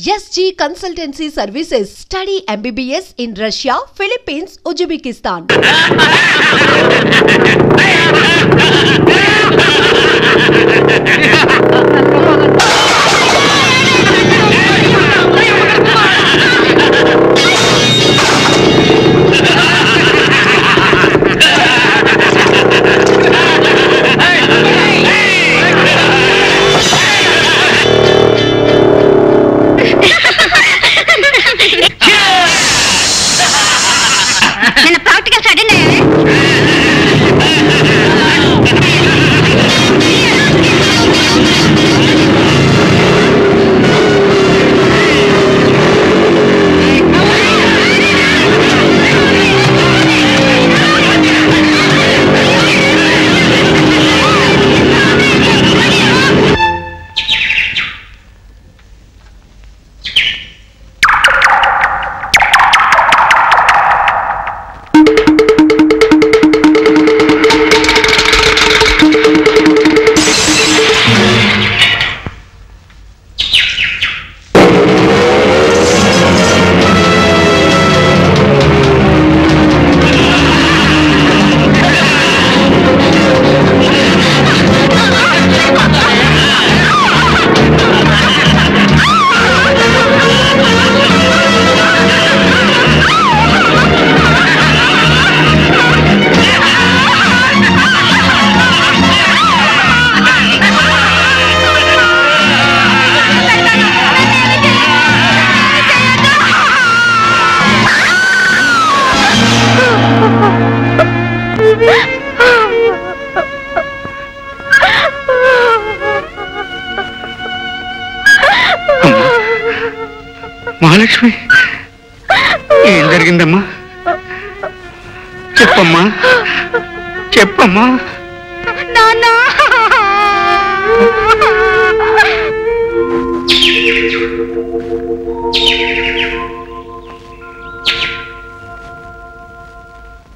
SG Consultancy Services. Study MBBS in Russia, Philippines, Uzbekistan. Mahalakshmi, ఏం జరిగిందమ్మా? చెప్పమ్మా, చెప్పమ్మా.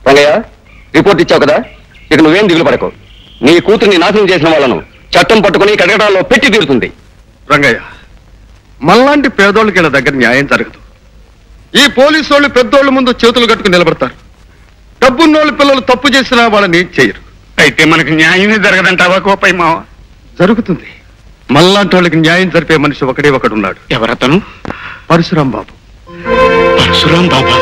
రంగయ్య, రిపోర్ట్ ఇచ్చావు కదా, ఇక నువ్వేం దిగులు పడకు. నీ కూతుర్ని నాశనం చేసిన వాళ్ళను చట్టం పట్టుకుని కడగడాల్లో పెట్టి తీరుతుంది. రంగయ్య, మనలాంటి పేదోళ్ళకి ఇలా దగ్గర న్యాయం జరగదు. ఈ పోలీసు వాళ్ళు పెద్దోళ్ళ ముందు చేతులు కట్టుకుని నిలబడతారు. డబ్బున్నోళ్ళు పిల్లలు తప్పు చేసినా వాళ్ళని చేయరు. అయితే మనకి న్యాయమే జరగదంటావా కోపయ్య మావ? జరుగుతుంది. మనలాంటి వాళ్ళకి న్యాయం జరిపే మనిషి ఒకడే ఒకడున్నాడు. ఎవరతను? పరశురాం బాబు. పరశురాం బాబా?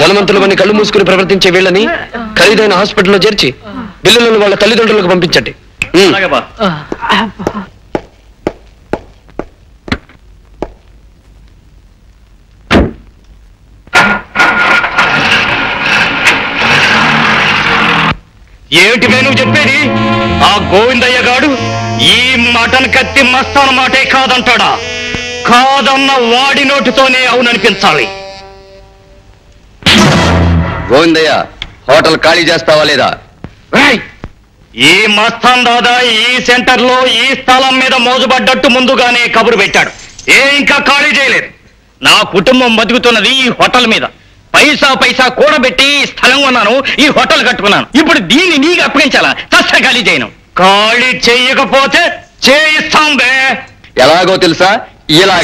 ధనవంతులమని కళ్ళు మూసుకుని ప్రవర్తించే వీళ్ళని ఖరీదైన హాస్పిటల్లో చేర్చి బిల్లులను వాళ్ళ తల్లిదండ్రులకు పంపించండి. ఏమిటివే నువ్వు చెప్పేది? ఆ గోవిందయ్య గాడు ఈ మటన్ కత్తి మస్తాన్ మాటే కాదంటాడా? కాదన్న వాడి నోటితోనే అవుననిపించాలి. గోవిందయ్య, హోటల్ ఖాళీ చేస్తావా లేదా? ఈ మస్తాన్ దాదా ఈ సెంటర్ లో ఈ స్థలం మీద మోజుపడ్డట్టు ముందుగానే కబురు పెట్టాడు. ఇంకా ఖాళీ చేయలేదు. నా కుటుంబం బతుకుతున్నది ఈ హోటల్ మీద. పైసా పైసా కూడబెట్టి స్థలం కొన్నాను, ఈ హోటల్ కట్టుకున్నాను. ఇప్పుడు దీన్ని నీకు అప్పగించాలా? చస్తా ఖాళీ చేయను. ఖాళీ చెయ్యకపోతే చేయిస్తాం బే. ఎలాగో తెలుసా? ఇలా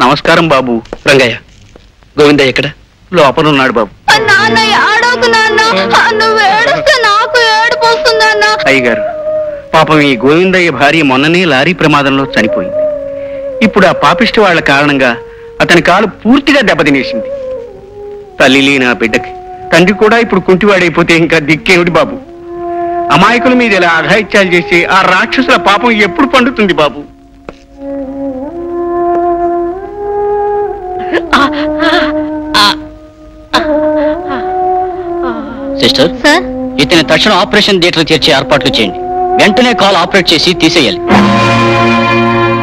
నమస్కారం బాబు. రంగయ్య, గోవిందయ్య ఎక్కడ? లోపల ఉన్నాడు బాబు. అయ్యగారు, పాపం ఈ గోవిందయ్య భార్య మొన్ననే లారీ ప్రమాదంలో చనిపోయింది. ఇప్పుడు ఆ పాపిష్టి వాళ్ల కారణంగా అతని కాలు పూర్తిగా దెబ్బతినేసింది. తల్లి లేని ఆ బిడ్డకి తండ్రి కూడా ఇప్పుడు కుంటివాడైపోతే ఇంకా దిక్కేమిటి బాబు? అమాయకుల మీద ఇలా అఘాయిత్యాలు చేసి ఆ రాక్షసుల పాపం ఎప్పుడు పండుతుంది బాబు? సిస్టర్, ఇతని తక్షణ ఆపరేషన్ థియేటర్ చేర్చే ఏర్పాట్లు చేయండి. వెంటనే కాల్ ఆపరేట్ చేసి తీసేయాలి.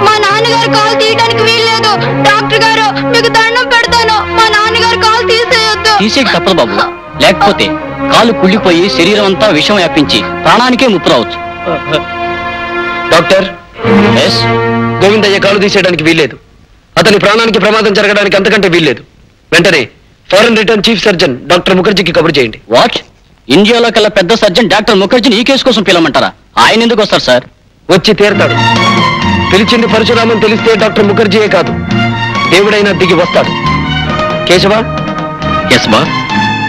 మా నాన్నగారు కాల్ తీయడానికి వీల్లేదు. డాక్టర్ గారు, మీకు దండం పెడతాను, మా నాన్నగారు కాల్ తీసేయొద్దు. తీసేకి తప్పదు బాబు, లేకపోతే కాలు కుళ్ళిపోయి శరీరం అంతా విషం వ్యాపించి ప్రాణానికే ముప్పు రావచ్చు. డాక్టర్, గోవిందయ్య కాలు తీసేయడానికి వీల్లేదు. అతని ప్రాణానికి ప్రమాదం జరగడానికి అంతకంటే వీల్లేదు. వెంటనే foreign return chief surgeon doctor ముఖర్జీకి కబురు చేయండి. వాట్? ఇండియాలో కల్లా పెద్ద సర్జన్ డాక్టర్ ముఖర్జీని ఈ కేసు కోసం పిలవమంటారా? ఆయన ఎందుకు వస్తారు సార్? వచ్చి తీరతాడు. పిలిచింది పరశురామం తెలిస్తే డాక్టర్ ముఖర్జీయే కాదు, దేవుడైనా దిగి వస్తాడు. Keshava, yes boss.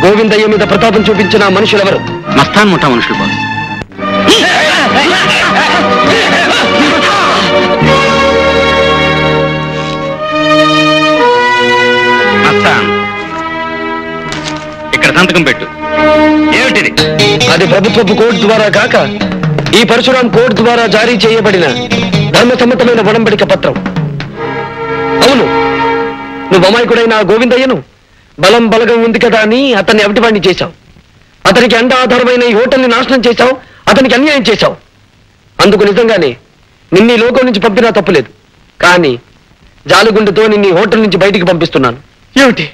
గోవిందయ్య మీద ప్రతాపం చూపించిన మనుషులెవరు? మస్తాన్ ముఠా మనుషులు బాస్. ఇక్కడ సంతకం పెట్టు. ఏమిటిది? అది ప్రభుత్వపు కోర్టు ద్వారా కాక ఈ పరశురాం కోర్టు ద్వారా జారీ చేయబడిన ధర్మసమ్మతమైన ఒడంబడిక పత్రం. అవును, నువ్వు అమాయకుడైన గోవిందయ్యను బలం బలగం ఉంది కదా అని అతన్ని అవిటివాణ్ణి చేశావు. అతనికి అండ ఆధారమైన ఈ హోటల్ని నాశనం చేశావు. అతనికి అన్యాయం చేశావు. అందుకు నిజంగానే నిన్ను లోకం నుంచి పంపినా తప్పులేదు. కానీ జాలుగుండుతో నిన్ను హోటల్ నుంచి బయటికి పంపిస్తున్నాను. ఏమిటి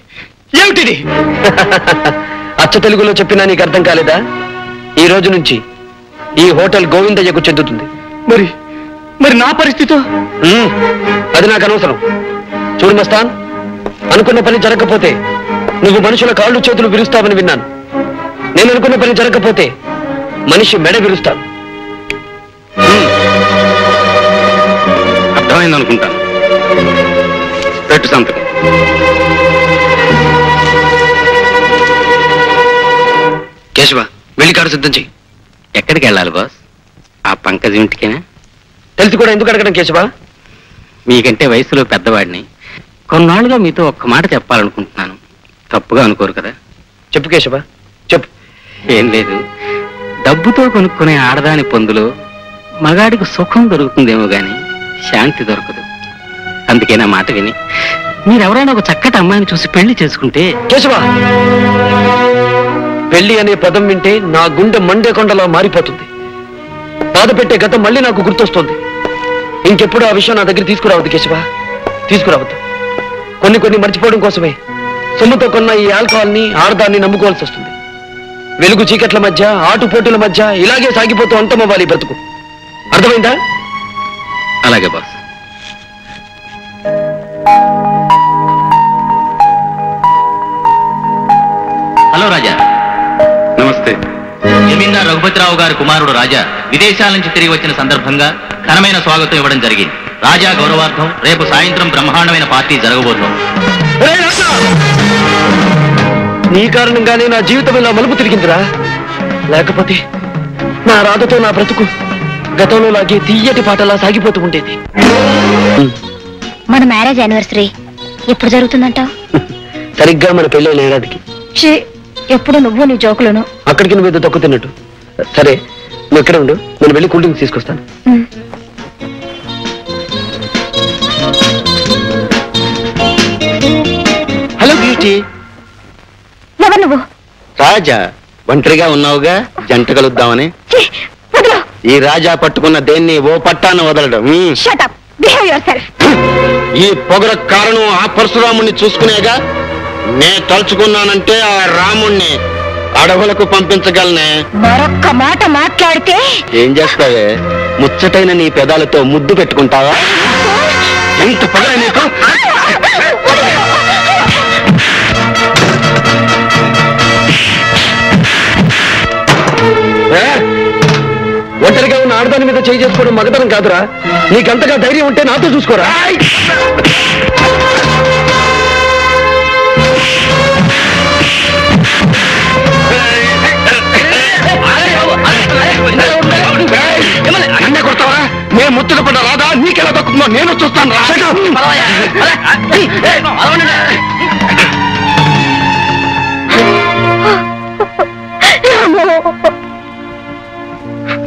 ఏమిటిది? అచ్చ తెలుగులో చెప్పినా నీకు అర్థం కాలేదా? ఈ రోజు నుంచి ఈ హోటల్ గోవిందయ్యకు చెందుతుంది. మరి మరి నా పరిస్థితి? అది నాకు అనవసరం. చూడు మస్తాన్, అనుకున్న పని జరగకపోతే నువ్వు మనుషుల కాళ్ళు చేతులు విరుస్తావని విన్నాను. నేను అనుకున్న పని జరగకపోతే మనిషి మెడ విరుస్తాను. అర్థమైంది అనుకుంటాను. పెట్టు సంతకం. కేశవ, వెళ్ళి కారు సిద్ధం చెయ్యి. ఎక్కడికి వెళ్ళాలి బాస్? ఆ పంకజ్ ఇంటికేనా? తెలిసి కూడా ఎందుకు అడగడం కేశవ? మీకంటే వయసులో పెద్దవాడిని. కొన్నాళ్ళుగా మీతో ఒక్క మాట చెప్పాలనుకుంటున్నాను. తప్పుగా అనుకోరు కదా? చెప్పు కేశవ, చెప్పు. ఏం లేదు, డబ్బుతో కొనుక్కునే ఆడదాని పొందులో మగాడికి సుఖం దొరుకుతుందేమో గాని శాంతి దొరకదు. అందుకే నా మాట విని మీరెవరైనా ఒక చక్కటి అమ్మాయిని చూసి పెళ్లి చేసుకుంటే. కేశవ, పెళ్లి అనే పదం వింటే నా గుండె మండే కొండలా మారిపోతుంది. బాధ పెట్టే గతం మళ్ళీ నాకు గుర్తొస్తుంది. ఇంకెప్పుడు ఆ విషయం నా దగ్గర తీసుకురావద్దు కేశవ, తీసుకురావద్దు. కొన్ని మర్చిపోవడం కోసమే సొమ్ముతో కొన్న ఈ ఆల్కహాల్ని, ఆడదాన్ని నమ్ముకోవాల్సి వస్తుంది. వెలుగు చీకట్ల మధ్య, ఆటుపోటుల మధ్య ఇలాగే సాగిపోతూ అంతమవ్వాలి బ్రతుకు. అర్థమైందా? అలాగే బాస్. హలో రాజా. నమస్తే. జమీందార్ రఘుపతిరావు గారి కుమారుడు రాజా విదేశాల నుంచి తిరిగి వచ్చిన సందర్భంగా ఘనమైన స్వాగతం ఇవ్వడం జరిగింది. రాజా గౌరవార్థం రేపు సాయంత్రం బ్రహ్మాండమైన పార్టీ జరగబోతోంది. నీ కారణంగానే నా జీవితం ఇలా మలుపు తిరిగిందిరా. లేకపోతే నా రాధతో నా బ్రతుకు గతంలో లాగే తీయటి పాటలా సాగిపోతూ ఉండేది. మన మ్యారేజ్ యానివర్సరీ ఎప్పుడు జరుగుతుందంట? సరిగ్గా మన పెళ్ళైన ఏడాదికి. ఎప్పుడు నువ్వు నీ జోకులను అక్కడికి నువ్వు ఏదో తక్కువ తిన్నట్టు. సరే నువ్వు ఇక్కడ ఉండు, నేను వెళ్ళి కూల్ డ్రింక్స్ తీసుకొస్తాను. Hello beauty. ఎవరు నువ్వు? రాజా, ఒంటరిగా ఉన్నావుగా, జంట కలుద్దామని. ఈ రాజా పట్టుకున్న దేన్ని ఓ పట్టాన్ని వదలడం. Shut up. Behave yourself. ఈ పొగర కారణం ఆ పరశురాముణ్ణి చూసుకునేగా. నే తలుచుకున్నానంటే ఆ రాముణ్ణి అడవులకు పంపించగలనే. మరొక్క మాట మాట్లాడితే ఏం చేస్తావే? ముచ్చటైన నీ పెదాలతో ముద్దు పెట్టుకుంటావా? ఎంత పొగర నీకు? ఒంటరిగా ఉన్న ఆడదాని మీద చేయి చేసుకోవడం మగతనం కాదురా. నీకంతగా ధైర్యం ఉంటే నాతో చూసుకోరా. అన్నే కొడతావా? నేను ముచ్చట పడ్డ రాదా నీకెలా దక్కుతుందో నేను చూస్తాను.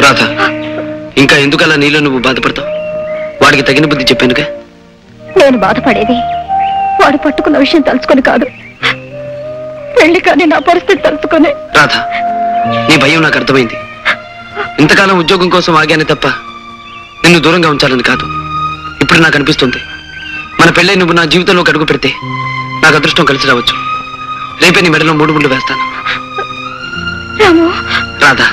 రాధా, ఇంకా ఎందుకలా నీలో నువ్వు బాధపడతావు? వాడికి తగిన బుద్ధి చెప్పానుగా. నేను బాధపడేది వాడు పట్టుకున్న విషయం తలుచుకొని కాదు, పెళ్లి కానీ నా పరిస్థితి తలుచుకొని. రాధా, నీ భయం నాకు అర్థమైంది. ఇంతకాలం ఉద్యోగం కోసం ఆగానే తప్ప నిన్ను దూరంగా ఉంచాలని కాదు. ఇప్పుడు నాకు అనిపిస్తుంది, మన పెళ్ళై నువ్వు నా జీవితంలోకి అడుగు పెడితే నాకు అదృష్టం కలిసి రావచ్చు. రేపే నీ మెడలో 3 ముళ్ళు వేస్తాను. రాధా,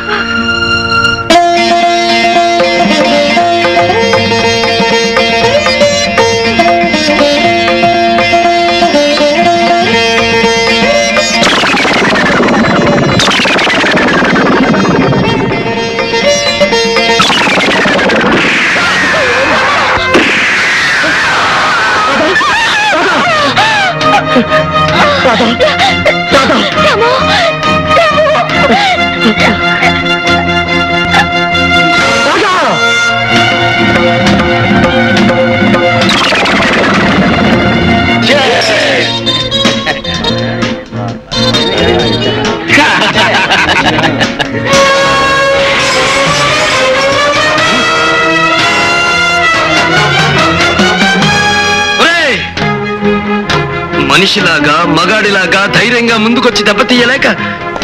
మనిషిలాగా మగాడిలాగా ధైర్యంగా ముందుకొచ్చి దెబ్బతీయలేక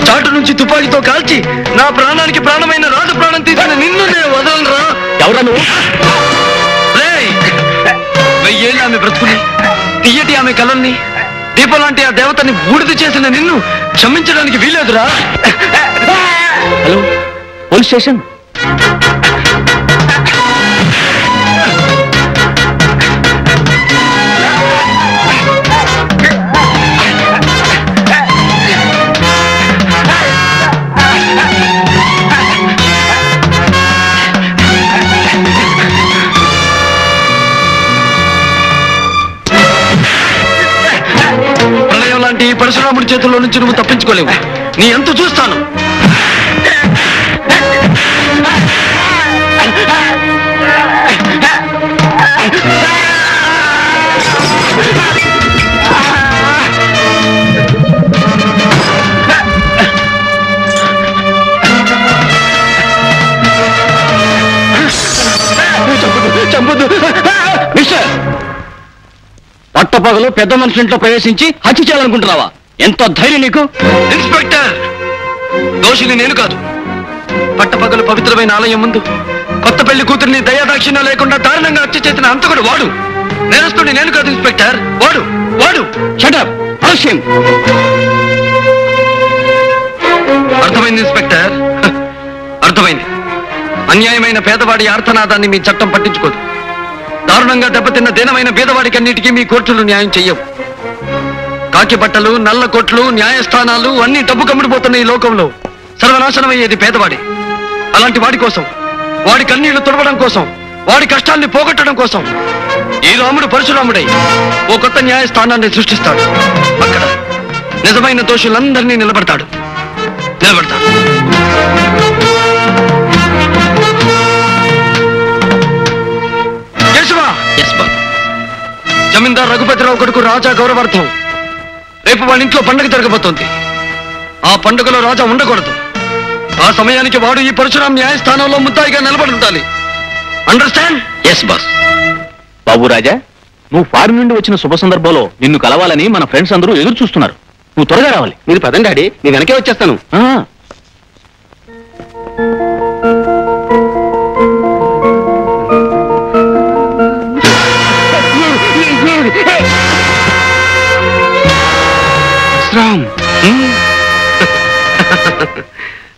చాటు నుంచి తుపాకీతో కాల్చి నా ప్రాణానికి ప్రాణమైన రాజు ప్రాణం తీసిన నిన్ను నేను వదలరా. ఎవరా నువ్వు? 1000 ఏళ్ళు ఆమె బ్రతుకుని తీయటి ఆమె కలల్ని దీపం లాంటి ఆ దేవతని బూడిద చేసిన నిన్ను క్షమించడానికి వీలేదురా. Hello, police station. ఈ పరశురాముడి చేతుల్లో నుంచి నువ్వు తప్పించుకోలేవు. నీ ఎంత చూస్తాను. మిస్టర్, పట్టపగలు పెద్ద మనిషి ఇంట్లో ప్రవేశించి హత్య చేయాలనుకుంటున్నావా? ఎంత ధైర్యం నీకు? ఇన్స్పెక్టర్, దోషిని నేను కాదు. పట్టపగలు పవిత్రమైన ఆలయం ముందు కొత్త పెళ్లి కూతురిని దయాదాక్షిణ్యం లేకుండా దారుణంగా హత్య చేసిన అంతకుడు వాడు. నేరస్తుడిని నేను కాదు ఇన్స్పెక్టర్, వాడు వాడు. Shut up. ఆలస్యం. అర్థమైంది ఇన్స్పెక్టర్, అర్థమైంది. అన్యాయమైన పేదవాడి ఆర్తనాదాన్ని మీ చట్టం పట్టించుకోదు. దారుణంగా దెబ్బతిన్న దీనమైన పేదవాడికి అన్నిటికీ మీ కోర్టులు న్యాయం చెయ్యవు. కాకి బట్టలు, నల్ల కోట్లు, న్యాయస్థానాలు అన్ని డబ్బు కమ్ముడిపోతున్న ఈ లోకంలో సర్వనాశనమయ్యేది పేదవాడి. అలాంటి వాడి కోసం, వాడి కన్నీళ్లు తుడవడం కోసం, వాడి కష్టాల్ని పోగొట్టడం కోసం ఈ రాముడు పరశురాముడై ఓ కొత్త న్యాయస్థానాన్ని సృష్టిస్తాడు. అక్కడ నిజమైన దోషులందరినీ నిలబడతాడు. కేశవా, జమీందార్ రఘుపతిరావు కొడుకు రాజా గౌరవార్థం రేపు వాళ్ళ ఇంట్లో పండుగ జరగబోతోంది. ఆ పండుగలో రాజా ఉండకూడదు. ఆ సమయానికి వాడు ఈ పరశురాం న్యాయస్థానంలో ముద్దాయిగా నిలబడి ఉండాలి. అండర్స్టాండ్? Yes boss. బాబు రాజా, నువ్వు ఫారిన్ నుండి వచ్చిన శుభ సందర్భంలో నిన్ను కలవాలని మన ఫ్రెండ్స్ అందరూ ఎదురు చూస్తున్నారు. నువ్వు త్వరగా రావాలి. మీరు పదండి డాడీ, నీ వెనకే వచ్చేస్తాను.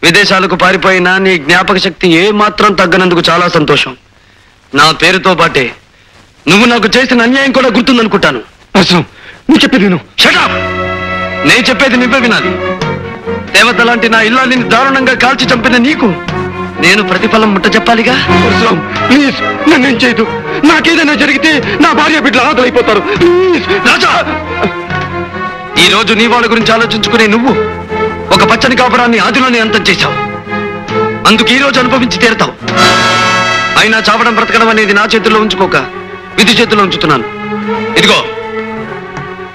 విదేశాలకు పారిపోయినా నీ జ్ఞాపక శక్తి ఏ మాత్రం తగ్గనందుకు చాలా సంతోషం. నా పేరుతో పాటే నువ్వు నాకు చేసిన అన్యాయం కూడా గుర్తుందనుకుంటాను. నువ్వు చెప్పేది విను. Shut up! నేను చెప్పేది నువ్వే వినాలి. దేవత లాంటి నా ఇల్లాలిని దారుణంగా కాల్చి చంపిన నీకు నేను ప్రతిఫలం ముట్ట చెప్పాలిగా. ప్లీజ్ నన్నేం చేయదు. నాకేదైనా జరిగితే నా భార్య బిడ్డలు అనాథలైపోతారు. రాజా, ఈ రోజు నీ వాళ్ళ గురించి ఆలోచించుకునే నువ్వు ఒక పచ్చని కాపురాన్ని ఆదిలోనే అంతం చేశావు. అందుకు ఈ రోజు అనుభవించి తీరుతావు. అయినా చావడం బ్రతకడం అనేది నా చేతుల్లో ఉంచుకోక విధి చేతుల్లో ఉంచుతున్నాను. ఇదిగో,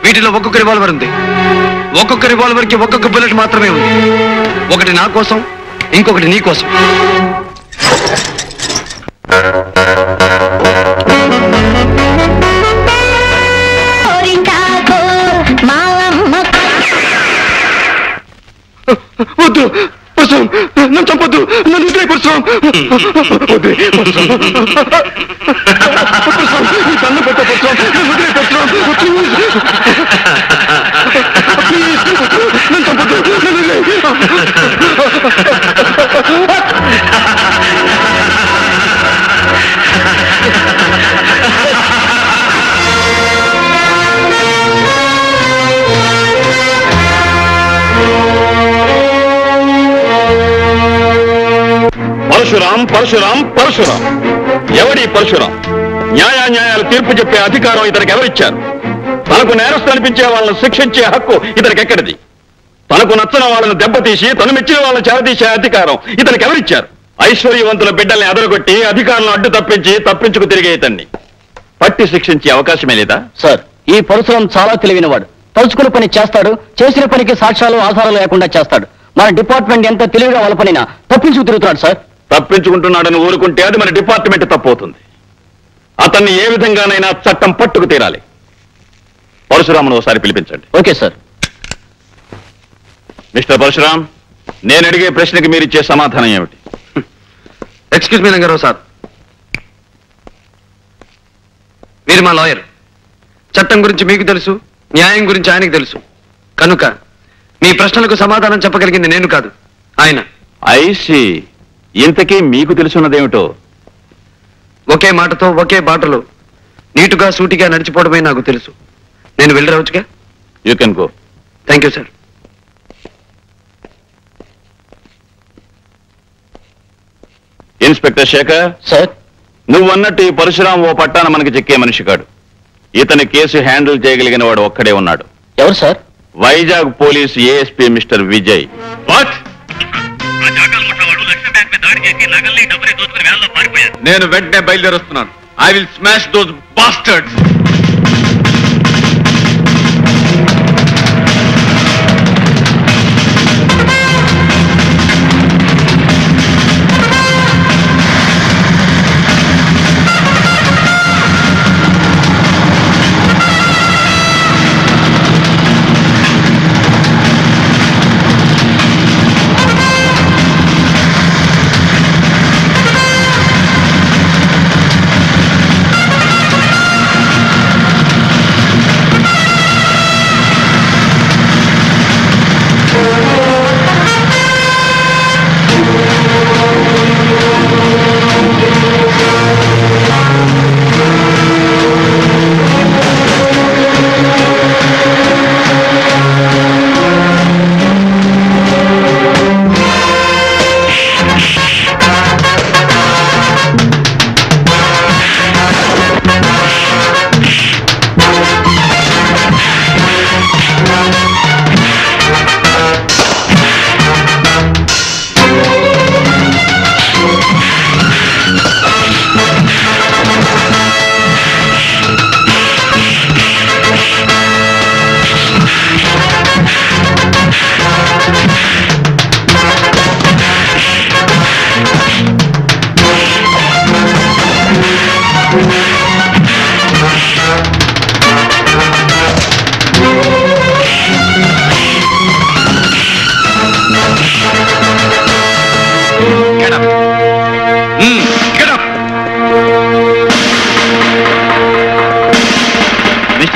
వీటిలో ఒక్కొక్క రివాల్వర్ ఉంది. ఒక్కొక్క రివాల్వర్ కి ఒక్కొక్క బుల్లెట్ మాత్రమే ఉంది. ఒకటి నా కోసం, ఇంకొకటి నీ కోసం. వద్దు పరశురాం, నన్ను చంపొద్దు. నన్ను వదిలే పరశురాం. దండం పెట్ట పరశురాం, నన్ను వదిలే పరశురాం. ప్లీజ్ నన్ను చంపొద్దు. నన్ను వదిలే. పరశురాం పరశురాం పరశురాం. ఎవడి పరశురాం? న్యాయాన్యాయాలు తీర్పు చెప్పే అధికారం ఇతనికి ఎవరిచ్చారు? తనకు నేరస్తు అనిపించే వాళ్ళను శిక్షించే హక్కు ఇతనికి ఎక్కడిది? తనకు నచ్చని వాళ్ళను దెబ్బతీసి తను మెచ్చిన వాళ్ళని చేరదీసే అధికారం ఇతనికి ఎవరిచ్చారు? ఐశ్వర్యవంతుల బిడ్డల్ని అదరగొట్టి అధికారులను అడ్డు తప్పించుకు తిరిగే ఇతన్ని పట్టి శిక్షించే అవకాశమే లేదా? సార్, ఈ పరశురాం చాలా తెలివినవాడు. తలుచుకున్న పని చేస్తాడు. చేసిన పనికి సాక్ష్యాలు ఆధారాలు లేకుండా చేస్తాడు. మన డిపార్ట్మెంట్ ఎంత తెలివిగా వలపనినా తప్పించుకు తిరుగుతున్నాడు సార్. తప్పించుకుంటున్నాడని ఊరుకుంటే అది మన డిపార్ట్మెంట్ తప్పవుతుంది. అతన్ని ఏ విధంగానైనా చట్టం పట్టుకు తీరాలి. పరశురామును ఒకసారి పిలిపించండి. Okay sir. మిస్టర్ పరశురాం, నేను అడిగే ప్రశ్నకి మీరిచ్చే సమాధానం ఏమిటి? ఎక్స్క్యూజ్ మీ రంగారావు సార్, మీరు మా లాయర్. చట్టం గురించి మీకు తెలుసు, న్యాయం గురించి ఆయనకు తెలుసు. కనుక మీ ప్రశ్నలకు సమాధానం చెప్పగలిగింది నేను కాదు, ఆయన. ఐసి, ఇంతకీ మీకు తెలుసున్నదేమిటో? ఒకే మాటతో ఒకే బాటలో నీటుగా సూటిగా నడిచిపోవడమే నాకు తెలుసు. నేను వెళ్ళి రావచ్చుగా? You can go. Thank you sir. Inspector Shekhar sir, నువ్వన్నట్టు ఈ పరశురాం ఓ పట్టాన మనకి చెక్కే మనిషి కాడు. ఇతని కేసు హ్యాండిల్ చేయగలిగిన వాడు ఒక్కడే ఉన్నాడు. ఎవరు సార్? Vizag police ASP mister Vijay. నేను వెంటనే బయలుదేరొస్తున్నాను. I will smash those bastards.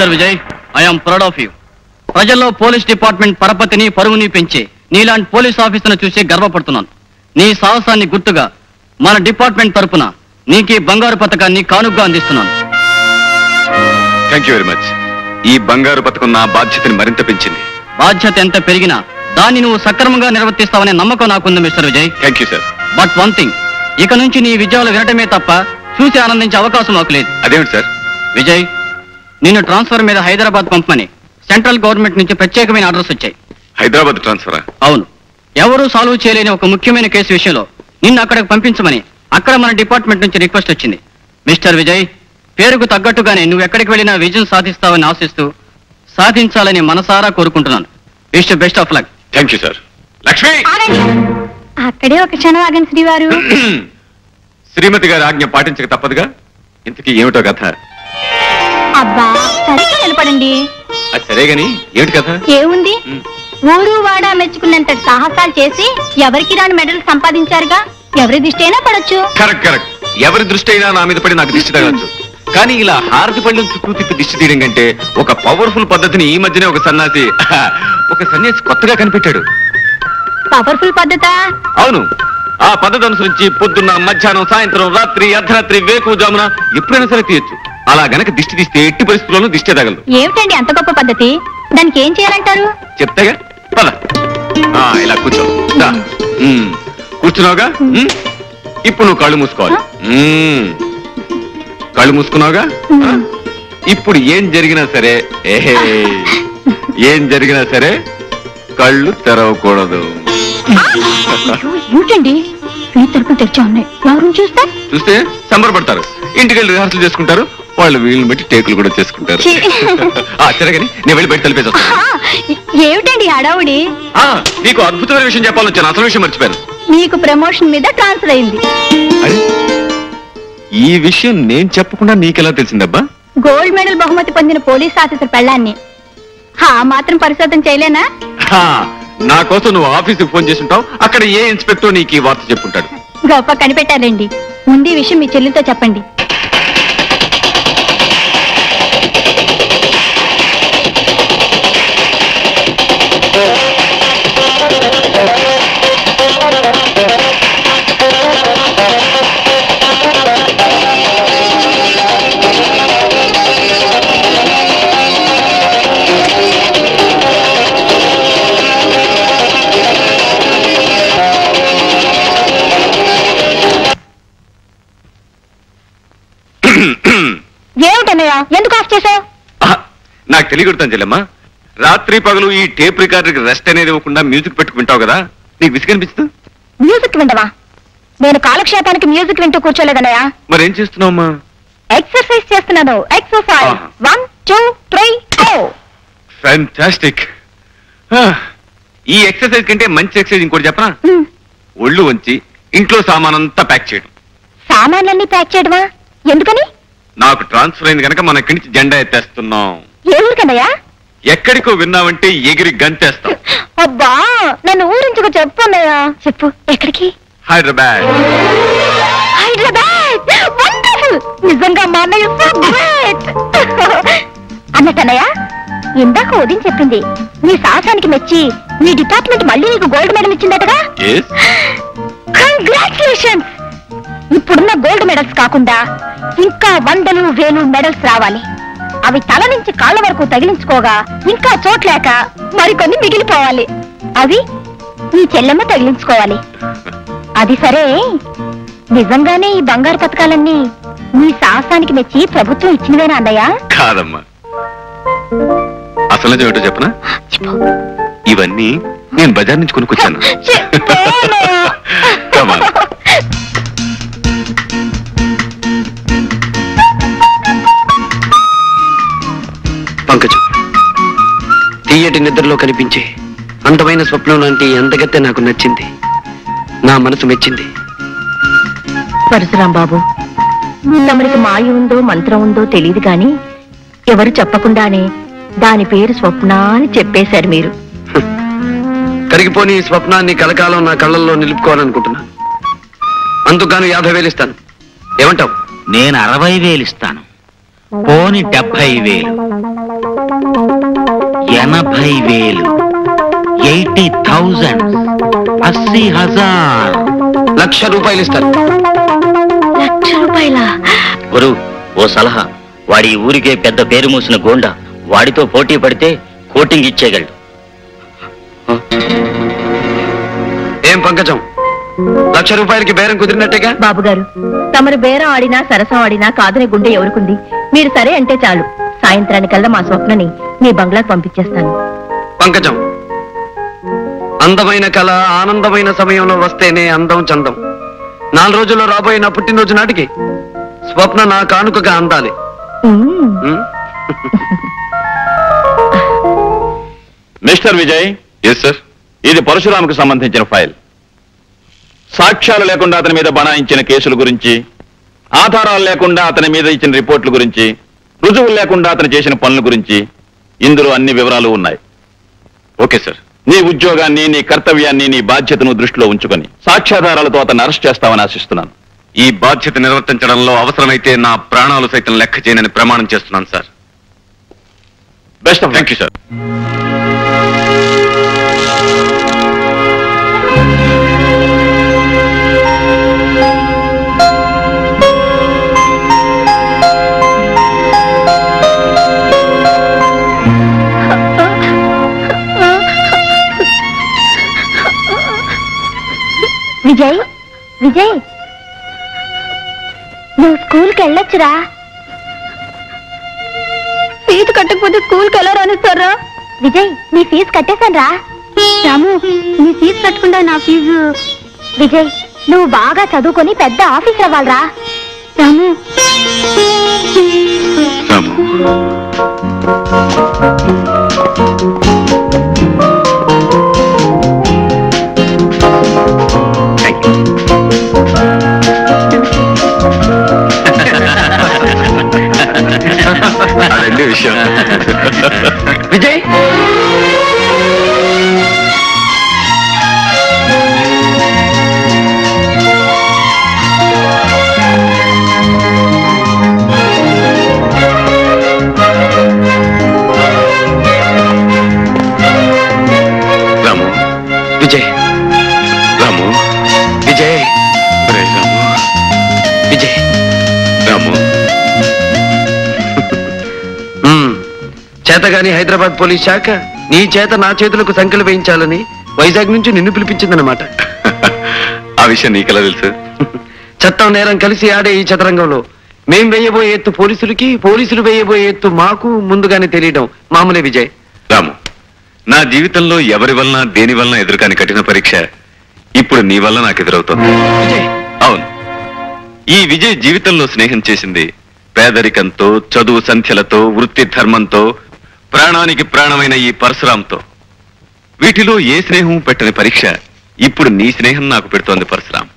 Mister Vijay, I'm proud of you. ప్రజల్లో పోలీస్ డిపార్ట్మెంట్ పరపతిని పరువుని పెంచి నీలాంటి పోలీస్ ఆఫీసర్ను చూసి గర్వపడుతున్నాను. నీ సాహసాన్ని గుర్తుగా మన డిపార్ట్మెంట్ తరపున నీకు ఈ బంగారు పథకాన్ని కానుగ్గా అందిస్తున్నాను. Thank you very much. ఈ బంగారు పథకం నా బాధ్యతని మరింత పెంచింది. బాధ్యత ఎంత పెరిగినా దాన్ని నువ్వు సక్రమంగా నిర్వర్తిస్తావనే నమ్మకం నాకుంది mister Vijay. Thank you sir. But one thing, ఇక నుంచి నీ విజయాలు వినటమే తప్ప చూసి ఆనందించే అవకాశం మాకు లేదు. అదేమిటి సార్? విజయ్, నిన్ను ట్రాన్స్ఫర్ మీద హైదరాబాద్ పంపమని సెంట్రల్ గవర్నమెంట్ నుంచి ప్రత్యేకమైన ఆర్డర్స్ వచ్చాయి. హైదరాబాద్ ట్రాన్స్ఫరా? అవును. ఎవరూ సాల్వ్ చేయలేని ఒక ముఖ్యమైన కేసు విషయంలో నిన్ను అక్కడికి పంపించమని అక్కడ మన డిపార్ట్మెంట్ నుంచి రిక్వెస్ట్ వచ్చింది. మిస్టర్ విజయ్, పేరుకు తగ్గట్టుగానే నువ్వు ఎక్కడికి వెళ్ళినా విజయం సాధిస్తావని ఆశిస్తూ సాధించాలని మనసారా కోరుకుంటున్నాను. Wish you best of luck. Thank you sir. Lakshmi, అక్కడే ఒక క్షణం ఆగండి శ్రీవారు. శ్రీమతి గారి ఆజ్ఞ పాటించక తప్పదుగా. ఇంతకీ ఏమిటో కథ? అబ్బా సరిగ్గా నిలబడండి. అది సరే గాని ఏమిటి కథ? ఏముంది, ఊరు వాడ మెచ్చుకున్నంత సాహసాలు చేసి ఎవరికి రాని మెడల్ సంపాదించారుగా. ఎవరి దృష్టి అయినా పడొచ్చు. Correct correct. ఎవరి దృష్టి అయినా నా మీద పడి నాకు దిష్టి తగలచ్చు. కానీ ఇలా హారతి పళ్ళం చుట్టూ తిప్పి దిష్టి తీయడం కంటే ఒక పవర్ఫుల్ పద్ధతిని ఈ మధ్యనే ఒక సన్యాసి కొత్తగా కనిపెట్టాడు. పవర్ఫుల్ పద్ధత? అవును. ఆ పద్ధతి అనుసరించి పొద్దున్న, మధ్యాహ్నం, సాయంత్రం, రాత్రి, అర్ధరాత్రి, వేకువజామున ఎప్పుడైనా సరే తీయచ్చు. అలా గనక దిష్టి తీస్తే ఎట్టి పరిస్థితుల్లోనూ దిష్టి తగలదు. ఏమిటండి అంత గొప్ప పద్ధతి? దానికి ఏం చేయాలంటారు? చెప్తాగా, పద. ఇలా కూర్చో. కూర్చున్నావుగా, ఇప్పుడు నువ్వు కళ్ళు మూసుకోవాలి. కళ్ళు మూసుకున్నావుగా. ఇప్పుడు ఏం జరిగినా సరే కళ్ళు తెరవకూడదు. ఏమిటండి ఈ తలుపులు తెరిచా ఉన్నాయి, ఎవరు చూస్తే సంబరపడతారు. ఇంటికి వెళ్ళి రిహార్సల్ చేసుకుంటారు. వాళ్ళు వీళ్ళని బట్టి టేకులు కూడా చేసుకుంటారు. సరేగాని నేను వెళ్ళి బయట తలిపేసి వస్తాను. ఏమిటండి హడావుడి? నీకు అద్భుతమైన విషయం చెప్పాలని వచ్చాను. అసలు విషయం మర్చిపోయాను. మీకు ప్రమోషన్ మీద ట్రాన్స్ఫర్ అయింది. ఈ విషయం నేను చెప్పకుండా నీకెలా తెలిసిందబ్బా? గోల్డ్ మెడల్ బహుమతి పొందిన పోలీస్ ఆఫీసర్ పెళ్ళాన్ని మాత్రం పరిశోధన చేయలేనా? నా కోసం నువ్వు ఆఫీసుకి ఫోన్ చేసి ఉంటావు. అక్కడ ఏ ఇన్స్పెక్టర్ నీకు ఈ వార్త చెప్పుంటాడు. గొప్ప కనిపెట్టారండి. ముందు ఈ విషయం మీ చెల్లితో చెప్పండి. ఏమిటన్నయ్యా, ఎందుకు ఆఫ్ చేసావు? నాకు తెలియకూడతాను చెల్లెమ్మా. రాత్రి పగలు ఈ టేప్ రికార్డర్కి రెస్ట్ అనేది ఇవ్వకుండా మ్యూజిక్ పెట్టుకుంటావు కదా, నీకు విసిగనిపిస్తూ? మ్యూజిక్ వింటవా? నేను కాలక్షేపానికి మ్యూజిక్ వింటూ కూర్చోలేదన్నయ్యా. మరేం చేస్తున్నావమ్మా? ఎక్సర్సైజ్ చేస్తున్నాను. Exercise 1 2 3 go. ఫ్యాంటాస్టిక్. ఈ ఎక్సర్సైజ్ కంటే మంచి ఎక్సర్సైజ్ ఇంకోటి చెప్పనా? ఒళ్ళు వంచి ఇంట్లో సామానంతా ప్యాక్ చేయడం. సామాన్లన్నీ ప్యాక్ చేయడమా? ఎందుకని? నాకు ట్రాన్స్ఫర్ అయింది కనుక మన ఇక్కడి నుంచి జెండా ఎత్తేస్తున్నాం. ఏ ఊరికన్నయ్యా? ఎక్కడికో విన్నావంటే ఎగిరి గంతేస్తాం. అబ్బా నన్ను ఊరించుకు చెప్పు అన్నయ్యా. చెప్పు, ఎక్కడికి? హైదరాబాద్. హైదరాబాద్ వండర్ఫుల్. నిజంగా మా అన్నయ్య సో గ్రేట్. అన్నట్టన్నయ్య, ఇందాక ఉదయం చెప్పింది నీ సాహసానికి మెచ్చి మీ డిపార్ట్మెంట్ మళ్ళీ నీకు గోల్డ్ మెడల్ ఇచ్చిందటగా? కంగ్రాచులేషన్స్. ఇప్పుడున్న గోల్డ్ మెడల్స్ కాకుండా ఇంకా 100 1000 మెడల్స్ రావాలి. అవి తల నుంచి కాళ్ళ వరకు తగిలించుకోగా ఇంకా చోట్లేక మరికొన్ని మిగిలిపోవాలి. అవి నీ చెల్లెమ్మ తగిలించుకోవాలి. అది సరే, నిజంగానే ఈ బంగారు పథకాలన్నీ నీ సాహసానికి మెచ్చి ప్రభుత్వం ఇచ్చినవేనా అన్నయ్య? కాదమ్మా, అసలు ఏమిటో చెప్పనా? ఇవన్నీ నేను బజార్ నుంచి కొనుక్కొచ్చాను. పంకజం, తీయటి నిద్రలో కనిపించే అందమైన స్వప్నం లాంటి అందగత్తె నాకు నచ్చింది. నా మనసు మెచ్చింది. పరశురాం బాబు, తమరికి మాయ ఉందో మంత్రం ఉందో తెలియదు గాని ఎవరు చెప్పకుండానే దాని పేరు స్వప్న అని చెప్పేశారు మీరు. కరిగిపోని ఈ స్వప్నాన్ని కలకాలం నా కళ్ళల్లో నిలుపుకోవాలనుకుంటున్నాను. అందుకు 50,000 ఇస్తాను. ఏమంటావు? నేను 60,000 ఇస్తాను. పోని 70,000, 80,000, 80,000, 80,000. ₹1,00,000 ఇస్తారు. ₹1,00,000? గురు, ఓ సలహా. వాడి ఊరికే పెద్ద పేరు మూసిన గోండా. వాడితో పోటీ పడితే కోటింగ్ ఇచ్చేయగలడు. ఏం పంకజం, ₹1,00,000కి బేరం కుదిరినట్టేగా? బాబు గారు, తమరు బేరం ఆడినా సరసం ఆడినా కాదని గుండె ఎవరుకుంది. మీరు సరే అంటే చాలు. సాయంత్రానికల్లా మా స్వప్నని మీ బంగ్లాకు పంపించేస్తాను. పంకజం, అందమైన కళ ఆనందమైన సమయంలో వస్తేనే అందం చందం. 4 రోజుల్లో రాబోయే నా పుట్టినరోజు నాటికి స్వప్న నా కానుకగా అందాలి. మిస్టర్ విజయ్. Yes sir. ఇది పరశురాముకు సంబంధించిన ఫైల్. సాక్ష్యాలు లేకుండా అతని మీద బనాయించిన కేసుల గురించి, ఆధారాలు లేకుండా అతని మీద ఇచ్చిన రిపోర్టుల గురించి, రుజువులు లేకుండా అతను చేసిన పనుల గురించి ఇందులో అన్ని వివరాలు ఉన్నాయి. Okay sir. నీ ఉద్యోగాన్ని, నీ కర్తవ్యాన్ని, నీ బాధ్యతను దృష్టిలో ఉంచుకొని సాక్ష్యాధారాలతో అతన్ని అరెస్ట్ చేస్తామని ఆశిస్తున్నాను. ఈ బాధ్యత నిర్వర్తించడంలో అవసరమైతే నా ప్రాణాలు సైతం లెక్క చేయనని ప్రమాణం చేస్తున్నాను sir. Best of thank you sir. Vijay, Vijay, నువ్వు స్కూల్కి వెళ్ళొచ్చురా. ఫీజు కట్టకపోతే స్కూల్కి ఎలా రానిస్తారా? విజయ్, నీ ఫీజు కట్టేశాను రా. రాము, నీ ఫీజు కట్టకుండా నా ఫీజు. విజయ్, నువ్వు బాగా చదువుకొని పెద్ద ఆఫీసర్ అవ్వాలరా. రాము, అదండి విషయం. విజయ్, రాము, విజయ్, రాము, విజయ్, రాము, విజయ్. రాము. చేతగాని హైదరాబాద్ పోలీస్ శాఖ నీ చేత నా చేతులకు సంఖ్యలు వేయించాలని వైజాగ్ నుంచి నిన్ను పిలిపించిందన్నమాట. ఆ విషయం నీకెలా తెలుసు? చట్టం నేరం కలిసి ఆడే ఈ చదరంగంలో మేం వేయబోయే ఎత్తు పోలీసులకి, పోలీసులు వేయబోయే ఎత్తు మాకు ముందుగానే తెలియడం మామూలే విజయ్. రాము, నా జీవితంలో ఎవరి వలన దేని వలన ఎదురుకాని కఠిన పరీక్ష ఇప్పుడు నీ వల్ల నాకు ఎదురవుతోంది. విజయ్, అవును, ఈ విజయ్ జీవితంలో స్నేహం చేసింది పేదరికంతో, చదువు సంఖ్యలతో, వృత్తి ధర్మంతో, ప్రాణానికి ప్రాణమైన ఈ పరశురాంతో. వీటిలో ఏ స్నేహం పెట్టని పరీక్ష ఇప్పుడు నీ స్నేహం నాకు పెడుతోంది పరశురాం.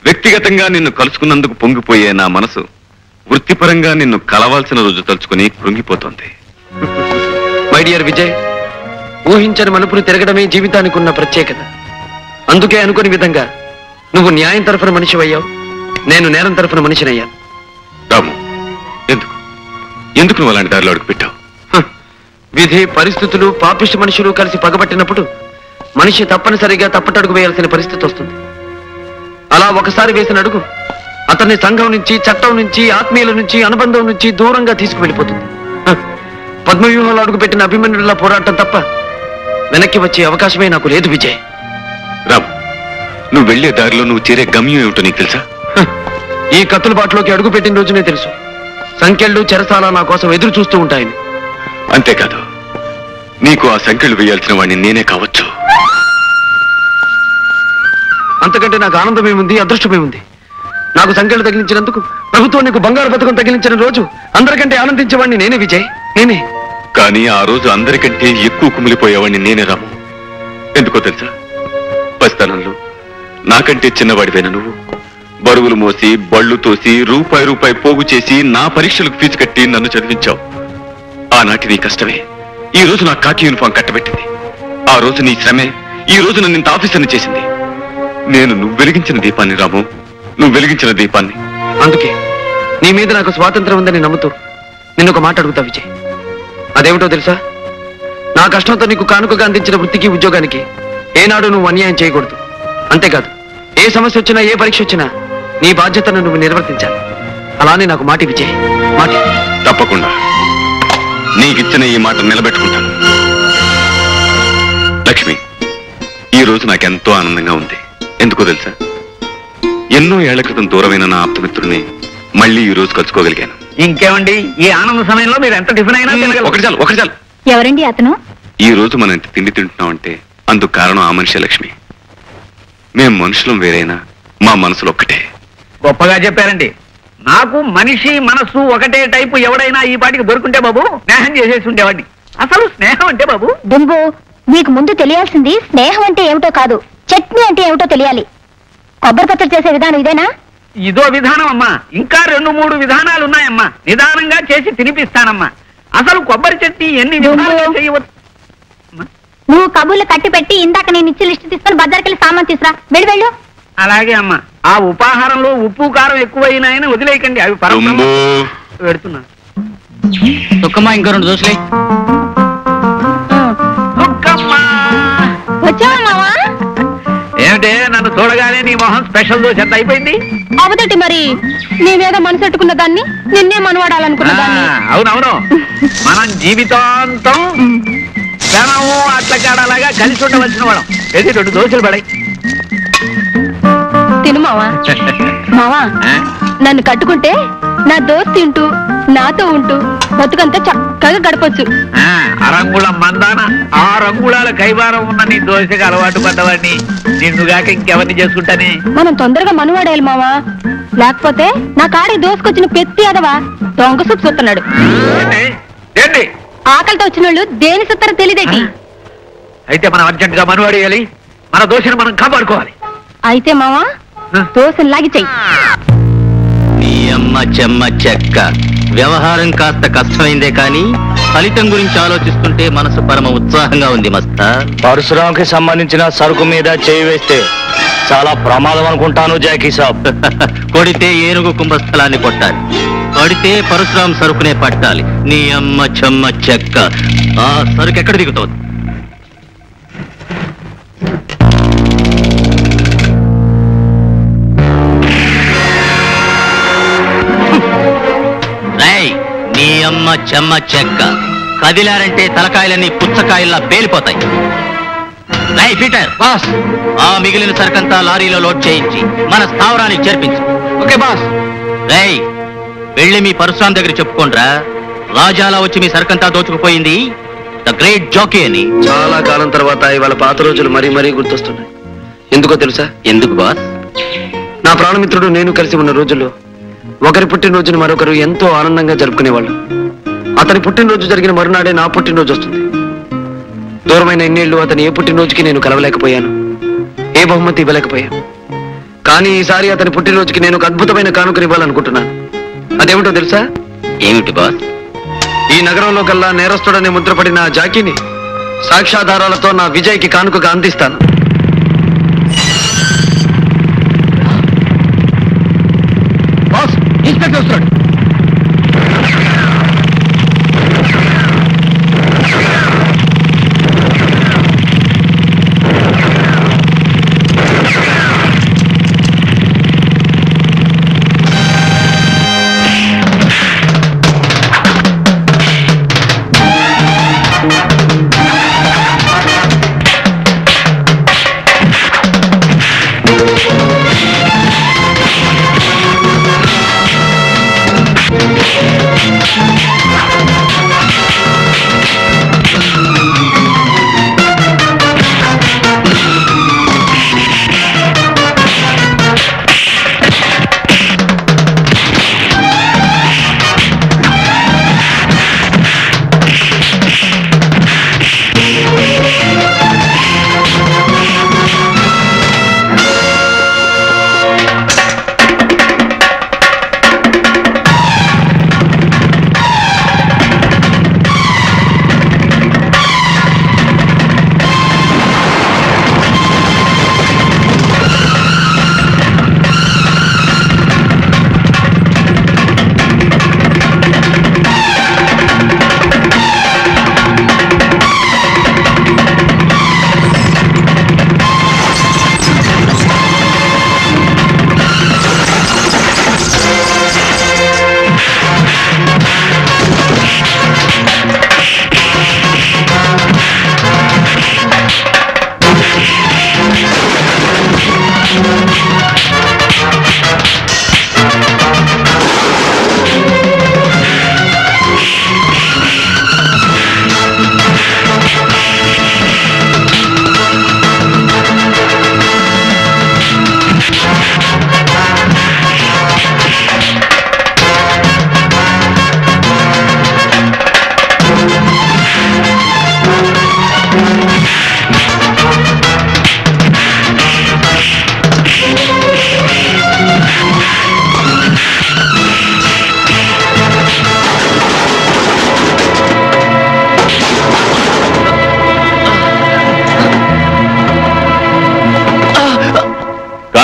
వ్యక్తిగతంగా నిన్ను కలుసుకున్నందుకు పొంగిపోయే నా మనసు వృత్తిపరంగా నిన్ను కలవాల్సిన రోజు తలుచుకుని కృంగిపోతోంది. మై డియర్ విజయ్, ఊహించని మలుపులు తిరగడమే జీవితానికి ఉన్న ప్రత్యేకత. అందుకే అనుకుని విధంగా నువ్వు న్యాయం తరఫున మనిషి అయ్యావు, నేను నేరం తరఫున మనిషినయ్యాను. రాము, ఎందుకు ఎందుకు నువ్వు అలాంటి దారిలో అడుగు పెట్టావు? విధి, పరిస్థితులు, పాపిష్టి మనుషులు కలిసి పగబట్టినప్పుడు మనిషి తప్పనిసరిగా తప్పటడుగు వేయాల్సిన పరిస్థితి వస్తుంది. అలా ఒకసారి వేసిన అడుగు అతన్ని సంఘం నుంచి, చట్టం నుంచి, ఆత్మీయుల నుంచి, అనుబంధం నుంచి దూరంగా తీసుకువెళ్ళిపోతుంది. పద్మవ్యూహంలో అడుగుపెట్టిన అభిమన్యుడిలా పోరాటం తప్ప వెనక్కి వచ్చే అవకాశమే నాకు లేదు విజయ్. రాము, నువ్వు వెళ్లే దారిలో నువ్వు చేరే గమ్యం ఏమిటో నీకు తెలుసా? ఈ కత్తుల బాటలోకి అడుగు పెట్టిన రోజునే తెలుసు సంఖ్యలు, చెరసాల నా కోసం ఎదురు చూస్తూ ఉంటాయని. అంతేకాదు, నీకు ఆ సంఖ్యలు వేయాల్సిన వాడిని నేనే కావచ్చు. అంతకంటే నాకు ఆనందమేముంది, అదృష్టమేముంది? నాకు సంఖ్యలు తగిలించినందుకు ప్రభుత్వం నీకు బంగారు పథకం తగిలించిన రోజు అందరికంటే ఆనందించేవాడిని నేనే విజయ్, నేనే. కానీ ఆ రోజు అందరికంటే ఎక్కువ కుమిలిపోయేవాడిని నేనే రాము. ఎందుకో తెలుసా? పసితనంలో నాకంటే చిన్నవాడివైన నువ్వు బరువులు మోసి, బళ్ళు తోసి, రూపాయి పోగు చేసి నా పరీక్షలకు ఫీజు కట్టి నన్ను చదివించావు. ఆనాటి నీ కష్టమే ఈ రోజు నా కాకి యూనిఫామ్ కట్టబెట్టింది. ఆ రోజు నీ శ్రమే ఈ రోజు నన్ను ఇంత ఆఫీసర్ని చేసింది. నేను నువ్వు వెలిగించిన దీపాన్ని రాము, నువ్వు వెలిగించిన దీపాన్ని. అందుకే నీ మీద నాకు స్వాతంత్రం ఉందని నమ్ముతూ నిన్ను ఒక మాట అడుగుతా విజయ్. అదేమిటో తెలుసా? నా కష్టంతో నీకు కానుకగా అందించిన వృత్తికి, ఉద్యోగానికి ఏనాడు నువ్వు అన్యాయం చేయకూడదు. అంతేకాదు, ఏ సమస్య వచ్చినా, ఏ పరీక్ష వచ్చినా నీ బాధ్యతను నువ్వు నిర్వర్తించాలి. అలానే నాకు మాట విజయ్, మాట. తప్పకుండా నీకిచ్చిన ఈ మాట నిలబెట్టుకుంటాను. లక్ష్మి, ఈ రోజు నాకెంతో ఆనందంగా ఉంది. ఎందుకో తెలుసా? ఎన్నో ఏళ్ల క్రితం దూరమైన నా ఆప్తమిత్రుడిని మళ్ళీ ఈ రోజు కలుసుకోగలిగాను. ఇంకేమండి, ఈ ఆనంద సమయంలో మీరు ఎంత టిఫిన్ అయినా ఒకటి చాలు, ఒకటి చాలు. ఎవరండి అతను? ఈ రోజు మనం ఎంత తిండి తింటున్నామంటే అందుకు కారణం ఆ మనిషి లక్ష్మి. మేం మనుషులం వేరైనా మా మనసులు ఒక్కటే. గొప్పగా చెప్పారండి. నాకు మనిషి మనస్సు ఒకటే టైపు ఎవడైనా ఈ పాటికి దొరుకుంటే బాబు స్నేహం చేసేసి ఉండేవాడిని. అసలు స్నేహం అంటే బాబు, దుంబు, నీకు ముందు తెలియాల్సింది స్నేహం అంటే ఏమిటో కాదు, చట్నీ అంటే ఏమిటో తెలియాలి. కొబ్బరి పచ్చడి చేసే విధానం ఇదేనా? ఇదో విధానం అమ్మా. ఇంకా 2-3 విధానాలు ఉన్నాయమ్మా. నిదానంగా చేసి తినిపిస్తానమ్మా. అసలు కొబ్బరి చట్నీ ఎన్ని విధాలుగా చేయవచ్చు? నువ్వు కబుర్లు కట్టి పెట్టి ఇందాక నేను ఇచ్చి లిస్టు తీసుకుని బజార్కెళ్ళి సామాన్ తీసురా. వెళ్ళు వెళ్ళు. అలాగే అమ్మా. ఆ ఉపాహారంలో ఉప్పు కారం ఎక్కువైనాయని వదిలేయకండి. అవి పెడుతున్నా. తుక్కమ్మా, ఇంకో 2 దోశలే. వచ్చావా మావా? ఏమిటే, నన్ను చూడగానే నీ మొహం స్పెషల్ దోశ ఎంత అయిపోయింది? అవతటి మరి నీ మీద మనసు పెట్టుకున్న దాన్ని నిన్నే మనవాడాలనుకున్న దాన్ని. అవునవును, మనం జీవితాంతం ధనము అట్లకాడలాగా కలిసి ఉండవలసిన వాడు. ఏది 2 దోశలు పడాయి. తిను మావా. మావా, నన్ను కట్టుకుంటే నా దోస్త్ తింటూ నాతో ఉంటూ బతుకంతా చక్కగా గడపొచ్చు. అరంగుళం మందాన 6 అంగుళాల కైవారం ఉన్న నీ దోశకు అలవాటు పడ్డవాడిని నిన్నుగాక ఇంకెవరిని చేసుకుంటానే. మనం తొందరగా మనవాడేయాలి మావా, లేకపోతే నా కాడికి దోసుకొచ్చిన పెత్తి అదవా దొంగ సూపు చూస్తున్నాడు. ఆకలితో వచ్చిన వాళ్ళు దేని సుత్తారో తెలియదేటి. అయితే మనం అర్జెంట్ గా మనవాడేయాలి. మన దోశను మనం కాపాడుకోవాలి. అయితే మావా, దోశను లాగి చెయ్యి. నీ అమ్మ చెమ్మ చెక్క. వ్యవహారం కాస్త కష్టమైందే కానీ ఫలితం గురించి ఆలోచిస్తుంటే మనసు పరమ ఉత్సాహంగా ఉంది మస్తా. పరశురాంకి సంబంధించిన సరుకు మీద చేయి వేస్తే చాలా ప్రమాదం అనుకుంటాను జాకీ సాబ్. కొడితే ఏనుగు కుంభస్థలాన్ని కొట్టాలి, కొడితే పరశురాం సరుకునే పట్టాలి. నీ అమ్మ చెమ్మ చెక్క. ఆ సరుకు ఎక్కడ దిగుతోంది? నీ అమ్మ చెమ్మ చెక్క. కదిలారంటే తలకాయలన్నీ పుచ్చకాయల్లా పేలిపోతాయి. రై పీటర్, బాస్. ఆ మిగిలిన సరుకంతా లారీలో లోడ్ చేయించి మన స్థావరానికి చేర్పించు. Okay boss. రై, వెళ్ళి మీ పరశురాం దగ్గర చెప్పుకోండ్రా, రాజాలా వచ్చి మీ సరుకంతా దోచుకుపోయింది ద గ్రేట్ జాకీ అని. చాలా కాలం తర్వాత ఇవాళ పాత రోజులు మరీ మరీ గుర్తొస్తున్నాయి. ఎందుకో తెలుసా? ఎందుకు బాస్? నా ప్రాణమిత్రుడు నేను కలిసి ఉన్న రోజుల్లో ఒకరి పుట్టినరోజును మరొకరు ఎంతో ఆనందంగా జరుపుకునేవాళ్ళు. అతని పుట్టినరోజు జరిగిన మరునాడే నా పుట్టినరోజు వస్తుంది. దూరమైన ఇన్నేళ్లు అతని ఏ పుట్టినరోజుకి నేను కలవలేకపోయాను, ఏ బహుమతి ఇవ్వలేకపోయాను. కానీ ఈసారి అతని పుట్టినరోజుకి నేను ఒక అద్భుతమైన కానుకనివ్వాలనుకుంటున్నాను. అదేమిటో తెలుసా? ఏమిటి బాస్? ఈ నగరంలో కల్లా నేరస్తుడనే ముద్రపడిన ఆ జాకీని సాక్ష్యాధారాలతో నా విజయ్కి కానుకగా అందిస్తాను. ఇన్స్పెక్టర్ వస్తాడు.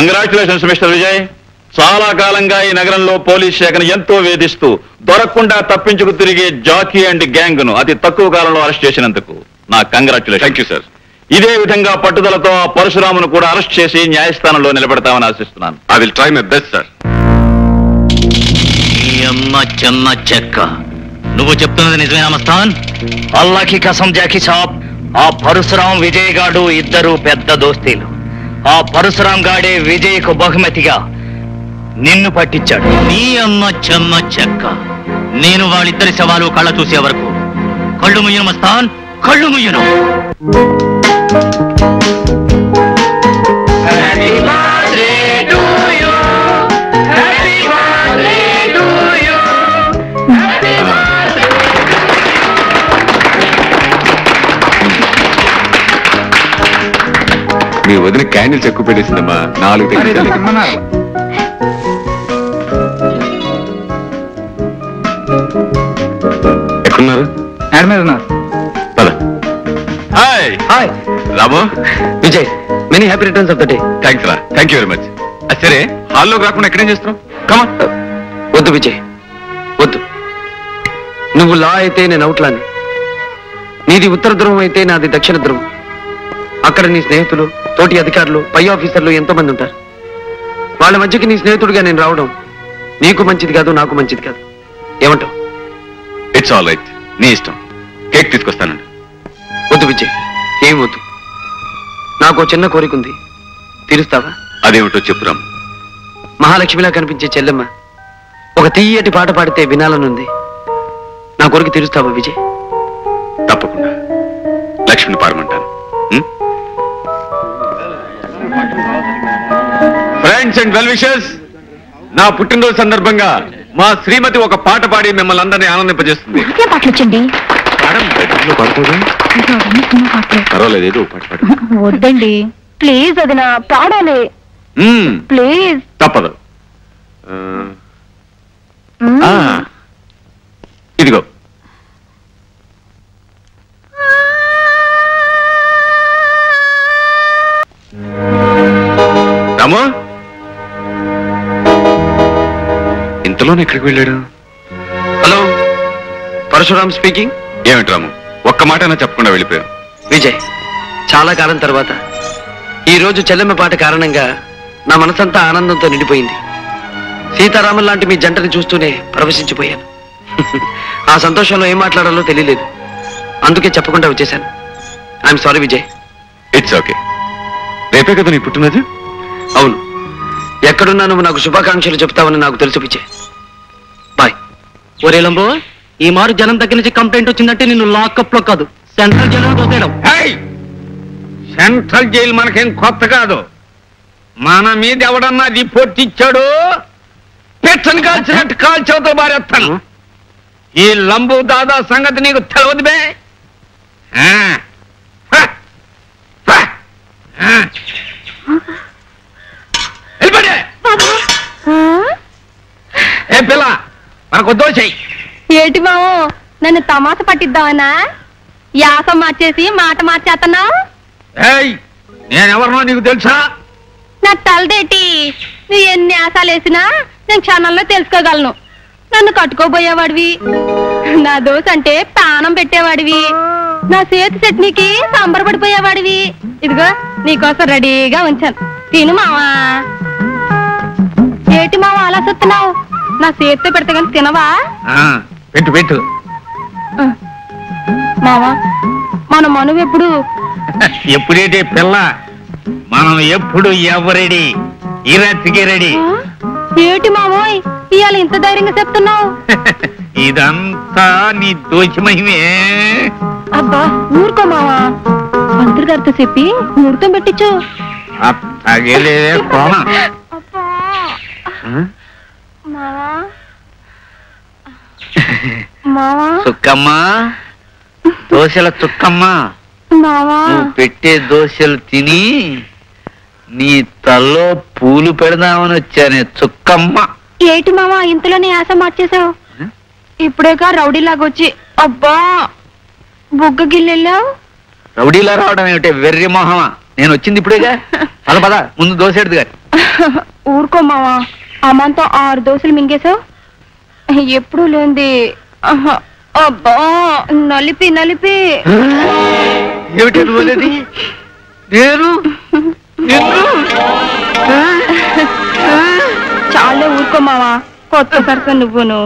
Congratulations mister Vijay. చాలా కాలంగా ఈ నగరంలో పోలీస్ శాఖను ఎంతో వేధిస్తూ దొరకకుండా తప్పించుకు తిరిగే జాకీ అండ్ గ్యాంగ్ ను అతి తక్కువ కాలంలో అరెస్ట్ చేసినందుకు నా కంగ్రాచులేషన్. Thank you sir. ఇదే విధంగా పట్టుదలతో ఆ పరశురామును కూడా అరెస్ట్ చేసి న్యాయస్థానంలో నిలబెడతామని ఆశిస్తున్నాను. I will try my best sir. చిన్న చెక్క, నువ్వు చెప్తున్నది నిజమేనా మస్తాన్? అల్లాకి కసం జాకీ సాబ్, ఆ పరశురాం విజయ్ గాడు ఇద్దరు పెద్ద దోస్తీలు. ఆ పరశురాం గాడే విజయ్కు బహుమతిగా నిన్ను పట్టించాడు. నీ అమ్మ చెన్న చెక్క, నేను వాళ్ళిద్దరి శవాలు కళ్ళ చూసే వరకు కళ్ళు ముయ్యను మస్తాన్, కళ్ళు ముయ్యను. మీ వదిన క్యాండిల్స్ ఎక్కువ పెట్టేసిందమ్మా. 4 తెగించాలి. ఎక్కడున్నారు? పద. Hi hi Ramu. Vijay, many happy returns of the day. Thanks రా. Thank you very much. సరే, హాల్లోకి రాకుండా ఎక్కడేం చేస్తున్నావు? కమా. వద్దు విజయ్, వద్దు. నువ్వు లా అయితే నేను అవుట్లాని, నీది ఉత్తర ధ్రువం అయితే నాది దక్షిణ ధ్రువం. అక్కడ నీ స్నేహితులు, తోటి అధికారులు, పై ఆఫీసర్లు ఎంతో మంది ఉంటారు. వాళ్ళ మధ్యకి నీ స్నేహితుడిగా నేను రావడం నీకు మంచిది కాదు, నాకు మంచిది కాదు. ఏమంటావు? It's all right. నీ ఇష్టం. కేక్ తీసుకొస్తానండి. వద్దు విజయ్, ఏం వద్దు. నాకు చిన్న కోరిక ఉంది, తీరుస్తావా? అదేమిటో చెప్పురాము. మహాలక్ష్మిలా కనిపించే చెల్లెమ్మ ఒక తీయటి పాట పాడితే వినాలనుంది. నా కోరిక తీరుస్తావా విజయ్? తప్పకుండా. లక్ష్మిని పాడమంటాను. ఫ్రెండ్స్ అండ్ వెల్ విషర్స్, నా పుట్టినరోజు సందర్భంగా మా శ్రీమతి ఒక పాట పాడి మిమ్మల్ని అందరినీ ఆనందింపజేస్తుంది. పాటలు వచ్చండి. పర్వాలేదు, ఏదో పాట పాడు. వద్దండి ప్లీజ్, అది నా పాడాలి ప్లీజ్. తప్పదు. ఇదిగో. రాము, ఇంతలోనే ఎక్కడికి వెళ్ళాడు? Hello, Parashuram speaking. ఏమిటి రాము, ఒక్క మాట అయినా చెప్పకుండా వెళ్ళిపోయావు? విజయ్, చాలా కాలం తర్వాత ఈ రోజు చెల్లెమ్మ పాట కారణంగా నా మనసంతా ఆనందంతో నిండిపోయింది. సీతారామన్ లాంటి మీ జంటని చూస్తూనే ప్రవేశించిపోయాను. ఆ సంతోషంలో ఏం మాట్లాడాలో తెలియలేదు, అందుకే చెప్పకుండా వచ్చేశాను. I'm sorry Vijay. It's okay. రేపే కదా నీ పుట్టినరోజు? అవును. ఎక్కడున్నా నువ్వు నాకు శుభాకాంక్షలు చెప్తావని నాకు తెలుసు విజయ్. బాయ్. ఒరే లంబో, ఈ మారు జనం దగ్గర నుంచి కంప్లైంట్ వచ్చిందంటే నిన్ను లాకప్ లో కాదు, సెంట్రల్ జైల్లో తోసేయడం. సెంట్రల్ జైలు మనకేం కొత్త కాదు. మన మీద ఎవడన్నా రిపోర్ట్ ఇచ్చాడు, పెచ్చని కాల్చినట్టు కాల్చవతో బారేస్తాను. ఈ లంబు దాదా సంగతి నీకు తెలవదు బే. ఏ పిల్ల, మనకు దోషై. ఏటి మావు, నన్ను తమాస పట్టిద్దామనా? యాసం మార్చేసి మాట మార్చేస్తున్నావు. నేనెవరినో నీకు తెలుసా? నా తలదేటి, నువ్వు ఎన్ని ఆశాలు వేసినా నేను క్షణంలో తెలుసుకోగలను. నన్ను కట్టుకోబోయేవాడివి, నా దోశ అంటే పానం పెట్టేవాడివి, నా చేతి చట్నీకి సంబరపడిపోయేవాడివి. ఇదిగో నీకోసం రెడీగా ఉంచాను, తిను మావా. ఏటి మావా అలా చెప్తున్నావు? నా చేతితో పెడితే కానీ తినవా? పెట్టు పెట్టు. మావా, మన మనువు ఎప్పుడు? ఎప్పుడేటే పిల్ల, మనం ఎప్పుడు ఎవరెడీ, ఇరత్తికి రెడీ. ఏటి మావోయ్ ఇవాళ ఇంత ధైర్యంగా చెప్తున్నావు? ఇదంతా నీ దోషి మహిమే. అబ్బా ఊరుకో మావా, మంత్రి గారితో చెప్పి ముహూర్తం పెట్టించు. తగిలే కోణ. మావా మావా, చుక్కమ్మ, దోశల చుక్కమ్మ, మావా నువ్వు పెట్టే దోశలు తిని నీ తల్లో పూలు పెడదామని వచ్చానే చుక్కమ్మ. ఏటి మావా ఇంతలోనే యాస మార్చేసావు? ఇప్పుడేగా రౌడీలాగా వచ్చి అబ్బా బొగ్గ గిల్లెళ్ళావు. రౌడీలా రావడం ఏమిటే వెర్రి మొహమా? నేను వచ్చింది ఇప్పుడేగా. పద పద, ముందు దోశ ఎడుదు గారి. ఊరుకో మావా, అమ్మంతో 6 దోశలు మింగేశావు. ఎప్పుడూ లేంది. అబ్బా నలిపి నలిపి. ఏమిటి నేను చాలా ఊరుకో మావా, కొత్త సరస నువ్వును.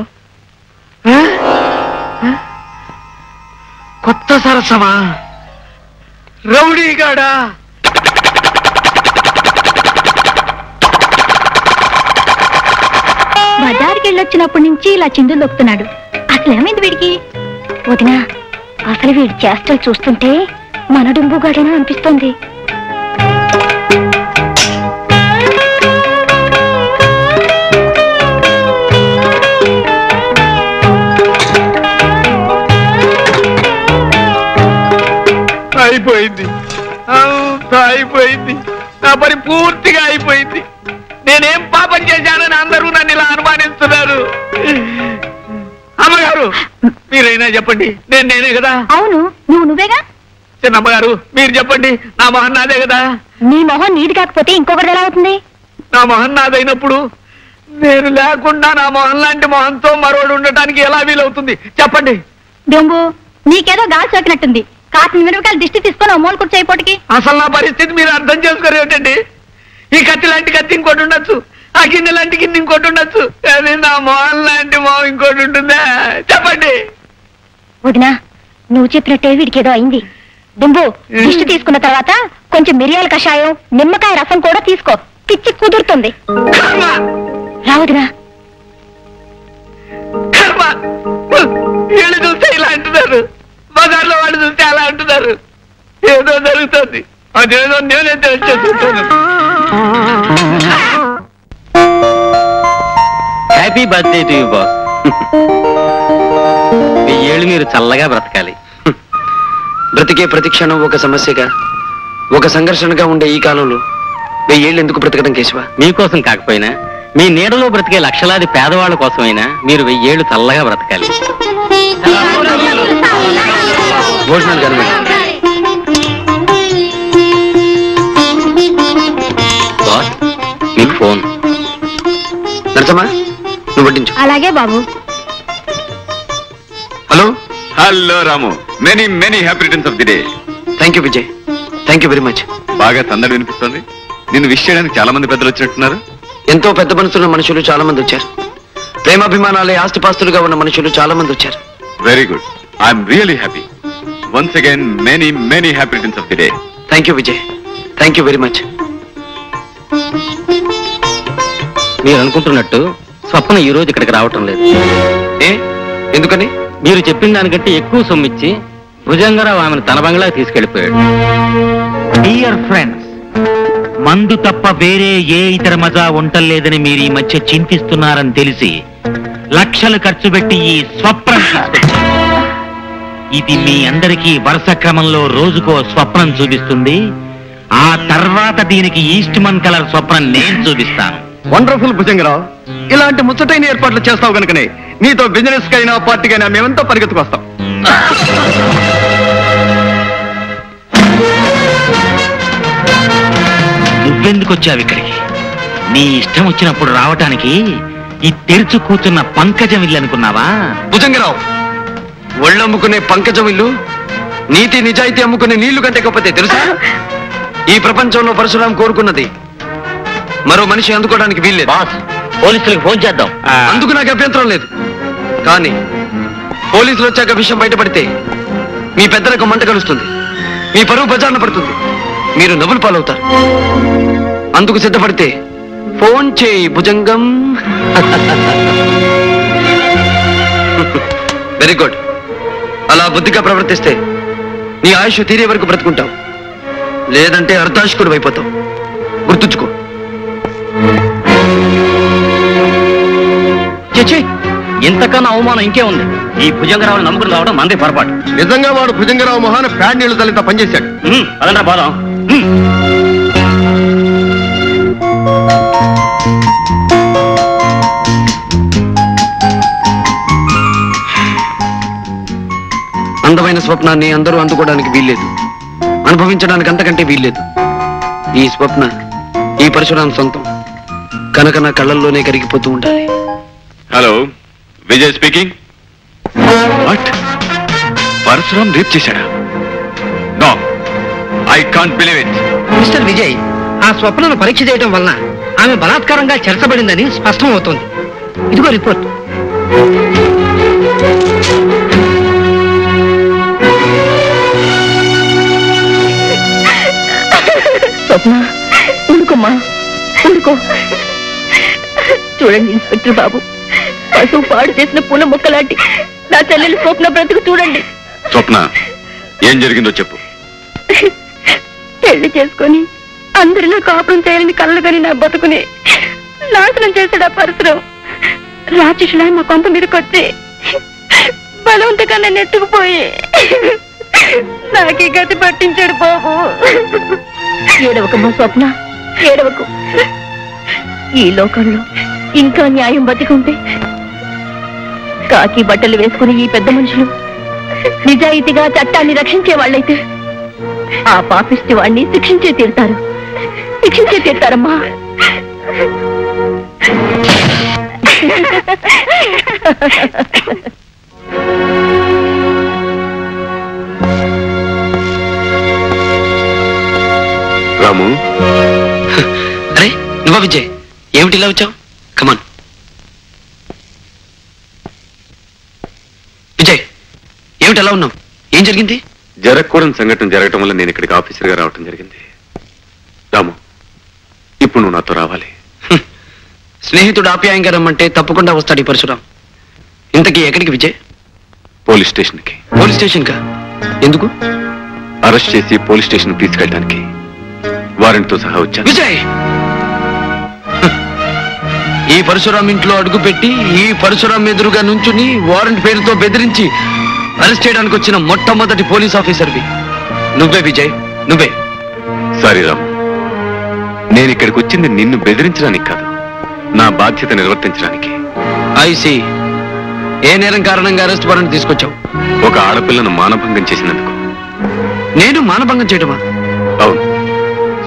కొత్త సరసమా? రౌడీగాడా? బజార్కి వెళ్ళొచ్చినప్పటి నుంచి ఇలా చిందులు దొక్కుతున్నాడు. అసలు ఏమైంది వీడికి? వదినా, అసలు వీడి చేష్టలు చూస్తుంటే మన డుంబుగాడేనా అనిపిస్తోంది. అయిపోయింది, అంతా అయిపోయింది. నా పని పూర్తిగా అయిపోయింది. నేనేం పాపం చేశానని అందరూ నన్ను ఇలా అనుమానిస్తున్నారు. అమ్మగారు మీరైనా చెప్పండి, నేనే కదా? అవును, నువ్వేగా. చిన్నమ్మగారు మీరు చెప్పండి, నా మొహన్ నాదే కదా? నీ మొహం నీది కాకపోతే ఇంకొకటి ఎలా అవుతుంది? నా మొహన్ నాదైనప్పుడు నేను లేకుండా నా మొహన్ లాంటి మొహంతో మరోడు ఉండటానికి ఎలా వీలవుతుంది చెప్పండి. డొంబు, నీకేదో గాలి సోకినట్టుంది. కాసిన మిరపకాయలు దిష్టి తీసుకొని మూల కూర్చోయిపోటికి. అసలు నా పరిస్థితి మీరు అర్థం చేసుకోరు ఏంటండి? ఈ కత్తి లాంటి కత్తి ఇంకోటి ఉండొచ్చు, ఆ గిన్నె లాంటి గిన్నె ఇంకోటి ఉండొచ్చు, కానీ నా మొహన్ లాంటి మొహం ఇంకోటి ఉంటుందా చెప్పండి. వదినా, నువ్వు చెప్పినట్టే వీడికేదో అయింది. దుంబు, దిష్టి తీసుకున్న తర్వాత కొంచెం మిరియాల కషాయం, నిమ్మకాయ రసం కూడా తీసుకో, పిచ్చి కుదురుతుంది. రావదినా. వీళ్ళు చూస్తే ఇలా అంటున్నారు, బజార్లో వాళ్ళు చూస్తే అలా అంటున్నారు. ఏదో జరుగుతుంది, అదేదో నేనే తెలుసుకుంటాను. Happy birthday to you boss. ఈ ఏళ్ళు మీరు చల్లగా బ్రతకాలి. బ్రతికే ప్రతి క్షణం ఒక సమస్యగా, ఒక సంఘర్షణగా ఉండే ఈ కాలంలో 1000 ఏళ్ళు ఎందుకు బ్రతకడం కేశవ? మీకోసం కాకపోయినా మీ నీడలో బ్రతికే లక్షలాది పేదవాళ్ళ కోసమైనా మీరు 1000 ఏళ్ళు చల్లగా బ్రతకాలి. భోజనాలు కానీ బాస్, మీ ఫోన్. నరసమ్మా, నువ్వు వడ్డించు. అలాగే బాబు. Hello hello Ramu, many many happy returns of the day. Thank you Vijay, thank you very much. బాగా సందడి వినిపిస్తుంది. నిన్ను విష్ చేయడానికి చాలా మంది పెద్దలు వచ్చినట్టున్నారు. ఎంతో పెద్ద మనసున్న మనుషులు చాలా మంది వచ్చారు. ప్రేమాభిమానాలే ఆస్తిపాస్తులుగా ఉన్న మనుషులు చాలా మంది వచ్చారు. Very good, I'm really happy. Once again many many happy returns of the day. Thank you Vijay, thank you very much. మీరు అనుకుంటున్నట్టు స్వప్న ఈ రోజు ఇక్కడికి రావటం లేదు. ఏ ఎందుకని? మీరు చెప్పిన దానికంటే ఎక్కువ సొమ్మిచ్చి భుజంగరావు ఆమెను తన బంగ్లా తీసుకెళ్లిపోయాడు. డియర్ ఫ్రెండ్స్, మందు తప్ప వేరే ఏ ఇతర మజా ఉండలేదని మీరు ఈ మధ్య చింతిస్తున్నారని తెలిసి లక్షలు ఖర్చు పెట్టి ఈ స్వప్నం తీసుకొచ్చారు. ఇది మీ అందరికీ వరుస క్రమంలో రోజుకో స్వప్నం చూపిస్తుంది. ఆ తర్వాత దీనికి ఈస్ట్మన్ కలర్ స్వప్నం నేను చూపిస్తాను. వండర్ఫుల్ భుజంగరావు, ఇలాంటి ముచ్చటైన ఏర్పాట్లు చేస్తావు కనుకనే నీతో బిజినెస్ కైనా పార్టీకైనా మేమంతా పరిగెత్తుకొస్తాం. నువ్వెందుకు వచ్చావు ఇక్కడికి? నీ ఇష్టం వచ్చినప్పుడు రావటానికి ఈ తెరుచు కూర్చున్న పంకజం ఇల్లు అనుకున్నావా? భుజంగరావు, ఒళ్ళు అమ్ముకునే పంకజం ఇల్లు నీతి నిజాయితీ అమ్ముకునే నీళ్లు కంటే గొప్పతే తెలుసా? ఈ ప్రపంచంలో పరశురాం కోరుకున్నది మరో మనిషి అందుకోవడానికి వీల్లేదు. పోలీసులకు ఫోన్ చేద్దాం. అందుకు నాకు అభ్యంతరం లేదు. కానీ పోలీసులు వచ్చాక విషయం బయటపడితే మీ పెద్దలకు మంట కలుస్తుంది, మీ పరువు బజార్న పడుతుంది, మీరు నవ్వులు పాలవుతారు. అందుకు సిద్ధపడితే ఫోన్ చేయి భుజంగం. Very good. అలా బుద్ధిగా ప్రవర్తిస్తే నీ ఆయుష్ తీరే వరకు బ్రతుకుంటావు, లేదంటే అర్ధాశకుడు అయిపోతావు. గుర్తుంచుకో. చచ్చి, ఇంతకన్నా అవమానం ఇంకే ఉంది. ఈ భుజంగరావుని నమ్ముకుని రావడం మంది పొరపాటు. నిజంగా వాడు భుజంగరావు మొహాన ప్యాడ్ నీళ్లు తల్లింత పనిచేశాడు. అదంతా బాధం. అందమైన స్వప్నాన్ని అందరూ అందుకోవడానికి వీల్లేదు, అనుభవించడానికి అంతకంటే వీల్లేదు. ఈ స్వప్న ఈ పరశురాం సొంతం. కనుక నా కళ్ళల్లోనే కరిగిపోతూ ఉండాలి. Hello, Vijay speaking. What? Parashuram rape చేశాడా? No, I can't believe it. Mister Vijay, ఆ స్వప్నను పరీక్ష చేయడం వలన ఆమె బలాత్కారంగా చెరచబడిందని స్పష్టం అవుతోంది. ఇదిగో రిపోర్ట్. స్వప్న, ఊరుకోమ్మా, ఊరుకో. చూడండి ఇన్స్పెక్టర్ బాబు, పశువు పాడు చేసిన పూల మొక్కలాంటి నా చెల్లెలు స్వప్న బ్రతుకు చూడండి. స్వప్న, ఏం జరిగిందో చెప్పు. పెళ్లి చేసుకొని అందరిలో కాపురం చేయాలని కళ్ళగని నా బతుకుని నాశనం చేశాడు ఆ పరశురాం. రాక్షసులా మా కొంప మీదకి వచ్చి బలవంతగా నన్ను ఎత్తుకుపోయి నాకే గతి పట్టించాడు బాబు. ఏడవకమ్మా స్వప్న, ఏడవకు. ఈ లోకంలో ఇంకా న్యాయం బతికుంటే కాకి బట్టలు వేసుకుని ఈ పెద్ద మనుషులు నిజాయితీగా చట్టాన్ని రక్షించే వాళ్ళైతే ఆ పాపిష్టి వాణ్ణి శిక్షించే తీరుతారమ్మా. రాము, అరే నువ్వా విజయ్? ఏమిటి ఇలా వచ్చావు? కమాన్ విజయ్, ఏమిటి ఎలా ఉన్నావు? ఏం జరిగింది? జరగకూడని సంఘటన జరగటం వల్ల నేను ఇక్కడికి ఆఫీసర్గా రావటం జరిగింది. రాము, ఇప్పుడు నువ్వు నాతో రావాలి. స్నేహితుడు ఆప్యాయంగా రమ్మంటే తప్పకుండా వస్తాడు ఈ పరశురాం. ఇంతకీ ఎక్కడికి విజయ్? పోలీస్ స్టేషన్కి. పోలీస్ స్టేషన్ కా? ఎందుకు? అరెస్ట్ చేసి పోలీస్ స్టేషన్ తీసుకెళ్ళడానికి వారెంట్తో సహా వచ్చాను. విజయ్, ఈ పరశురాం ఇంట్లో అడుగుపెట్టి ఈ పరశురాం ఎదురుగా నుంచుని వారెంట్ పేరుతో బెదిరించి అరెస్ట్ చేయడానికి వచ్చిన మొట్టమొదటి పోలీస్ ఆఫీసర్వి నువ్వే విజయ్, నువ్వే. సారీ రాము, నేను ఇక్కడికి వచ్చింది నిన్ను బెదిరించడానికి కాదు, నా బాధ్యత నిర్వర్తించడానికి. ఐసి, ఏ నేరం కారణంగా అరెస్ట్ వారెంట్ తీసుకొచ్చావు? ఒక ఆడపిల్లను మానభంగం చేసినందుకు. నేను మానభంగం చేయటమా? అవును,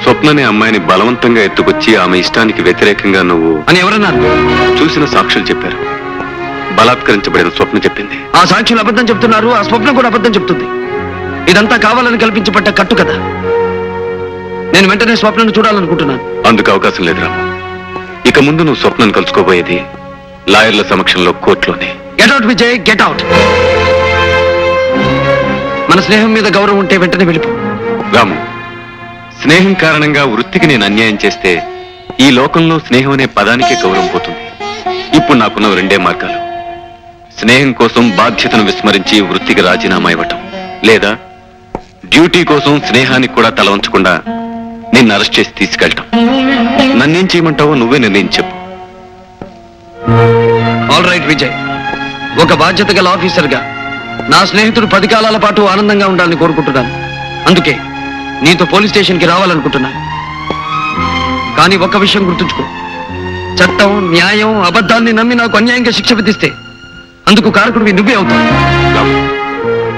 స్వప్ననే అమ్మాయిని బలవంతంగా ఎత్తుకొచ్చి ఆమె ఇష్టానికి వ్యతిరేకంగా నువ్వు అని ఎవరన్నారు? చూసిన సాక్షులు చెప్పారు. బలాత్కరించబడిన స్వప్న చెప్పింది. ఆ సాక్షులు అబద్ధం చెప్తున్నారు, ఆ స్వప్నం కూడా అబద్ధం చెప్తుంది. ఇదంతా కావాలని కల్పించబడ్డ కట్టు కదా. నేను వెంటనే స్వప్నను చూడాలనుకుంటున్నాను. అందుకు అవకాశం లేదు రాము. ఇక ముందు నువ్వు స్వప్నను కలుసుకోబోయేది లాయర్ల సమక్షంలో కోర్టులోనే. Get out Vijay, get out. మన స్నేహం మీద గౌరవం ఉంటే వెంటనే వెళ్ళిపో. రాము, స్నేహం కారణంగా వృత్తికి నేను అన్యాయం చేస్తే ఈ లోకంలో స్నేహం అనే పదానికే గౌరవం పోతుంది. ఇప్పుడు నాకున్న రెండే మార్గాలు. స్నేహం కోసం బాధ్యతను విస్మరించి వృత్తికి రాజీనామా ఇవ్వటం, లేదా డ్యూటీ కోసం స్నేహానికి కూడా తల వంచకుండా నిన్ను అరెస్ట్ చేసి తీసుకెళ్ళటం. నన్నేం చేయమంటావో నువ్వే నిర్ణయించి చెప్పు. ఆల్ రైట్ విజయ్, ఒక బాధ్యత గల ఆఫీసర్గా నా స్నేహితుడు 10 కాలాల పాటు ఆనందంగా ఉండాలని కోరుకుంటున్నాను. అందుకే నీతో పోలీస్ స్టేషన్కి రావాలనుకుంటున్నాను. కానీ ఒక్క విషయం గుర్తుంచుకో, చట్టం, న్యాయం, అబద్ధాన్ని నమ్మి నాకు అన్యాయంగా శిక్ష విధిస్తే అందుకు కారకుడివి నువ్వే అవుతావు. రాము,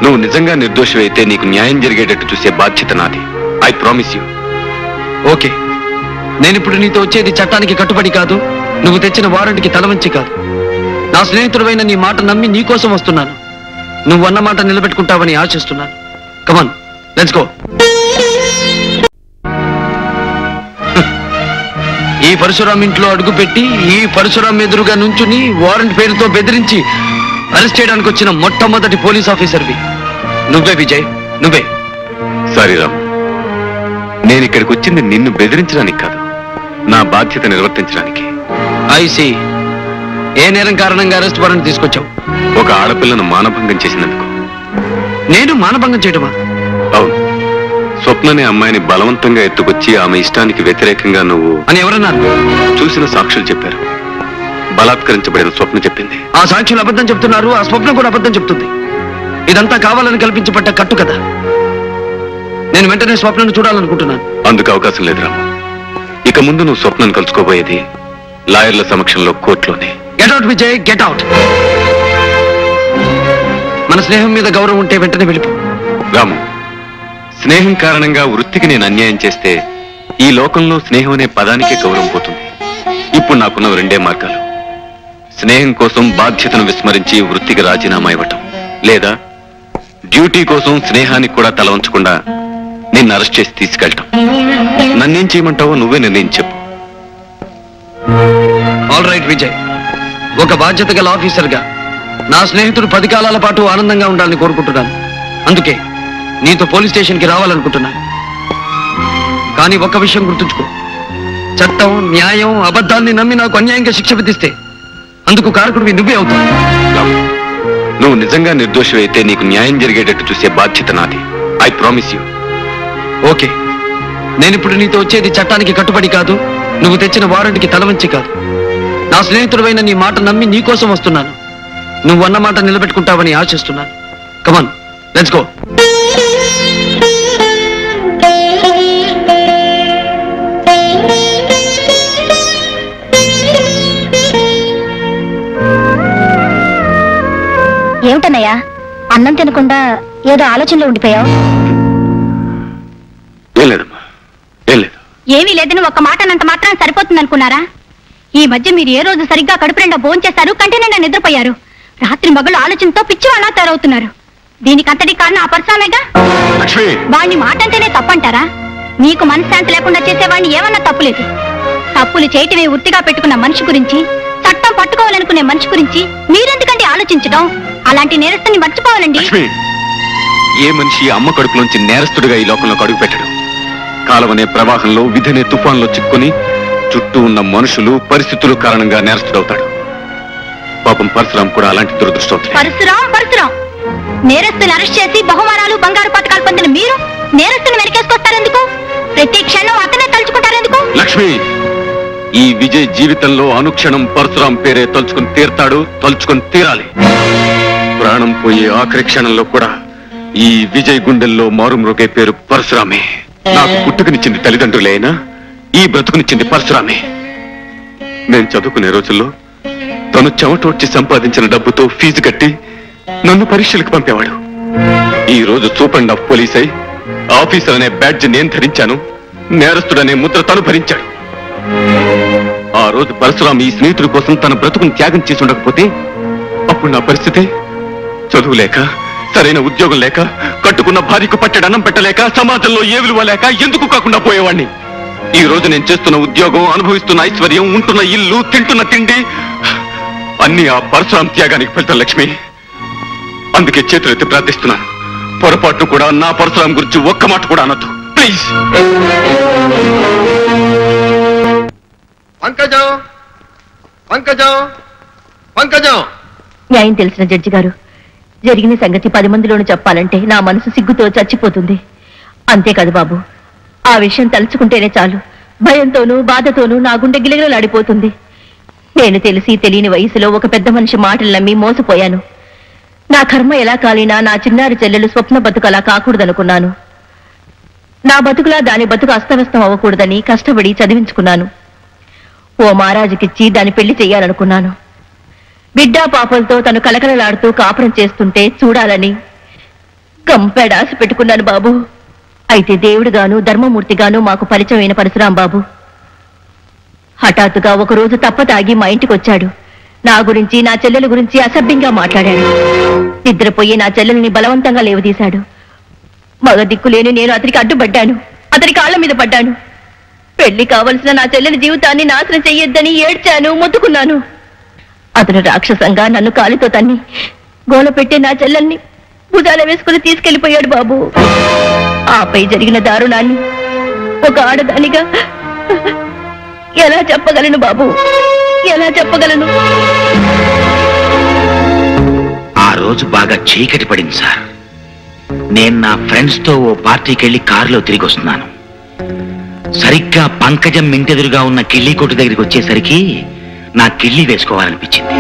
నువ్వు నిజంగా నిర్దోషమైతే నీకు న్యాయం జరిగేటట్టు చూసే బాధ్యత నాది. I promise you. ఓకే, నేనిప్పుడు నీతో వచ్చేది చట్టానికి కట్టుబడి కాదు, నువ్వు తెచ్చిన వారెంట్కి తలవంచి కాదు. నా స్నేహితుడైన నీ మాట నమ్మి నీ కోసం వస్తున్నాను. నువ్వు అన్న మాట నిలబెట్టుకుంటావని ఆశిస్తున్నాను. కమాన్, లెట్స్ గో. ఈ పరశురాం ఇంట్లో అడుగుపెట్టి ఈ పరశురాం ఎదురుగా నుంచుని వారెంట్ పేరుతో బెదిరించి అరెస్ట్ చేయడానికి వచ్చిన మొట్టమొదటి పోలీస్ ఆఫీసర్వి నువ్వే విజయ్, నువ్వే. సారీ రాము, నేను ఇక్కడికి వచ్చింది నిన్ను బెదిరించడానికి కాదు, నా బాధ్యత నిర్వర్తించడానికి. ఐసి, ఏ నేరం కారణంగా అరెస్ట్ వారెంట్ తీసుకొచ్చావు? ఒక ఆడపిల్లను మానభంగం చేసినందుకు. నేను మానభంగం చేయటమా? అవును, స్వప్ననే అమ్మాయిని బలవంతంగా ఎత్తుకొచ్చి ఆమె ఇష్టానికి వ్యతిరేకంగా నువ్వు అని ఎవరన్నారు? చూసిన సాక్షులు చెప్పారు. బలాత్కరించబడిన స్వప్న చెప్పింది. ఆ సాక్షులు అబద్ధం చెప్తున్నారు, ఆ స్వప్నం కూడా అబద్ధం చెప్తుంది. ఇదంతా కావాలని కల్పించబడ్డ కట్టు కదా. నేను వెంటనే స్వప్నను చూడాలనుకుంటున్నాను. అందుకు అవకాశం లేదు రాము. ఇక ముందు నువ్వు స్వప్నను కలుసుకోబోయేది లాయర్ల సమక్షంలో కోర్టులోనే. Get out Vijay, get out. మన స్నేహం మీద గౌరవం ఉంటే వెంటనే వెళ్ళిపో. రాము, స్నేహం కారణంగా వృత్తికి నేను అన్యాయం చేస్తే ఈ లోకంలో స్నేహం అనే పదానికే గౌరవం పోతుంది. ఇప్పుడు ఇప్పుడు నాకున్న రెండే మార్గాలు. స్నేహం కోసం బాధ్యతను విస్మరించి వృత్తికి రాజీనామా ఇవ్వటం, లేదా డ్యూటీ కోసం స్నేహానికి కూడా తల ఉంచకుండా నిన్ను అరెస్ట్ చేసి తీసుకెళ్ళటం. నన్నేం చేయమంటావో నువ్వే నిర్ణయం చెప్పు. ఆల్ రైట్ విజయ్, ఒక బాధ్యత గల ఆఫీసర్గా నా స్నేహితుడు 10 కాలాల పాటు ఆనందంగా ఉండాలని కోరుకుంటున్నాను. అందుకే నీతో పోలీస్ స్టేషన్కి రావాలనుకుంటున్నాను. కానీ ఒక్క విషయం గుర్తుంచుకో, చట్టం, న్యాయం, అబద్ధాన్ని నమ్మి నాకు అన్యాయంగా శిక్ష విధిస్తే అందుకు కారకుడివి నువ్వే అవుతావు. నువ్వు నిజంగా నిర్దోషమైతే నీకు న్యాయం జరిగేటట్టు చూసే బాధ్యత నాది. I promise you. ఓకే, నేనిప్పుడు నీతో వచ్చేది చట్టానికి కట్టుబడి కాదు, నువ్వు తెచ్చిన వారెంట్కి తలవంచి కాదు. నా స్నేహితుడైన నీ మాట నమ్మి నీ కోసం వస్తున్నాను. నువ్వు అన్న మాట నిలబెట్టుకుంటావని ఆశిస్తున్నాను. కమాన్, లెట్స్ గో. ఏమిటన్నయ్యా అన్నం తినకుండా ఏదో ఆలోచనలో ఉండిపోయావు? ఏం లేదమ్మా, ఏం లేదు. ఏమీ లేదని ఒక్క మాట అన్నంత మాత్రం సరిపోతుందనుకున్నారా? ఈ మధ్య మీరు ఏ రోజు సరిగ్గా కడుపు నిండా భోంచేస్తారు, కంటి నిండా నిద్రపోయారు. రాత్రి మగళ్ళు ఆలోచనతో పిచ్చివాళ్ళ తయారవుతున్నారు. దీనికంతటి కారణం ఆ పరసామేగా. వాడిని మాట అంటేనే తప్పంటారా? మీకు మనశ్శాంతి లేకుండా చేసేవాడిని ఏమన్నా తప్పులేదు. తప్పులు చేయటమే వృత్తిగా పెట్టుకున్న మనిషి గురించి, చట్టం పట్టుకోవాలనుకునే మనిషి గురించి మీరెందుకంటే ఆలోచించడం? అలాంటి నేరస్తుని మర్చిపోవాలండి. ఏ మనిషి అమ్మ కడుపులోంచి నేరస్తుడిగా ఈ లోకంలోకి అడుగు పెట్టడు. కాలవనే ప్రవాహంలో, విధనే తుఫాన్లో చిక్కుని చుట్టూ ఉన్న మనుషులు, పరిస్థితులు కారణంగా నేరస్తుడవుతాడు. పాపం పరశురాం కూడా అలాంటి దురదృష్టం. పరశురాం నేరస్తుని అరెస్ట్ చేసి బహుమానాలు, బంగారు పథకాలు పొందిన మీరు నేరస్తుని వెనకేసుకొస్తారెందుకు? ప్రతి క్షణం అతనే తలుచుకుంటారెందుకు? లక్ష్మి, ఈ విజయ్ జీవితంలో అనుక్షణం పరశురాం పేరే తలుచుకుని తీరతాడు, తలుచుకుని తీరాలి. ప్రాణం పోయే ఆఖరి క్షణంలో కూడా ఈ విజయ్ గుండెల్లో మారుమ్రోగే పేరు పరశురామే. నాకు పుట్టుకనిచ్చింది తల్లిదండ్రులే అయినా ఈ బ్రతుకునిచ్చింది పరశురామే. నేను చదువుకునే రోజుల్లో తను చెమటోడ్చి సంపాదించిన డబ్బుతో ఫీజు కట్టి నన్ను పరీక్షలకు పంపేవాడు. ఈ రోజు సూపరింట్ ఆఫ్ పోలీస్ అయి ఆఫీసర్ అనే బ్యాడ్జ్ నేను ధరించాను, నేరస్తుడనే ముద్ర తను భరించాడు. ఆ రోజు పరశురాం ఈ స్నేహితుడి కోసం తన బ్రతుకుని త్యాగం చేసి ఉండకపోతే అప్పుడు నా పరిస్థితి చదువు లేక, సరైన ఉద్యోగం లేక, కట్టుకున్న భార్యకు పట్టెడు అన్నం పెట్టలేక, సమాజంలో ఏ విలువ లేక ఎందుకు కాకుండా పోయేవాడిని. ఈ రోజు నేను చేస్తున్న ఉద్యోగం, అనుభవిస్తున్న ఐశ్వర్యం, ఉంటున్న ఇల్లు, తింటున్న తిండి అన్ని ఆ పరశురాం త్యాగానికి ఫలితం లక్ష్మి. అందుకే చేతులెత్తి ప్రార్థిస్తున్నాను, పొరపాటు కూడా నా పరశురాం గురించి ఒక్క మాట కూడా అనొద్దు ప్లీజ్. పంకజం, పంకజం, పంకజం. న్యాయం తెలిసిన జడ్జి గారు, జరిగిన సంగతి 10 మందిలోనూ చెప్పాలంటే నా మనసు సిగ్గుతో చచ్చిపోతుంది. అంతేకాదు బాబు, ఆ విషయం తలుచుకుంటేనే చాలు భయంతోనూ బాధతోనూ నా గుండె గిలగిలలాడిపోతుంది. నేను తెలిసి తెలియని వయసులో ఒక పెద్ద మనిషి మాటలు నమ్మి మోసపోయాను. నా కర్మ ఎలా కాలినా నా చిన్నారి చెల్లెలు స్వప్న బతుకు అలా కాకూడదనుకున్నాను. నా బతుకులా దాని బతుకు అస్తవ్యస్తం అవ్వకూడదని కష్టపడి చదివించుకున్నాను. ఓ మహారాజుకిచ్చి దాని పెళ్లి చెయ్యాలనుకున్నాను. బిడ్డా పాపలతో తను కలకలలాడుతూ కాపురం చేస్తుంటే చూడాలని గంపెడాస పెట్టుకున్నాను బాబు. అయితే దేవుడుగాను ధర్మమూర్తిగాను మాకు పరిచయమైన పరశురాం బాబు హఠాత్తుగా ఒకరోజు తప్పతాగి మా ఇంటికి వచ్చాడు. నా గురించి, నా చెల్లెల గురించి అసభ్యంగా మాట్లాడాడు. నిద్రపోయి నా చెల్లెల్ని బలవంతంగా లేవదీశాడు. మగ దిక్కులేని నేను అతనికి అడ్డుపడ్డాను, అతని కాళ్ల మీద పడ్డాను. పెళ్లి కావలసిన నా చెల్లెలి జీవితాన్ని నాశనం చెయ్యొద్దని ఏడ్చాను, మొత్తుకున్నాను. అతను రాక్షసంగా నన్ను కాలితో తన్ని గోల పెట్టి నా చెల్లెల్ని భుజాల వేసుకుని తీసుకెళ్లిపోయాడు బాబు. ఆపై జరిగిన దారుణాన్ని ఒక ఆడదానిగా ఎలా చెప్పగలను బాబు, ఎలా చెప్పగలను? ఆ రోజు బాగా చీకటి పడింది సార్. నేను నా ఫ్రెండ్స్ తో ఓ పార్టీకి వెళ్లి కారులో తిరిగి వస్తున్నాను. సరిగ్గా పంకజం ఇంటెదురుగా ఉన్న కిళ్ళీ కొట్టు దగ్గరికి వచ్చేసరికి నా కిళ్ళీ వేసుకోవాలనిపించింది.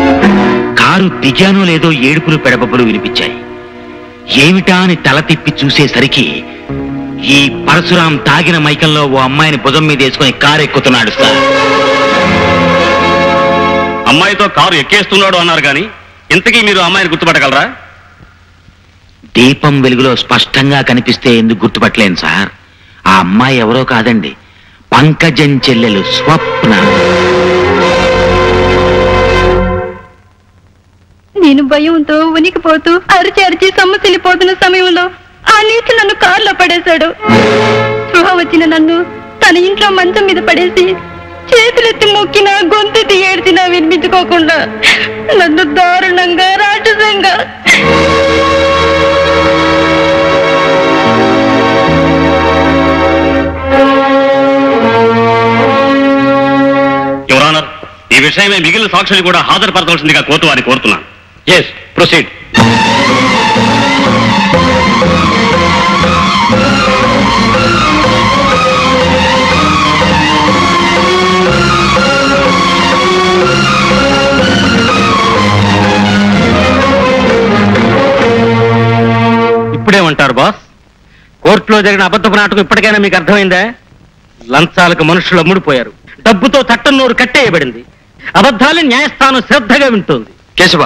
కారు దిగానో లేదో ఏడుపులు పెడబబ్బులు వినిపించాయి. ఏమిటా అని తల తిప్పి చూసేసరికి ఈ పరశురాం తాగిన మైకంలో ఓ అమ్మాయిని భుజం మీద వేసుకుని కారు ఎక్కుతున్నాడు సార్. అమ్మాయితో కారు ఎక్కేస్తున్నాడు అన్నారు కానీ ఇంతకీ మీరు అమ్మాయిని గుర్తుపట్టగలరా? దీపం వెలుగులో స్పష్టంగా కనిపిస్తే ఎందుకు గుర్తుపట్టలేను సార్. ఆ అమ్మాయి ఎవరో కాదండి, పంకజం చెల్లెలు స్వప్న. నేను భయంతో ఉనికిపోతూ అరిచి అరిచి సొమ్మసిల్లిపోతున్న సమయంలో ఆ నీటి నన్ను కారులో పడేశాడు. స్పృహ వచ్చిన నన్ను తన ఇంట్లో మంచం మీద పడేసి చేతులెత్తి మొక్కిన గొంతెత్తి ఏడ్చినా వినిపించుకోకుండా నన్ను దారుణంగా రాక్షసంగా యువర్ ఆనర్, ఈ విషయమే మిగిలిన సాక్షులు కూడా హాజరుపరచవలసిందిగా కోర్టు వారిని కోరుతున్నాను. Yes, proceed. ఇప్పుడేమంటారు బాస్? కోర్టులో జరిగిన అబద్ధపు నాటకం ఇప్పటికైనా మీకు అర్థమైందా? లంచాలకు మనుషులు అమ్ముడిపోయారు, డబ్బుతో తట్టన్నోరు కట్టేయబడింది, అబద్ధాలు న్యాయస్థానం శ్రద్ధగా వింటోంది. కేశవ,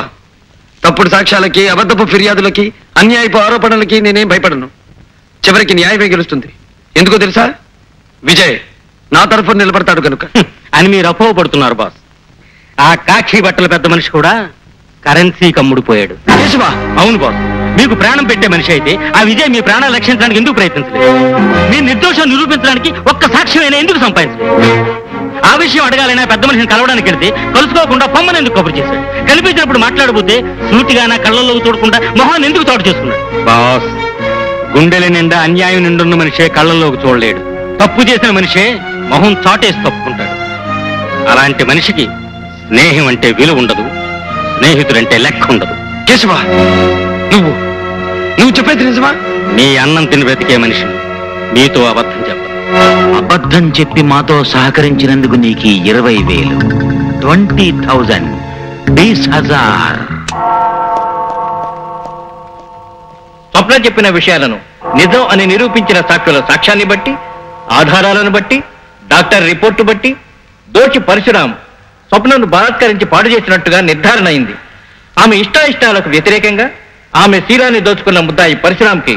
తప్పుడు సాక్ష్యాలకి, అబద్ధపు ఫిర్యాదులకి, అన్యాయపు ఆరోపణలకి నేనేం భయపడను. చివరికి న్యాయమే గెలుస్తుంది. ఎందుకో తెలుసా? విజయ్ నా తరఫున నిలబడతాడు కనుక అని మీరు అపోహపడుతున్నారు బాస్. ఆ కాక్షి బట్టల పెద్ద మనిషి కూడా కరెన్సీకి అమ్ముడిపోయాడు. కేశవ, అవును బాస్, మీకు ప్రాణం పెట్టే మనిషి అయితే ఆ విజయ్ మీ ప్రాణాలు రక్షించడానికి ఎందుకు ప్రయత్నించలేదు? మీ నిర్దోషం నిరూపించడానికి ఒక్క సాక్ష్యమైనా ఎందుకు సంపాదించలేదు? ఆ విషయం అడగాలైనా పెద్ద మనిషిని కలవడానికి వెళ్తే కలుసుకోకుండా పొమ్మని ఎందుకు కబురు చేశాడు? కనిపించినప్పుడు మాట్లాడబోతే సూటిగా నా కళ్ళల్లో చూడకుండా మొహాన్ని ఎందుకు తోట చేసుకున్నాడు? బాస్, గుండెల నిండా అన్యాయం నిండున్న మనిషే కళ్ళల్లోకి చూడలేడు. తప్పు చేసిన మనిషే మొహం చాటేసి తప్పుకుంటాడు. అలాంటి మనిషికి స్నేహం అంటే విలువ ఉండదు, స్నేహితుడంటే లెక్క ఉండదు. కేశవ, నువ్వు చెప్పేది నిజమా? మీ అన్నం తిని బ్రతికే మనిషిని మీతో అబద్ధం చెప్పదు. అబద్ధం చెప్పి మాతో సహకరించినందుకు నీకు 20,000, 20,000, 20,000. స్వప్న చెప్పిన విషయాలను నిజం అని నిరూపించిన సాక్షుల సాక్ష్యాన్ని బట్టి, ఆధారాలను బట్టి, డాక్టర్ రిపోర్టు బట్టి దోషి పరశురాం స్వప్నను బలాత్కరించి పాడు చేసినట్టుగా నిర్ధారణ అయింది. ఆమె ఇష్టాయిష్టాలకు వ్యతిరేకంగా ఆమె శీలాన్ని దోచుకున్న ముద్దాయి పరశురాంకి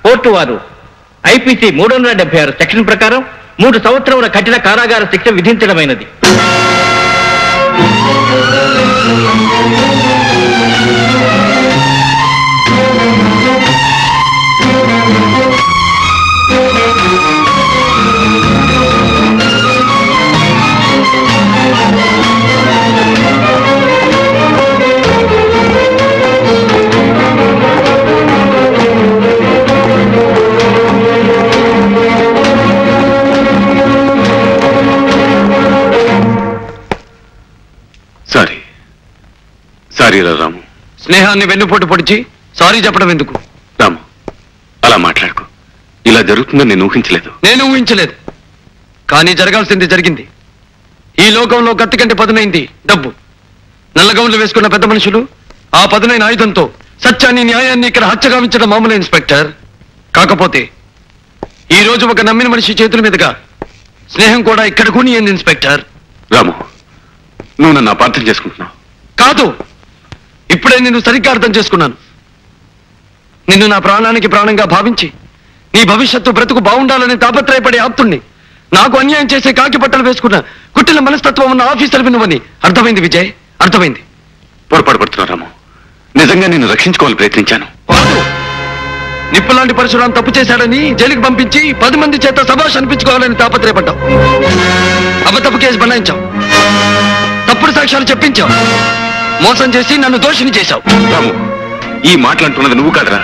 కోర్టు వారు ఐపీసీ 376 సెక్షన్ ప్రకారం 3 సంవత్సరముల కఠిన కారాగార శిక్ష విధించడమైనది. సారీ రాము. స్నేహాన్ని వెన్నుపోటు పొడిచి సారీ చెప్పడం ఎందుకు? రాము, అలా మాట్లాడుకో. ఇలా జరుగుతుందని నేను ఊహించలేదు. కానీ జరగాల్సింది జరిగింది. ఈ లోకంలో కత్తి కంటే పదునైంది డబ్బు. నల్లగౌన్లు వేసుకున్న పెద్ద మనుషులు ఆ పదునైన ఆయుధంతో సత్యాన్ని, న్యాయాన్ని ఇక్కడ హత్యగావించడం మామూలు ఇన్స్పెక్టర్. కాకపోతే ఈ రోజు ఒక నమ్మిన మనిషి చేతుల మీదుగా స్నేహం కూడా ఇక్కడ కూనియంది ఇన్స్పెక్టర్. రాము, నువ్వు నన్ను అపార్థం చేసుకుంటున్నావు. కాదు, ఇప్పుడే నిన్ను సరిగ్గా అర్థం చేసుకున్నాను. నిన్ను నా ప్రాణానికి ప్రాణంగా భావించి నీ భవిష్యత్తు బ్రతుకు బాగుండాలని తాపత్రయపడే ఆప్తుణ్ణి, నాకు అన్యాయం చేసే కాకి బట్టలు వేసుకున్న కుట్టిన మనస్తత్వం ఉన్న ఆఫీసర్ వినువని అర్థమైంది విజయ్, అర్థమైంది. పొరపాటు పడుతున్నావు రాము. నిజంగా నిన్ను రక్షించుకోవాలని ప్రయత్నించాను. నిప్పులాంటి పరశురాం తప్పు చేశాడని జైలుకి పంపించి 10 మంది చేత సభాష్ అనిపించుకోవాలని తాపత్రయపడ్డావు. అబద్ధపు కేసు బనాయించావు, తప్పుడు సాక్ష్యాలు చెప్పించావు, మోసం చేసి నన్ను దోషిని చేశావు. రాము, ఈ మాటలంటున్నది నువ్వు కాదురా.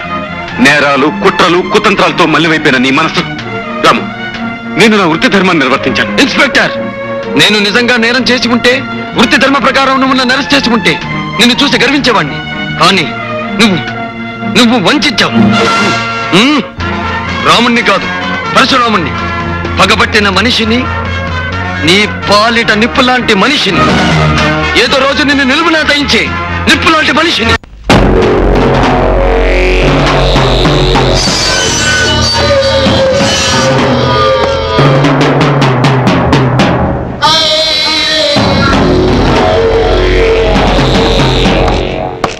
నేరాలు, కుట్రలు, కుతంత్రాలతో మళ్ళీవైపోయిన నీ మనసు. రాము, నేను నా వృత్తి ధర్మాన్ని నిర్వర్తించాను. ఇన్స్పెక్టర్, నేను నిజంగా నేరం చేసి ఉంటే, వృత్తి ధర్మ ప్రకారం నువ్వు నన్ను అరెస్ట్ చేసి ఉంటే నిన్ను చూసి గర్వించేవాణ్ణి. కానీ నువ్వు వంచావు. రాముణ్ణి కాదు, పరశురాముణ్ణి, పగబట్టిన మనిషిని, నీ పాలిట నిప్పులాంటి మనిషిని, ఏదో రోజు నిన్ను నిలువునా దయించే నిప్పులాంటి మనిషిని.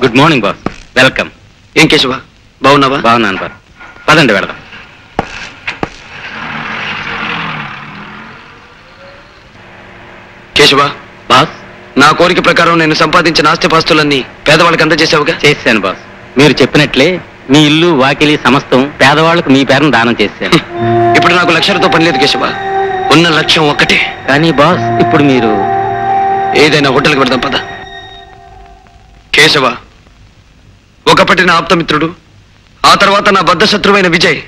Good morning boss, welcome. ఏం కేశవ, బాగున్నావా? బాగున్నాను బాస్. పదండి వెళదాం. కేశవ, బాస్, నా కోరిక ప్రకారం నేను సంపాదించిన ఆస్తిపాస్తులన్నీ పేదవాళ్ళకి అందజేసావుగా? చేశాను బాస్. మీరు చెప్పినట్లే మీ ఇల్లు వాకిలి సమస్తం పేదవాళ్ళకు మీ పేరును దానం చేశాను. ఇప్పుడు నాకు లక్ష్యాలతో పని లేదు కేశవ, ఉన్న లక్ష్యం ఒక్కటే. కానీ బాస్ ఇప్పుడు మీరు ఏదైనా హోటల్కి పెడదాం పద. కేశవ, ఒకప్పటి నా ఆప్తమిత్రుడు, ఆ తర్వాత నా బద్ధ శత్రువైన విజయ్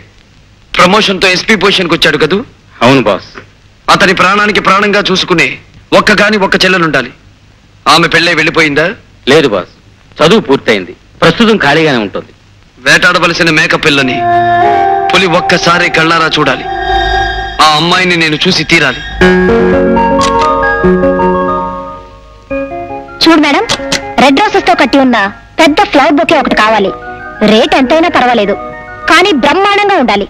ప్రమోషన్తో ఎస్పీ పొజిషన్కి వచ్చాడు కదూ? అవును బాస్. అతని ప్రాణానికి ప్రాణంగా చూసుకునే ఒక్క చెల్లెలుండాలి. ఆమె పెళ్ళై వెళ్ళిపోయిందా? లేదు బాస్, చదువు పూర్తయింది, ప్రస్తుతం ఖాళీగానే ఉంటుంది. వేటాడవలసిన మేక పిల్లని పులి ఒక్కసారి కళ్ళారా చూడాలి. ఆ అమ్మాయిని నేను చూసి తీరాలి. చూడు మేడం, రెడ్ రోజెస్ తో కట్టి ఉన్న పెద్ద ఫ్లవర్ బొకే ఒకటి కావాలి. రేట్ ఎంతైనా పర్వాలేదు, కానీ బ్రహ్మాండంగా ఉండాలి.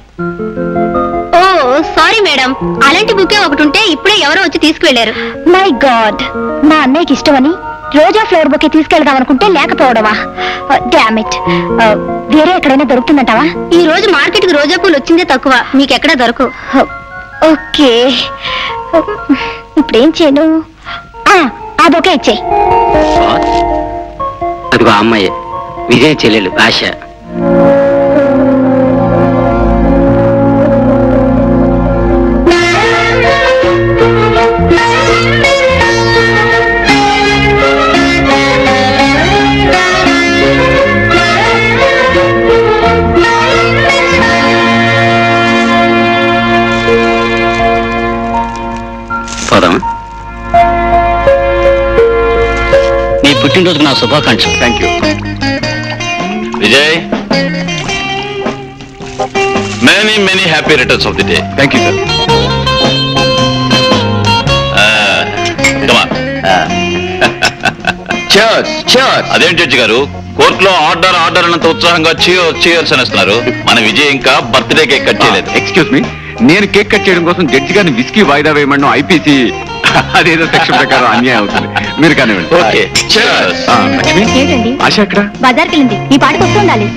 ఓ సారీ మేడం, అలాంటి బుకే ఒకటి ఉంటే ఇప్పుడే ఎవరో వచ్చి తీసుకువెళ్లారు. మై గాడ్, మా అన్నయ్యకి ఇష్టమని రోజా ఫ్లవర్ బొకే తీసుకెళ్దాం అనుకుంటే లేకపోవడమా? Damn it. వేరే ఎక్కడైనా దొరుకుతుందంటావా? ఈ రోజు మార్కెట్ కి రోజా పూలు వచ్చిందే తక్కువ, మీకెక్కడా దొరకవు. ఓకే, ఇప్పుడేం చేయను? ఆ బొకే ఇచ్చేయి. అదిగో అమ్మాయి, విజయ్ చెల్లెలు ఆశ. నీ పుట్టినరోజుకు నా శుభాకాంక్షలు. Thank you Vijay. Many happy returns of the day. Thank you sir. అదేంటి జడ్జి గారు, కోర్టులో ఆర్డర్ అన్నంత ఉత్సాహంగా చీయర్స్ అనేస్తున్నారు. మన విజయ్ ఇంకా బర్త్డే కేక్ కట్ చేయలేదు. ఎక్స్క్యూజ్ మీ, నేను కేక్ కట్ చేయడం కోసం జడ్జి గారిని విస్కీ వాయిదా వేయమన్నా ఐపీసీ అదేదో సెక్షన్ ప్రకారం అన్యాయం అవుతుంది. మీరు కానివ్వండి. ఓకే, లక్ష్మి, ఏంటండి ఆశ ఎక్కడ? బజార్కి వెళ్ళింది, ఈ పాటకు వస్తుండాలి.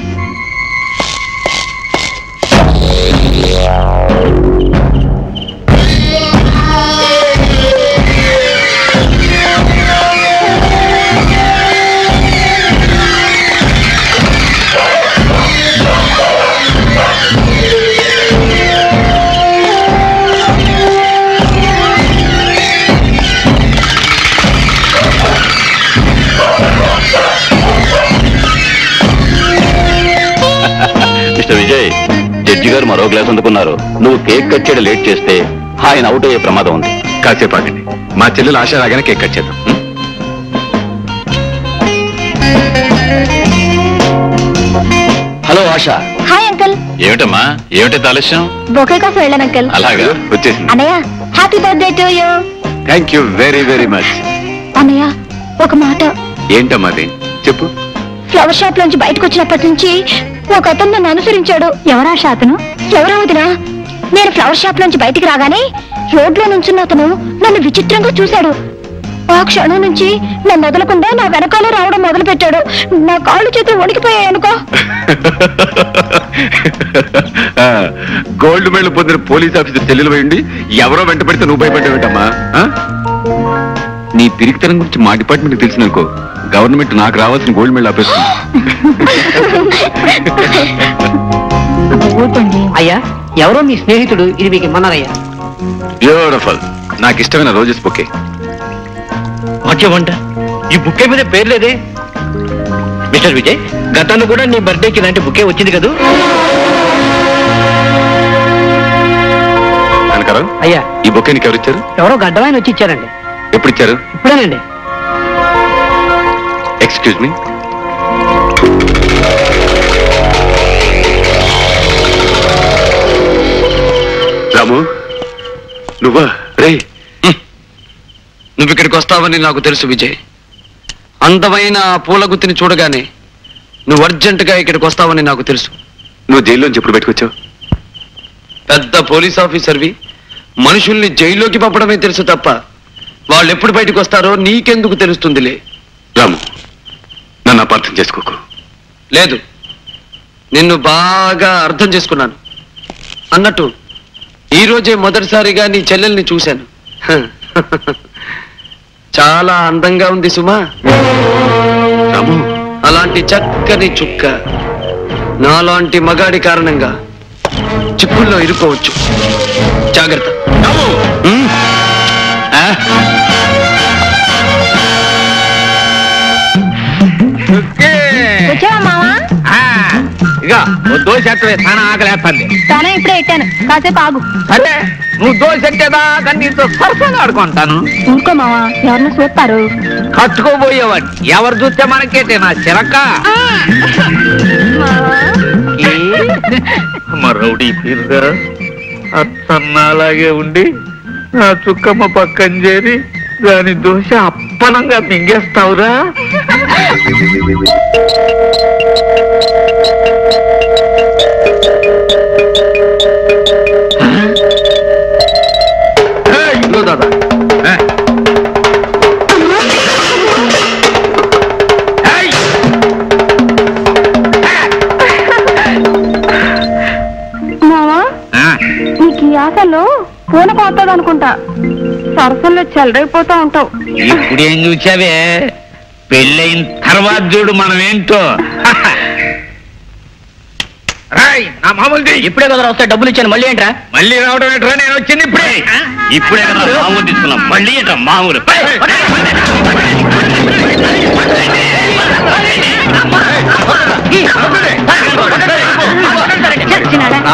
విజయ్, జడ్జి గారు మరో గ్లాస్ అందుకున్నారు. నువ్వు కేక్ కట్ చేయడం లేట్ చేస్తే ఆయన అవుట్ అయ్యే ప్రమాదం ఉంది. కాసేపు ఆగండి, మా చెల్లెలు ఆశ రాగానే కేక్ కట్ చేద్దాం. హలో ఆశ. Hi uncle. ఏమిటమ్మా, ఏమిటి ఆలస్యం? బొకే కోసం వెళ్ళాను అంకుల్. అలాగా, వచ్చేసింది. అన్నయ్య, happy birthday to you. Thank you very much. అన్నయ్య, ఒక మాట. ఏంటమ్మా అది, చెప్పు. ఫ్లవర్ షాప్ నుంచి బయటకు వచ్చినప్పటి నుంచి ఒక అతను నన్ను అనుసరించాడు. ఎవరా అతను? ఎవరా వదినా? నేను ఫ్లవర్ షాప్ నుంచి బయటికి రాగానే రోడ్లో నుంచున్న అతను నన్ను విచిత్రంగా చూశాడు. ఆ క్షణం నుంచి నన్ను వదలకుండా నా వెనకాలే రావడం మొదలు పెట్టాడు. నా కాళ్ళు చేతులు వణికిపోయాయి అనుకో. గోల్డ్ మెడల్ పొందిన పోలీస్ ఆఫీసర్ చెల్లెలు వేయండి, ఎవరో వెంట పెడితే నువ్వు భయపడ్డావేంటమ్మా? నీ పిరికితనం గురించి మా డిపార్ట్మెంట్కి తెలిసిననుకో, గవర్నమెంట్ నాకు రావాల్సిన గోల్డ్ మెడల్ ఆపేస్తుంది. అయ్యా, ఎవరో మీ స్నేహితుడు ఇది మీకు ఇమ్మన్నారయ్యా. బ్యూటిఫుల్, నాకు ఇష్టమైన రోజెస్ బొకే. వాక్యమంట, ఈ బుక్కే మీద పేరు లేదే. మిస్టర్ విజయ్, గతంలో కూడా నీ బర్త్డేకి ఇలాంటి బుక్కే వచ్చింది కదూ? కనకారావు అయ్యా, ఈ బొకే నీకు ఎవరు ఇచ్చారు? ఎవరో గడ్డవాయన వచ్చి ఇచ్చారండి. ఎప్పుడు ఇచ్చారు? ఇప్పుడేనండి. Excuse me. రాము, నువ్వా? రే, నువ్వు ఇక్కడికి వస్తావని నాకు తెలుసు విజయ్. అందమైన ఆ పూల గుత్తిని చూడగానే నువ్వు అర్జెంటుగా ఇక్కడికి వస్తావని నాకు తెలుసు. నువ్వు జైల్లోంచి ఎప్పుడు బయటకు పెద్ద పోలీస్ ఆఫీసర్వి, మనుషుల్ని జైల్లోకి పంపడమే తెలుసు తప్ప వాళ్ళు ఎప్పుడు బయటకు వస్తారో నీకెందుకు తెలుస్తుందిలే. రాము, నన్ను అపార్థం చేసుకోకు. లేదు, నిన్ను బాగా అర్థం చేసుకున్నాను. అన్నట్టు ఈరోజే మొదటిసారిగా నీ చెల్లెల్ని చూశాను. చాలా అందంగా ఉంది సుమా. రాము, అలాంటి చక్కని చుక్క నాలాంటి మగాడి కారణంగా చిక్కుల్లో ఇరుకోవచ్చు. జాగ్రత్త. ఇక దోశ ఎట్టవే, చాలా ఆకలేస్తుంది. తానే ఇప్పుడే ఎట్టాను, కాసేపు ఆగు. అంటే నువ్వు దోశ ఎట్టేదాకా నీతో సరసంగా ఆడుకుంటాను. ఇంకో మావా, ఎవరిని చూస్తారు? కట్టుకోబోయేవాడు ఎవరు చూస్తే మనకేటే నా చిలక. మరౌడి పీరుగా అత్తన్నాలాగే ఉండి నా చుక్కమ్మ పక్కన చేరి దాని దోశ అప్పనంగా మింగేస్తావురా. దాదా మావా, నీకు ఈ ఆశలో పూనకం వస్తుంది అనుకుంటా. సరసంలో చెలరైపోతా ఉంటావు. ఇప్పుడేం చూసావే, పెళ్ళైన తర్వాత చూడు మనం ఏంటో. నా మామూలు ఇప్పుడే కదా వస్తే డబ్బులు ఇచ్చాను, మళ్ళీ ఏంట్రా? మళ్ళీ రావడం ఏంట్రా? నేను వచ్చింది ఇప్పుడే. ఇప్పుడే కదా మామూలు తీసుకున్నాం, మళ్ళీ ఏంట్రా మామూలు?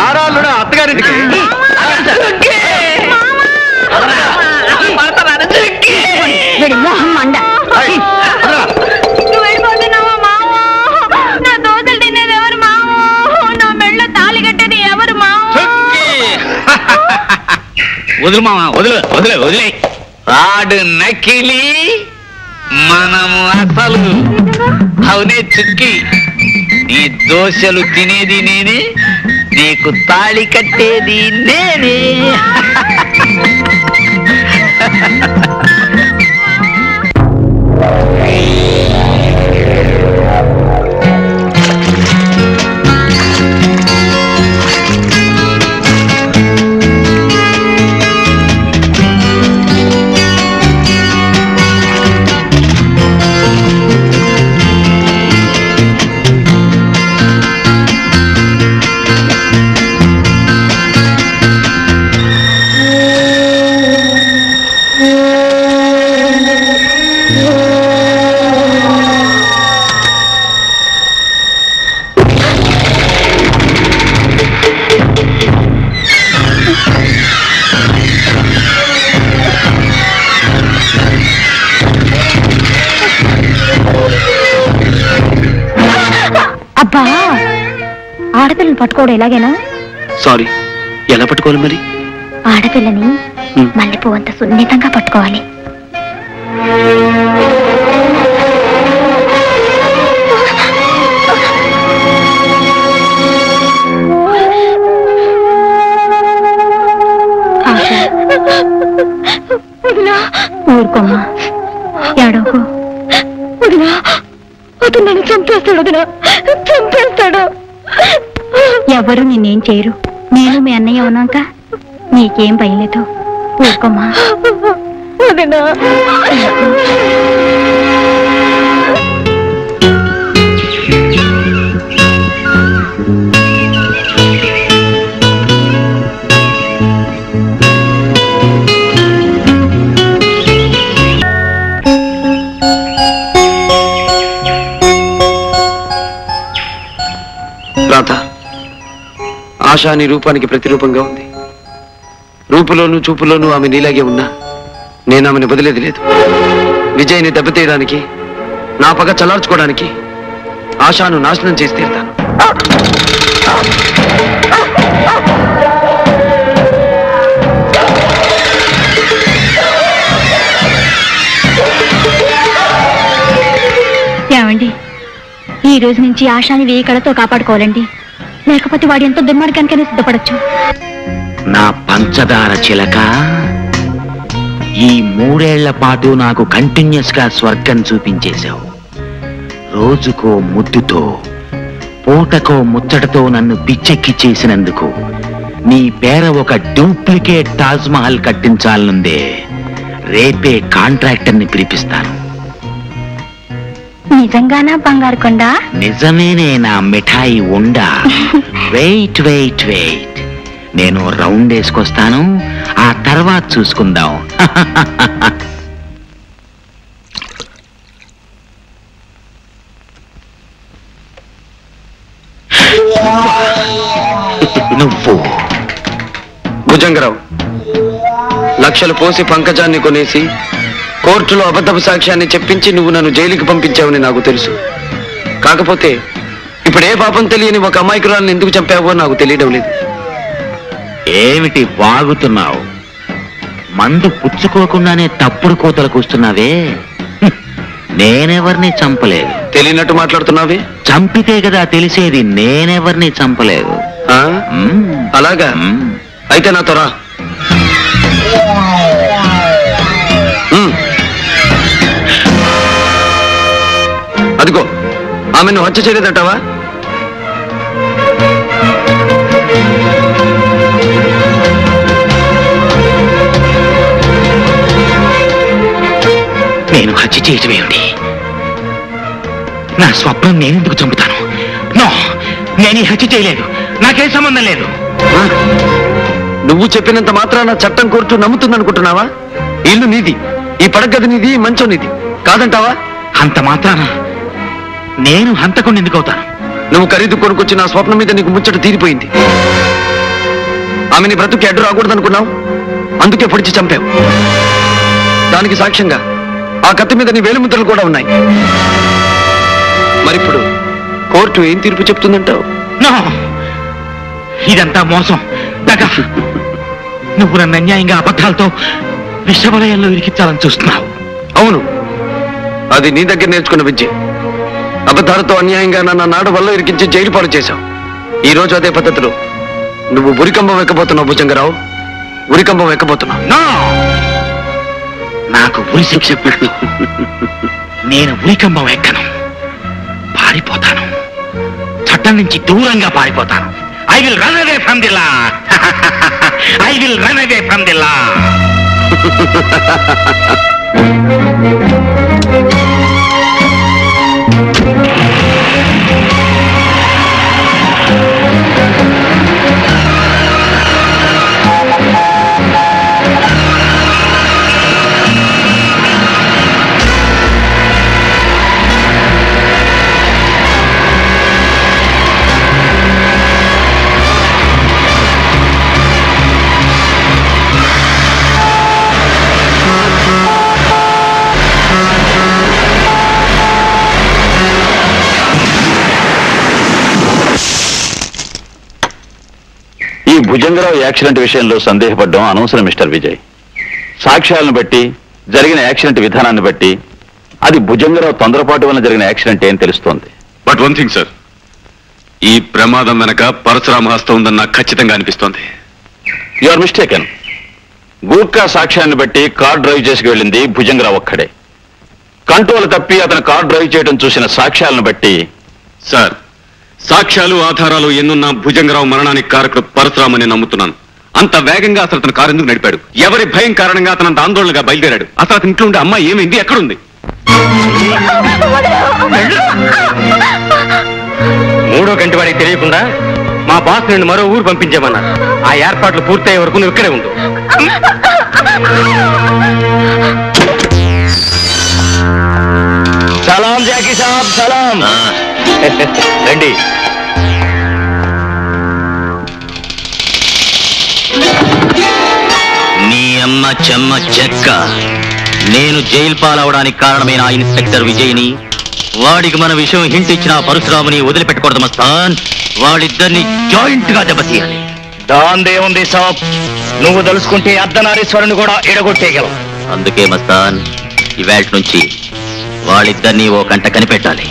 ఆరాళ్ళుడా అత్తగారింటికి. వదులు మామా, వదులు వదిలే వదిలే. ఆడు నకిలి, మనము అసలు. అవునే చుక్కి, నీ దోశలు తినేది నేనే, నీకు తాళి కట్టేది నేనే. అబ్బా, ఆడపిల్లని పట్టుకోవడం ఎలాగేనా? సారీ, ఎలా పట్టుకోవాలి మరి? ఆడపిల్లని మల్లెపువ్వు అంత సున్నితంగా పట్టుకోవాలి. ఊరుకోమ్మా, ఏడవకు. వదినా, అతను నన్ను చంపేస్తాడు. వదినా, చంపేస్తాడు. ఎవరు నిన్నేం చేయరు. నేను మీ అన్నయ్య ఉన్నాక నీకేం భయలేదు. ఊరుకోమ్మా. వదినా, రాధ, ఆశ నీ రూపానికి ప్రతిరూపంగా ఉంది. రూపులోనూ చూపులోనూ ఆమె నీలాగే ఉన్నా నేను ఆమెను వదిలేది లేదు. విజయ్ని దెబ్బతీయడానికి, నా పగ చల్లార్చుకోవడానికి ఆశను నాశనం చేసి తీరుతాను. ఏమండి, ఈ రోజు నుంచి ఆశాని వేయి కళతో కాపాడుకోవాలండి. లేకపోతే వాడు ఎంతో దుర్మార్గానికైనా సిద్ధపడచ్చు. నా పంచదార చిలక, ఈ 3 ఏళ్ల పాటు నాకు కంటిన్యూస్ గా స్వర్గం చూపించేశావు. రోజుకో ముద్దుతో, పూటకో ముచ్చటతో నన్ను పిచ్చెక్కి చేసినందుకు నీ పేర ఒక డూప్లికేట్ తాజ్ మహల్ కట్టించాలనుందే. రేపే కాంట్రాక్టర్ని పిలిపిస్తాను. నిజంగానా బంగారు కొండ? నిజమేనే నా మిఠాయి ఉండా. వెయిట్ వెయిట్ వెయిట్, నేను రౌండ్ వేసుకొస్తాను, ఆ తర్వాత చూసుకుందాం. నువ్వు భుజంగరావు, లక్షలు పోసి పంకజాన్ని కొనేసి కోర్టులో అబద్ధపు సాక్ష్యాన్ని చెప్పించి నువ్వు నన్ను జైలుకి పంపించావని నాకు తెలుసు. కాకపోతే ఇప్పుడు ఏ పాపం తెలియని ఒక అమాయకురాలను ఎందుకు చంపావో నాకు తెలియడం లేదు. ఏమిటి వాగుతున్నావు? మందు పుచ్చుకోకుండానే తప్పుడు కోతలు కూస్తున్నావే. నేనెవరిని చంపలేదు. తెలియనట్టు మాట్లాడుతున్నావే. చంపితే కదా తెలిసేది. నేనెవరిని చంపలేదు. అలాగా? అయితే నాతో రా. అదిగో ఆమెను హత్య చేయలేదంటావా? నేను హత్య చేయటమేమిటి? నా స్వప్నం నేనెందుకు చంపుతాను? నో, నేను ఈ హత్య చేయలేదు. నాకేం సంబంధం లేదు. నువ్వు చెప్పినంత మాత్రాన చట్టం కోర్టు నమ్ముతుందనుకుంటున్నావా? ఇల్లు నీది, ఈ పడగది నీది, మంచం నీది కాదంటావా? అంత మాత్రాన నేను హంతకుండా ఎందుకు అవుతాను? నువ్వు ఖరీదు కొనుకొచ్చి నా స్వప్నం మీద నీకు ముచ్చట తీరిపోయింది. ఆమెని బ్రతుకి అడ్డు రాకూడదనుకున్నావు, అందుకే పొడిచి చంపావు. దానికి సాక్ష్యంగా ఆ కత్తి మీద నీ వేలుముద్రలు కూడా ఉన్నాయి. మరిప్పుడు కోర్టు ఏం తీర్పు చెప్తుందంటావు? ఇదంతా మోసం, దగా. నువ్వు నన్ను అన్యాయంగా అబద్ధాలతో విషవలయంలో ఇరికించాలని చూస్తున్నావు. అవును, అది నీ దగ్గర నేర్చుకున్న విద్య. అబద్ధాలతో అన్యాయంగా నన్ను నాడు వల్ల ఇరికించి జైలు పాలు చేశావు. ఈ రోజు అదే పద్ధతిలో నువ్వు ఉరికంబం ఎక్కబోతున్నావు భుజంగరావు. ఉరికంబం ఎక్కబోతున్నావు. నాకు ఉరి శిక్ష పెట్టు. నేను ఉరికంబం ఎక్కను, పారిపోతాను. చట్టం నుంచి దూరంగా పారిపోతాను. I will run away from the law. I will run away from the law. ఈ భుజంగరావు యాక్సిడెంట్ విషయంలో సందేహపడ్డం అనవసరం మిస్టర్ విజయ్. సాక్ష్యాలను బట్టి, జరిగిన యాక్సిడెంట్ విధానాన్ని బట్టి అది భుజంగరావు తొందరపాటు వల్ల జరిగిన యాక్సిడెంట్ ఏం తెలుస్తోంది. బట్ వన్ థింగ్ సార్, ఈ ప్రమాదం వెనక పరశురామ హస్తం ఉందని నాకు ఖచ్చితంగా అనిపిస్తోంది. You are mistaken. గూర్ఖా సాక్ష్యాన్ని బట్టి కార్ డ్రైవ్ చేసి వెళ్ళింది భుజంగరావు ఒక్కడే. కంట్రోల్ తప్పి అతను కార్ డ్రైవ్ చేయడం చూసిన సాక్ష్యాలను బట్టి సార్, సాక్ష్యాలు ఆధారాలు ఎన్నున్నా భుజంగరావు మరణానికి కారకుడు పరశురామని నమ్ముతున్నాను. అంత వేగంగా అసలు అతను కారు ఎందుకు నడిపాడు? ఎవరి భయం కారణంగా అతను అంత ఆందోళనగా బయలుదేరాడు? అసలు అతని ఇంట్లో ఉండే అమ్మాయి ఏమైంది? ఎక్కడుంది? 3వ గంట వాడికి తెలియకుండా మా బాస్ నుండి మరో ఊరు పంపించామన్నారు. ఆ ఏర్పాట్లు పూర్తయ్యే వరకు నువ్వు ఇక్కడే ఉండు. సలాం జాకీ సాబ్, సలాం. రండి. నీ అమ్మ చెమ్మ చెక్క. నేను జైలు పాలవడానికి కారణమైన ఆ ఇన్స్పెక్టర్ విజయ్ని, వాడికి మన విషయం హింట్ ఇచ్చిన పరశురాముని వదిలిపెట్టకూడదు మస్తాన్. వాళ్ళిద్దరిని జాయింట్ గా దెబ్బతీయాలి. దాందేముంది సాబ్, నువ్వు తలుసుకుంటే అర్ధనారీశ్వరుని కూడా ఎడగొట్టేయగలవు. అందుకే మస్తాన్, ఇవాళ నుంచి వాళ్ళిద్దరినీ ఓ కంట కనిపెట్టాలి.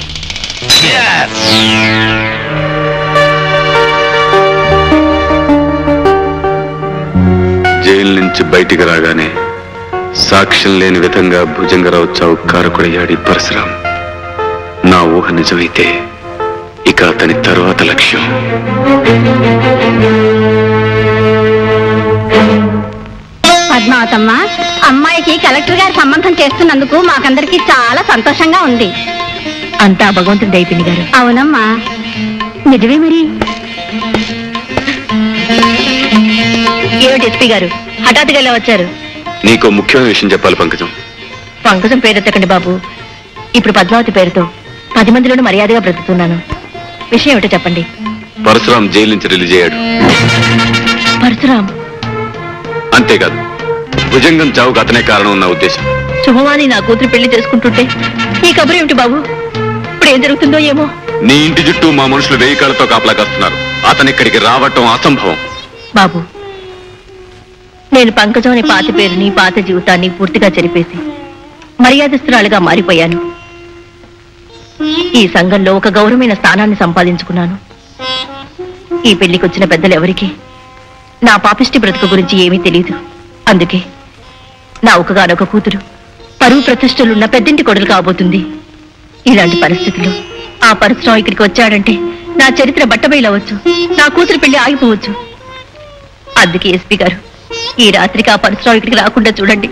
జైలు నుంచి బయటికి రాగానే సాక్ష్యం లేని విధంగా భుజంగరావు చావు కారకుడయ్యాడు పరశురాం. నా ఊహ నిజమైతే ఇక అతని తరువాత లక్ష్యం పద్మావతమ్మ, అమ్మాయికి కలెక్టర్ గారి సంబంధం చేస్తున్నందుకు మాకందరికి చాలా సంతోషంగా ఉంది. అంతా భగవంతుడి దయ పిన్ని గారు. అవునమ్మా, నిజమే. మరి ఏమిటి ఎస్పీ గారు హఠాత్తుగా ఇలా వచ్చారు? నీకో ముఖ్యమైన విషయం చెప్పాలి పంకజం. పంకజం పేరెత్తకండి బాబు. ఇప్పుడు పద్మావతి పేరుతో 10 మందిలోనూ మర్యాదగా బ్రతుకుతున్నాను. విషయం ఏమిటో చెప్పండి. పరశురాం జైలు నుంచి రిలీజ్ అయ్యాడు. పరశురాం? అంతేకాదు, భుజంగం చావుకు అతనే కారణం ఉన్న ఉద్దేశం. శుభవాణి నా కూతురు పెళ్లి చేసుకుంటుంటే ఈ కబురు ఏమిటి బాబు? ఇప్పుడు ఏం జరుగుతుందో ఏమో. నీ ఇంటి చుట్టూ మా మనుషులు 1000 కాళ్ళతో కాపలా కాస్తున్నారు. అతను ఇక్కడికి రావటం అసంభవం. బాబు, నేను పంకజం అనే పాత పేరుని పాత జీవితాన్ని పూర్తిగా చెరిపేసి మర్యాదస్తురాలుగా మారిపోయాను. ఈ సంఘంలో ఒక గౌరవమైన స్థానాన్ని సంపాదించుకున్నాను. ఈ పెళ్లికి వచ్చిన పెద్దలు ఎవరికి నా పాపిష్టి బ్రతుకు గురించి ఏమీ తెలియదు. అందుకే నా ఒకగానొక కూతురు పరువు ప్రతిష్టలున్న పెద్దింటి కొడులు కాబోతుంది. ఇలాంటి పరిస్థితుల్లో ఆ పరశురాం ఇక్కడికి వచ్చాడంటే నా చరిత్ర బట్టబయలవచ్చు, నా కూతురు పెళ్లి ఆగిపోవచ్చు. అందుకే ఎస్పీ గారు, ఈ రాత్రికి ఆ పరశురాం ఇక్కడికి రాకుండా చూడండి.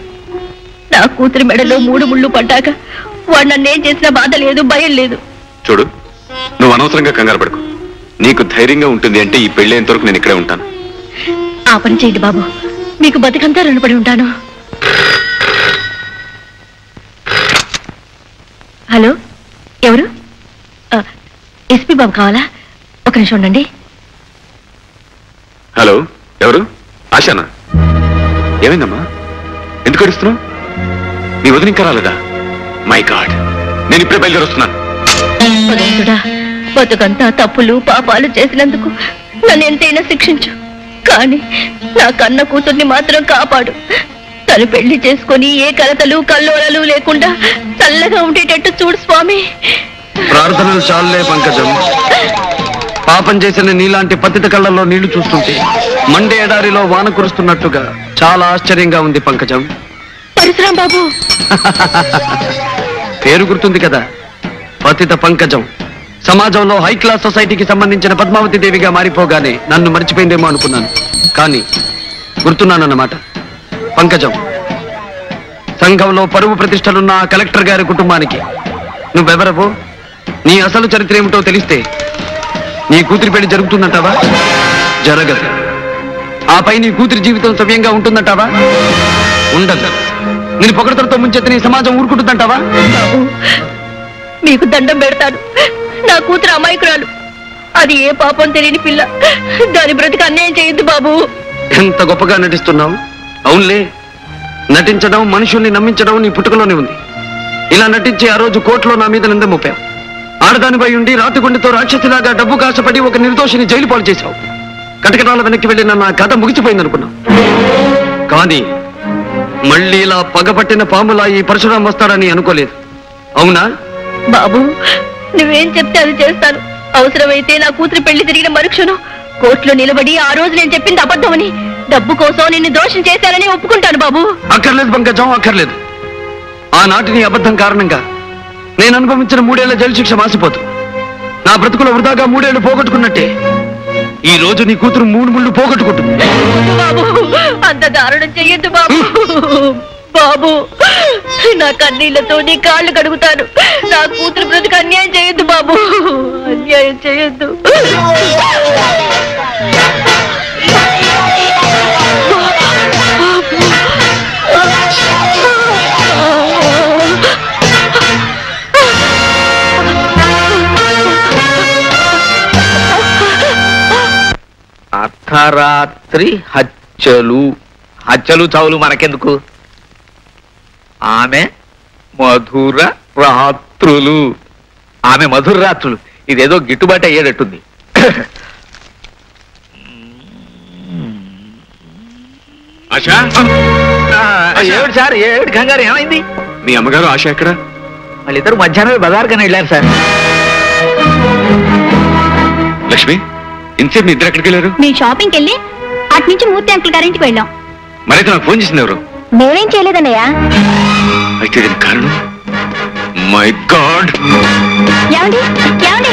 నా కూతురు మెడలో 3 ముళ్ళు పడ్డాక వాడు నన్నేం చేసినా బాధ లేదు, భయం లేదు. చూడు, నువ్వు అనవసరంగా కంగారు పడుకో. నీకు ధైర్యంగా ఉంటుంది అంటే ఈ పెళ్ళేంత వరకు నేను ఇక్కడే ఉంటాను. ఆ పని చేయండి బాబు, మీకు బతికంతా రుణపడి ఉంటాను. హలో, ఎవరు? ఎస్పీ బాబు కావాలా? ఒక నిమిషం ఉండండి. హలో, ఎవరు? ఆశానా? ఏమైందమ్మా, ఎందుకు అడుస్తున్నావు? నీ వదిన ఇంకా రాలేదా? మై గాడ్, నేను ఇప్పుడే బయలుదేరి వస్తున్నాను. భగవంతుడా, బతుకంతా తప్పులు పాపాలు చేసినందుకు నన్ను ఎంతైనా శిక్షించు, కానీ నా కన్న కూతుర్ని మాత్రం కాపాడు. తను పెళ్లి చేసుకుని ఏ కలతలు కల్లోలలు లేకుండా చల్లగా ఉండేటట్టు చూడు స్వామి. ప్రార్థనలు చాలులే పంకజం. పాపం చేసిన నీలాంటి పతిత కళ్ళల్లో నీళ్లు చూస్తుంటే మండే ఎడారిలో వాన కురుస్తున్నట్టుగా చాలా ఆశ్చర్యంగా ఉంది పంకజం. పరశురాం బాబు పేరు గుర్తుంది కదా, పతిత పంకజం. సమాజంలో హై క్లాస్ సొసైటీకి సంబంధించిన పద్మావతి దేవిగా మారిపోగానే నన్ను మర్చిపోయిందేమో అనుకున్నాను, కానీ గుర్తున్నానన్నమాట. పంకజం, సంఘంలో పరువు ప్రతిష్టలున్న ఆ కలెక్టర్ గారి కుటుంబానికి నువ్వెవరవో, నీ అసలు చరిత్ర ఏమిటో తెలిస్తే నీ కూతురి పెళ్లి జరుగుతుందంటావా? జరగదు. ఆపై నీ కూతురి జీవితం సవ్యంగా ఉంటుందంటావా? ఉండదు. నేను పొగడతలతో ముంచెత్తి నీ సమాజం ఊరుకుంటుందంటావా? మీకు దండం పెడతాను, నా కూతురు అమాయకురాలు. అది ఏ పాపం తెలియని పిల్ల, దాని బ్రతికి అన్యాయం చేయొద్దు బాబు. ఎంత గొప్పగా నటిస్తున్నావు. అవునులే, నటించడం, మనుషుల్ని నమ్మించడం నీ పుట్టుకలోనే ఉంది. ఇలా నటించి ఆ రోజు కోర్టులో నా మీద నింద మోపావు. ఆడదానిపై ఉండి రాతిగుండితో రాక్షసిలాగా డబ్బు కాసపడి ఒక నిర్దోషిని జైలు పాలు చేశావు. కటకటాల వెనక్కి వెళ్ళిన నా కథ ముగిసిపోయిందనుకున్నావు. కానీ మళ్ళీ ఇలా పగపట్టిన పాములా ఈ పరశురాం వస్తాడని అనుకోలేదు. అవునా బాబు? నువ్వేం చెప్తే అది చేస్తాను. అవసరమైతే నా కూతురు పెళ్లి జరిగిన మరుక్షణం కోర్టులో నిలబడి ఆ రోజు నేను చెప్పింది అబద్ధమని, డబ్బు కోసం నిన్ను దోషం చేశానని ఒప్పుకుంటాను బాబు. అక్కర్లేదు పంకజం, అక్కర్లేదు. ఆనాటి నీ అబద్ధం కారణంగా నేను అనుభవించిన 3 ఏళ్ల జైలు శిక్ష మాసిపోతు. నా బ్రతుకులో వృధాగా 3 ఏళ్లు పోగొట్టుకున్నట్టే ఈ రోజు నీ కూతురు 3 ముళ్ళు పోగొట్టుకుంటుంది. బాబు, అంత దారుణం చెయ్యొద్దు బాబు. బాబు, నా కన్నీళ్లతో నీ కాళ్ళు కడుగుతాను. నా కూతురు బ్రతుకు అన్యాయం చేయొద్దు బాబు, అన్యాయం చేయొద్దు. అర్ధరాత్రి హత్యలు. హత్యలు చావులు మనకెందుకు? ఆమె మధుర రాత్రులు. ఆమె మధుర రాత్రులు. ఇదేదో గిట్టుబాటు అయ్యేటట్టుంది. ఏమిటి సార్, ఏమిటి కంగారు, ఏమైంది? మీ అమ్మగారు ఆశ ఎక్కడ? వాళ్ళిద్దరు మధ్యాహ్నమే బజార్గానే వెళ్ళారు సార్. లక్ష్మి, ఇంతసేపు మీ ఇద్దరు ఎక్కడికి వెళ్ళారు? మీ షాపింగ్కి వెళ్ళి అటు నుంచి మూర్తి అంకుల్ గారింటికి వెళ్ళాం. మరైతే నాకు ఫోన్ చేసింది ఎవరు? మేమేం చేయలేదన్నయ్యా. అయితే దీని కారణం మై గాడ్. ఏమండి ఏమండి,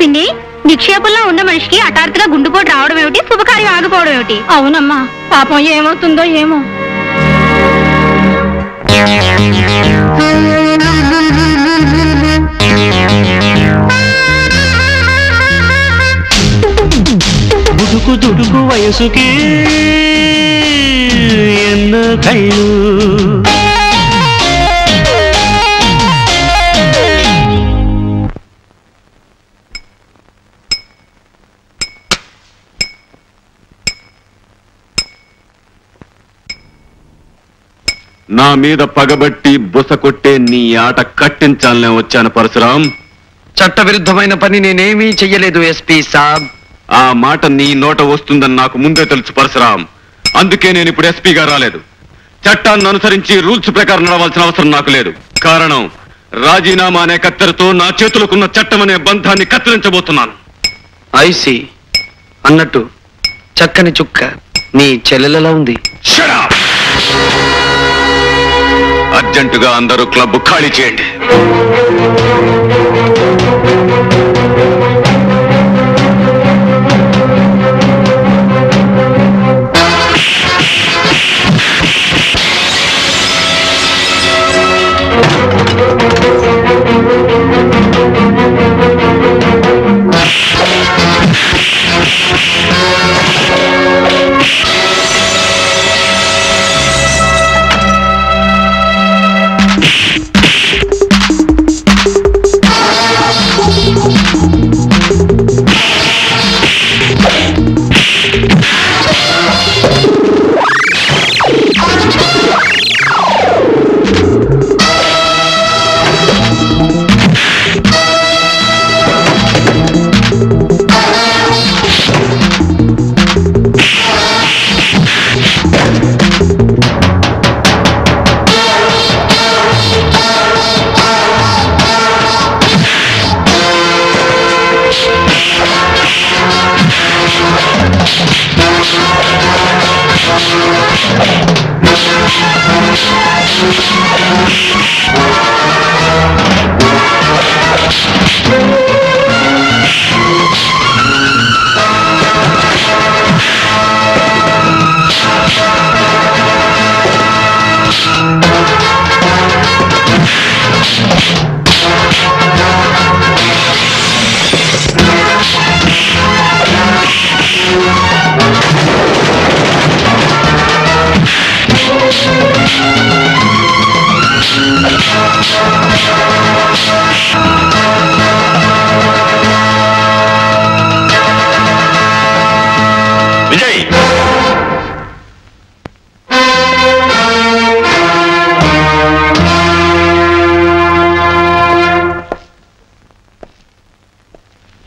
పిన్ని, నిక్షేపంలో ఉన్న మనిషికి హఠాత్తుగా గుండెపోటు రావడం ఏమిటి, శుభకార్యం ఆగిపోవడం ఏమిటి? అవునమ్మా, పాపం ఏమవుతుందో ఏమో. దుడుకు దుడుకు వయసుకి ఎన్నో కళ్ళు, నా మీద పగబట్టి బుస కొట్టే నీ ఆట కట్టించాలనే వచ్చాను పరశురాం. చట్టవిరుద్ధమైన పని నేనేమీ చెయ్యలేదు ఎస్పీ సాబ్. ఆ మాట నీ నోట వస్తుందని నాకు ముందే తెలుసు పరశురాం. అందుకే నేను ఇప్పుడు ఎస్పీగా రాలేదు. చట్టాన్ని అనుసరించి రూల్స్ ప్రకారం నడవాల్సిన అవసరం నాకు లేదు. కారణం, రాజీనామా అనే కత్తెరతో నా చేతులకున్న చట్టం అనే బంధాన్ని కత్తిరించబోతున్నాను. ఐసి అన్నట్టు చక్కని చుక్క నీ చెల్లెలలో ఉంది. అర్జెంటుగా అందరూ క్లబ్ ఖాళీ చేయండి.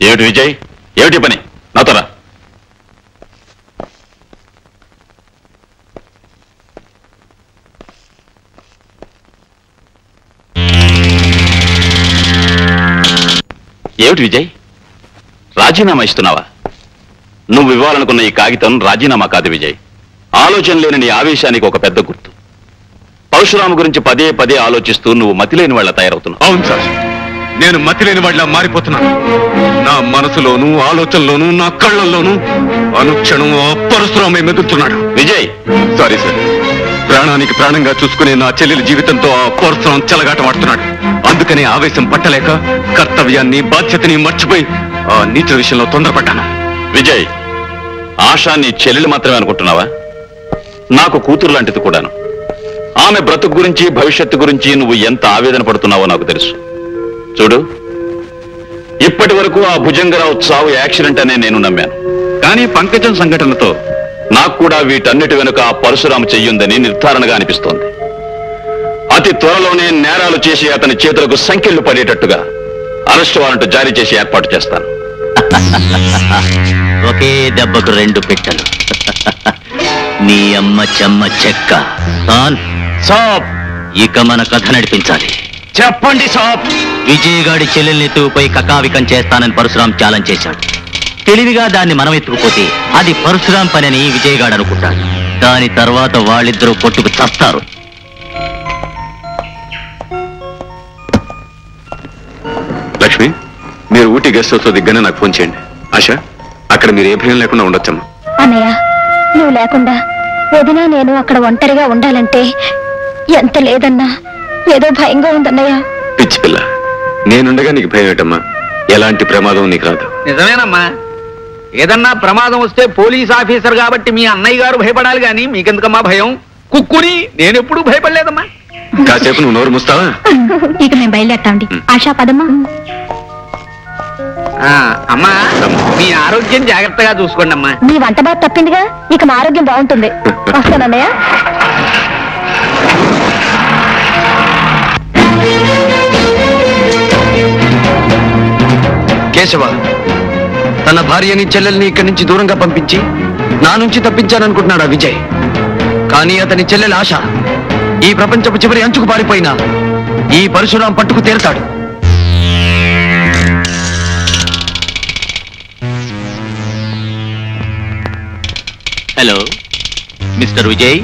ఏమిటి విజయ్, ఏమిటి పని? నాతోరా. ఏమిటి విజయ్, రాజీనామా ఇస్తున్నావా? నువ్వు ఇవ్వాలనుకున్న ఈ కాగితం రాజీనామా కాదు విజయ్. ఆలోచన లేని నీ ఆవేశానికి ఒక పెద్ద గుర్తు. పరశురాము గురించి పదే పదే ఆలోచిస్తూ నువ్వు మతిలేని వాళ్ళ తయారవుతున్నావు. అవును సార్, నేను మతిలేని వాళ్ళ మారిపోతున్నాను. నా మనసులోనూ ఆలోచనలోనూ నా కళ్ళల్లోనూ అనుక్షణం పరశురామే మెదులుతున్నాడు. విజయ్, సారీ సార్, ప్రాణానికి ప్రాణంగా చూసుకునే నా చెల్లెలి జీవితంతో ఆ పరశురాం చెలగాటమాడుతున్నాడు. అందుకనే ఆవేశం పట్టలేక కర్తవ్యాన్ని బాధ్యతని మర్చిపోయి ఆ నీచ విషయంలో తొందరపడ్డాను. విజయ్, ఆశా నీ చెల్లెలు మాత్రమే అనుకుంటున్నావా? నాకు కూతురు లాంటిది కూడాను. ఆమె బ్రతుకు గురించి భవిష్యత్తు గురించి నువ్వు ఎంత ఆవేదన పడుతున్నావో నాకు తెలుసు. చూడు, ఇప్పటి వరకు ఆ భుజంగరావు చావు యాక్సిడెంట్ అనే నేను నమ్మాను. కానీ పంకజం సంఘటనతో నాకు కూడా వీటన్నిటి వెనుక ఆ పరశురాము చెయ్యుందని నిర్ధారణగా అనిపిస్తోంది. అతి త్వరలోనే నేరాలు చేసి అతని చేతులకు సంకెళ్లు పడేటట్టుగా అరెస్ట్ వారెంట్ జారీ చేసి ఏర్పాటు చేస్తాను. ఒకే దెబ్బకు రెండు పిట్టలు. నీ అమ్మ చెమ్మ చెక్క. సాబ్, ఇక మన కథ నడిపించాలి. చెప్పండి సాబ్. విజయగాడి చెల్లెల్ని ఎత్తుకుపోయి కకావికం చేస్తానని పరశురాం ఛాలెంజ్ చేశాడు. తెలివిగా దాన్ని మనం ఎత్తుకుపోతే అది పరశురాం పని అని విజయగాడు అనుకుంటాడు. దాని తర్వాత వాళ్ళిద్దరూ కొట్టుకు చస్తారు. లక్ష్మి, మీరు ఊటీ గెస్ట్ హౌస్ దిగ్గానే నాకు ఫోన్ చేయండి. ఆశ, అక్కడ మీరు ఏ భయం లేకుండా ఉండొచ్చమ్మా. అన్నయ్య, నువ్వు లేకుండా వదిన నేను అక్కడ ఒంటరిగా ఉండాలంటే ఎంత లేదన్నా ఏదో భయంగా ఉందన్నయ్య. పిచ్చి పిల్ల, నేనుండగా నీకు భయం ఏంటమ్మా? ఎలాంటి ప్రమాదం నీకు రాదు. నిజమేనమ్మా. ఏదన్నా ప్రమాదం వస్తే పోలీస్ ఆఫీసర్ కాబట్టి మీ అన్నయ్య గారు భయపడాలి గాని మీకెందుకమ్మా భయం? కుక్కుని నేనెప్పుడు భయపడలేదమ్మా. కాసేపు నువ్వు నోరు ముస్తావా? ఇక మేము బయలుదేరతాండి. ఆశా పదమ్మా. అమ్మా, మీ ఆరోగ్యం జాగ్రత్తగా చూసుకోండి అమ్మా. మీ వంట బాగా తప్పిందిగా, ఇక మా ఆరోగ్యం బాగుంటుంది. వస్తానన్నయ్య. కేశవ తన భార్యని చెల్లెల్ని ఇక్కడి నుంచి దూరంగా పంపించి నా నుంచి తప్పించాననుకుంటున్నాడు ఆ విజయ్. కానీ అతని చెల్లెలు ఆశ ఈ ప్రపంచపు చివరి అంచుకు పారిపోయినా ఈ పరశురాం పట్టుకు తీరతాడు. హలో మిస్టర్ విజయ్,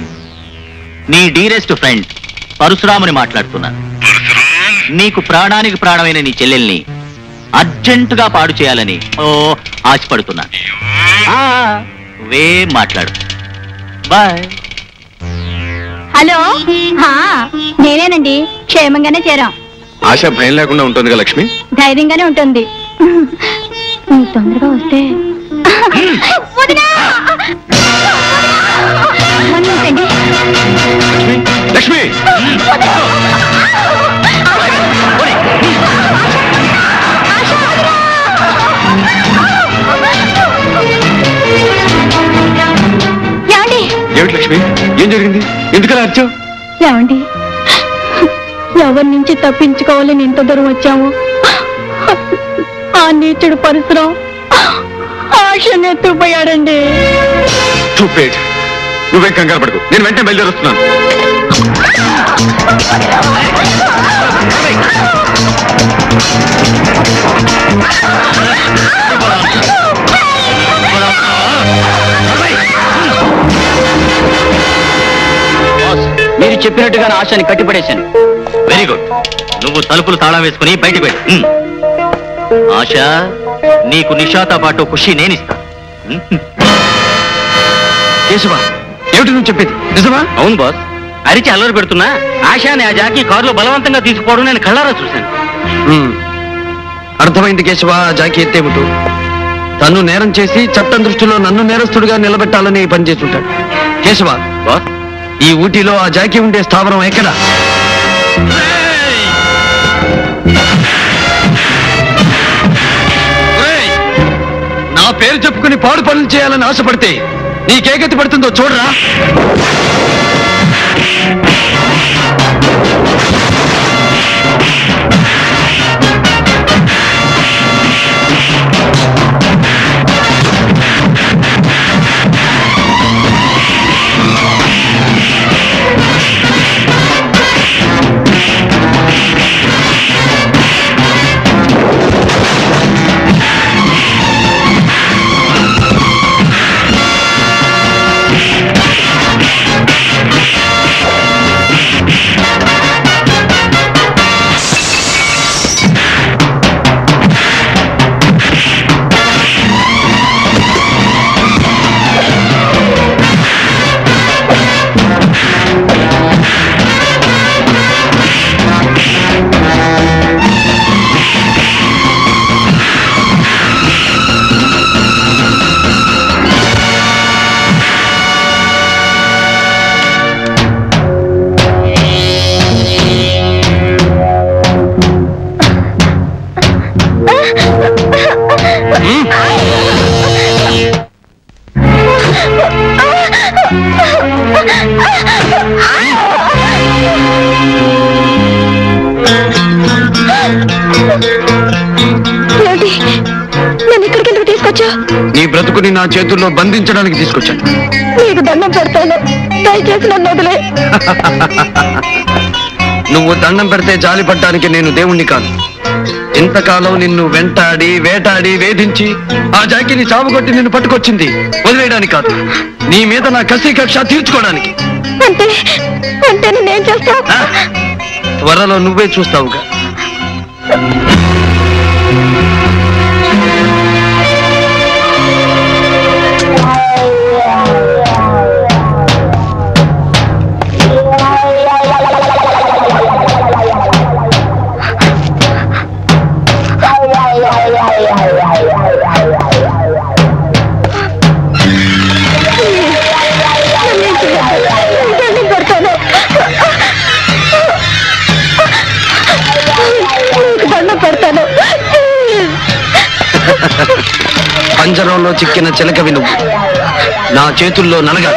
నీ డీరెస్ట్ ఫ్రెండ్ పరశురాముని మాట్లాడుతున్నాను. నీకు ప్రాణానికి ప్రాణమైన నీ చెల్లెల్ని అర్జెంటుగా పాడు చేయాలని ఆశపడుతున్నాను. మాట్లాడు. బాయ్. హలో, నేనేనండి. క్షేమంగానే చేరాం. ఆశ భయం లేకుండా ఉంటుంది కదా లక్ష్మి? ధైర్యంగానే ఉంటుంది. నీ తొందరగా వస్తే లక్ష్మి, ఏమిటి లక్ష్మి, ఏం జరిగింది? ఎందుకలా అరిచావు? ఏమండి, ఎవరి నుంచి తప్పించుకోవాలని ఇంత దూరం వచ్చాము. ఆ నీచుడు పరశురాం ఆశను ఎత్తుపోయాడండి. నువ్వే కంగారు పడకు, నేను వెంటనే బయలుదేరుస్తున్నాను. మీరు చెప్పినట్టుగా ఆశని కట్టిపడేశాను. Very good. నువ్వు తలుపులు తాళం వేసుకుని బయటకు వెళ్ళి. ఆశ, నీకు నిషాతో పాటు ఖుషి నేనిస్తా. కేశవ, ఏమిటి నువ్వు చెప్పేది నిజమా? అవును బాస్. అరిచి అల్లరి పెడుతున్నా ఆశాని ఆ జాకీ కారులో బలవంతంగా తీసుకుపోవడం నేను కళ్ళారా చూశాను. అర్థమైంది కేశవ. ఆ జాకీ ఎత్తేమిటో తను నేరం చేసి చట్టం దృష్టిలో నన్ను నేరస్తుడిగా నిలబెట్టాలని పనిచేస్తుంటాడు. కేశవ, ఈ ఊటీలో ఆ జాకీ ఉండే స్థావరం ఎక్కడా? నా పేరు చెప్పుకుని పాడు పనులు చేయాలని ఆశపడితే నీకే గతి పడుతుందో చూడరా. నీ బ్రతుకుని నా చేతుల్లో బంధించడానికి తీసుకొచ్చాను. నీకు దండం పెడతాను, దయచేసి నన్ను వదిలే. నువ్వు దండం పెడితే జాలి పడ్డానికి నేను దేవుణ్ణి కాదు. ఇంతకాలం నిన్ను వెంటాడి వేటాడి వేధించి ఆ జాకిని చావుకొట్టి నిన్ను పట్టుకొచ్చింది వదిలేయడానికి కాదు, నీ మీద నా కసి కక్ష తీర్చుకోవడానికి. అంటే అంటే నేనేం చేస్తావు? త్వరలో నువ్వే చూస్తావుగా. పంజరంలో చిక్కిన చిలకవి నువ్వు నా చేతుల్లో నలగా.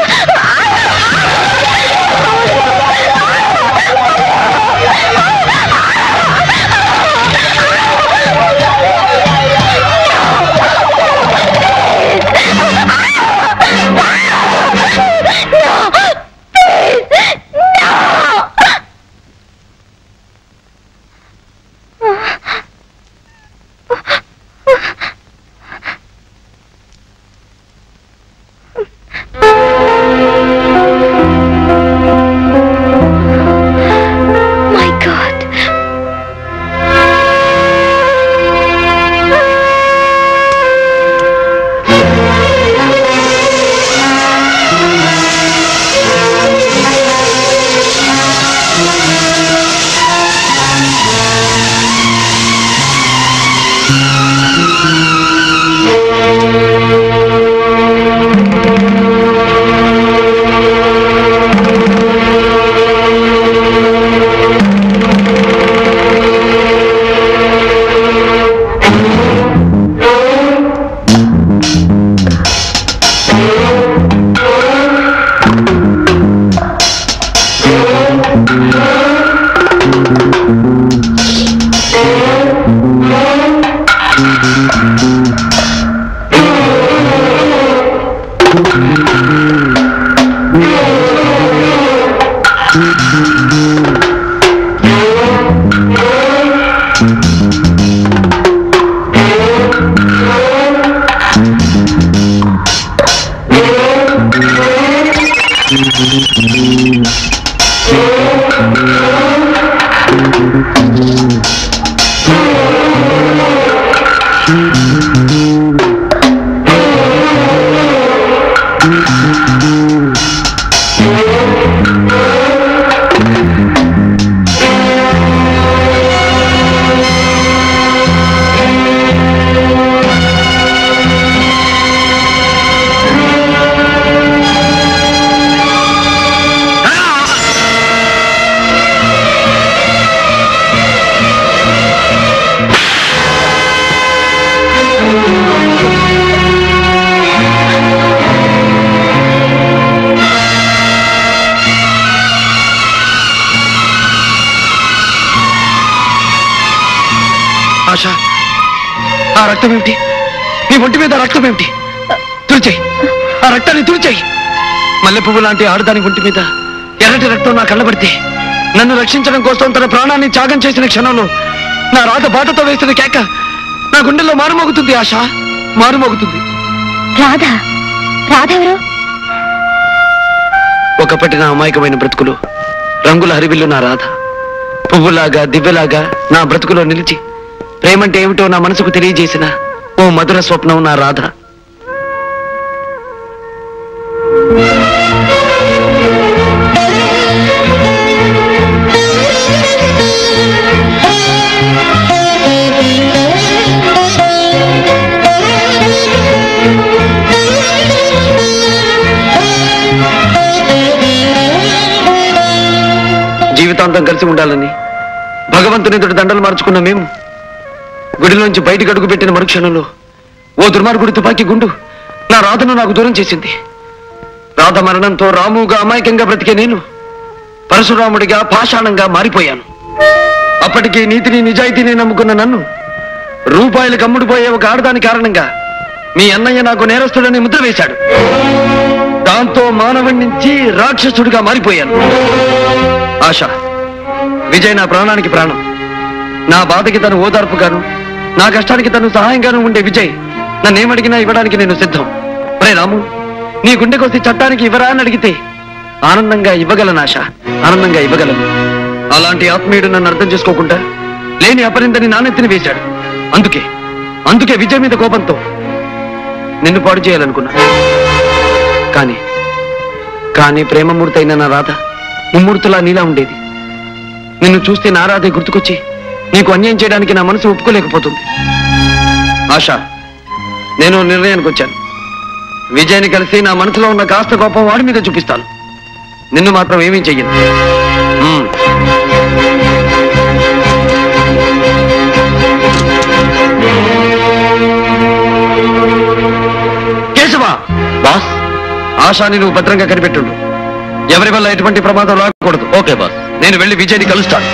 ఆశ, ఆ రక్తం ఏమిటి? నీ ఒంటి మీద రక్తం ఏమిటి? తుడిచేయి, ఆ రక్తాన్ని తుడిచేయి. మల్లె పువ్వు లాంటి ఆడదాని ఒంటి మీద ఎర్రటి రక్తం నా కళ్ళబడితే నన్ను రక్షించడం కోసం తన ప్రాణాన్ని త్యాగం చేసిన క్షణంలో నా రాధ బాటతో వేసిన కేక నా గుండెల్లో మారుమోగుతుంది. ఆశ, మారుమోగుతుంది. రాధ రాధెవరు? ఒకప్పటి నా అమాయకమైన బ్రతుకులు రంగుల హరివిల్లు నా రాధ. పువ్వులాగా దివ్యలాగా నా బ్రతుకులో నిలిచి ప్రేమంటే ఏమిటో నా మనసుకు తెలియజేసిన ఓ మధుర స్వప్నం నా రాధ. జీవితాంతం కలిసి ఉండాలని భగవంతుని ఎదుటి దండలు మార్చుకున్న మేము గుడిలోంచి బయటికి అడుగు పెట్టిన మరుక్షణంలో ఓ దుర్మార్గుడి తుపాకీ గుండు నా రాధను నాకు దూరం చేసింది. రాధ మరణంతో రాముగా అమాయకంగా బ్రతికే నేను పరశురాముడిగా పాషాణంగా మారిపోయాను. అప్పటికీ నీతిని నిజాయితీని నమ్ముకున్న నన్ను రూపాయలు కమ్ముడిపోయే ఒక ఆడదాని కారణంగా మీ అన్నయ్య నాకు నేరస్తుడని ముద్ర వేశాడు. దాంతో మానవుడి నుంచి రాక్షసుడిగా మారిపోయాను. ఆశ, విజయ్ నా ప్రాణానికి ప్రాణం. నా బాధకి తను ఓదార్పుగాను, నా కష్టానికి తను సహాయంగాను ఉండే విజయ్ నన్నేమడిగినా ఇవ్వడానికి నేను సిద్ధం. రే రాము, నీ గుండెకొస్తే చట్టానికి ఇవ్వరా అని అడిగితే ఆనందంగా ఇవ్వగలను. ఆశ, ఆనందంగా ఇవ్వగలను. అలాంటి ఆత్మీయుడు నన్ను అర్థం చేసుకోకుండా లేని అపరిందని నానెత్తిని వేశాడు. అందుకే విజయ్ మీద కోపంతో నిన్ను పాడు చేయాలనుకున్నా. కానీ ప్రేమమూర్తి అయిన నా రాధ ముమ్మూర్తులా నీలా ఉండేది. నిన్ను చూస్తే నా రాధే గుర్తుకొచ్చి నీకు అన్యాయం చేయడానికి నా మనసు ఒప్పుకోలేకపోతుంది. ఆశ, నేను నిర్ణయానికి వచ్చాను. విజయ్ని కలిసి నా మనసులో ఉన్న కాస్త కోపం వాడి మీద చూపిస్తాను. నిన్ను మాత్రం ఏమీ చెయ్యను. కేశవ బాస్, ఆశాని నువ్వు భద్రంగా కనిపెట్టుండు. ఎవరి వల్ల ఎటువంటి ప్రమాదం రాకూడదు. Okay boss. నేను వెళ్ళి విజయ్ని కలుస్తాను.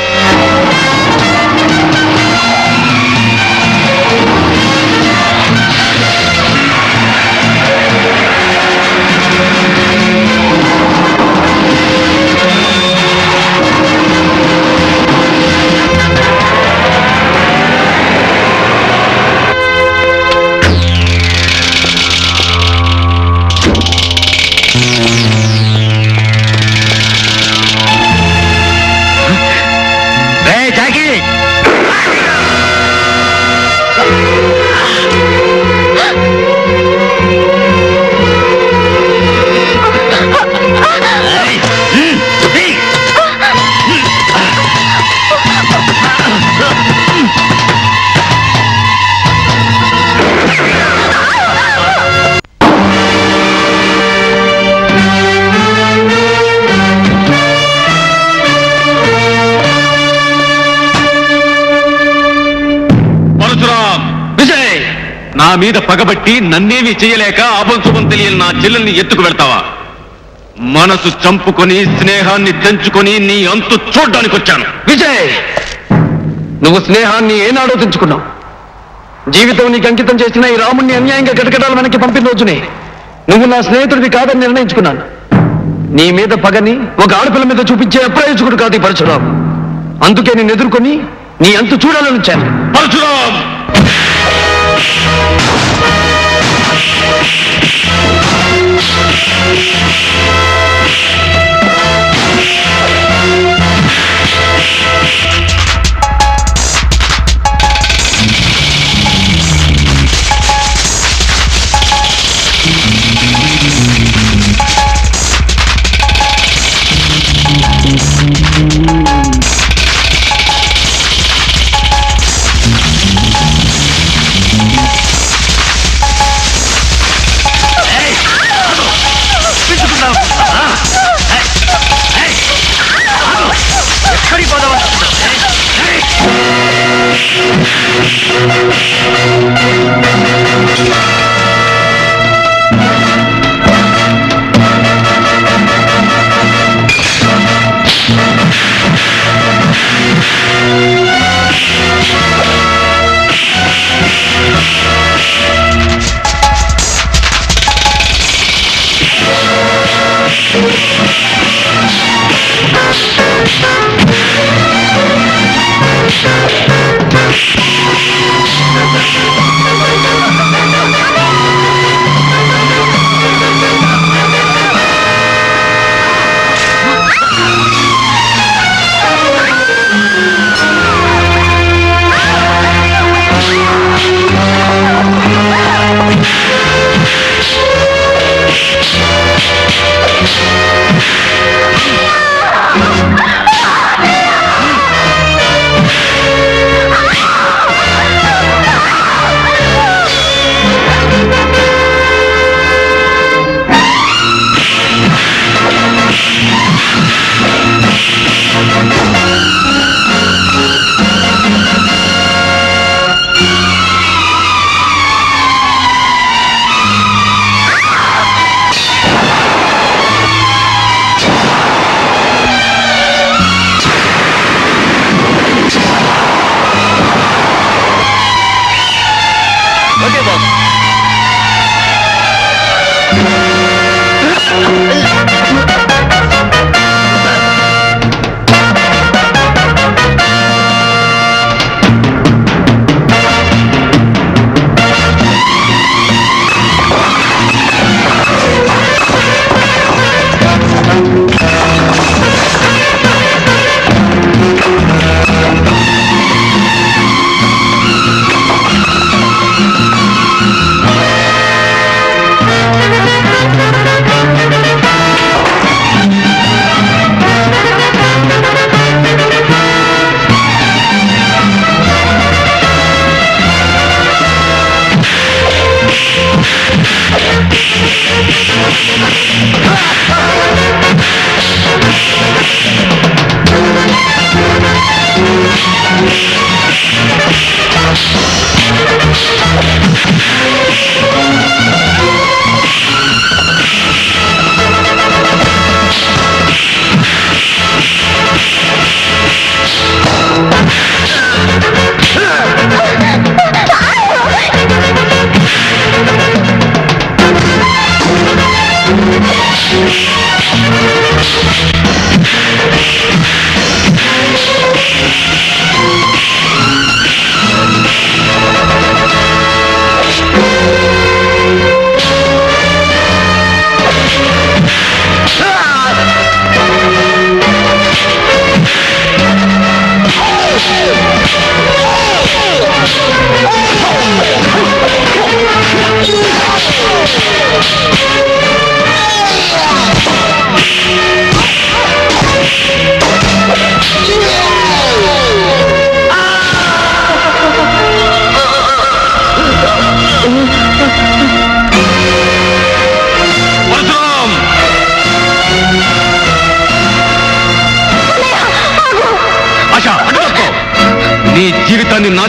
నా మీద పగబట్టి నన్నేమీ చేయలేక అభంశుభం తెలియని నా చెల్లెల్ని ఎత్తుకు వెళ్తావా? మనసు చంపుకొని స్నేహాన్ని తెంచుకొని నీ అంతు చూడ్డానికి వచ్చాను. విజయ్, నువ్వు స్నేహాన్ని ఏనాడో తెంచుకున్నావు. జీవితం నీకు అంకితం చేసిన ఈ రాముణ్ణి అన్యాయంగా గటగటాల వెనక్కి పంపిన రోజునే నువ్వు నా స్నేహితుడివి కాదని నిర్ణయించుకున్నాను. నీ మీద పగని ఒక ఆడపిల్ల మీద చూపించే అప్రయోజకుడు కాదు ఈ పరశురాం. అందుకే నేను ఎదుర్కొని నీ అంతు చూడాలని వచ్చాను. పరశురాం,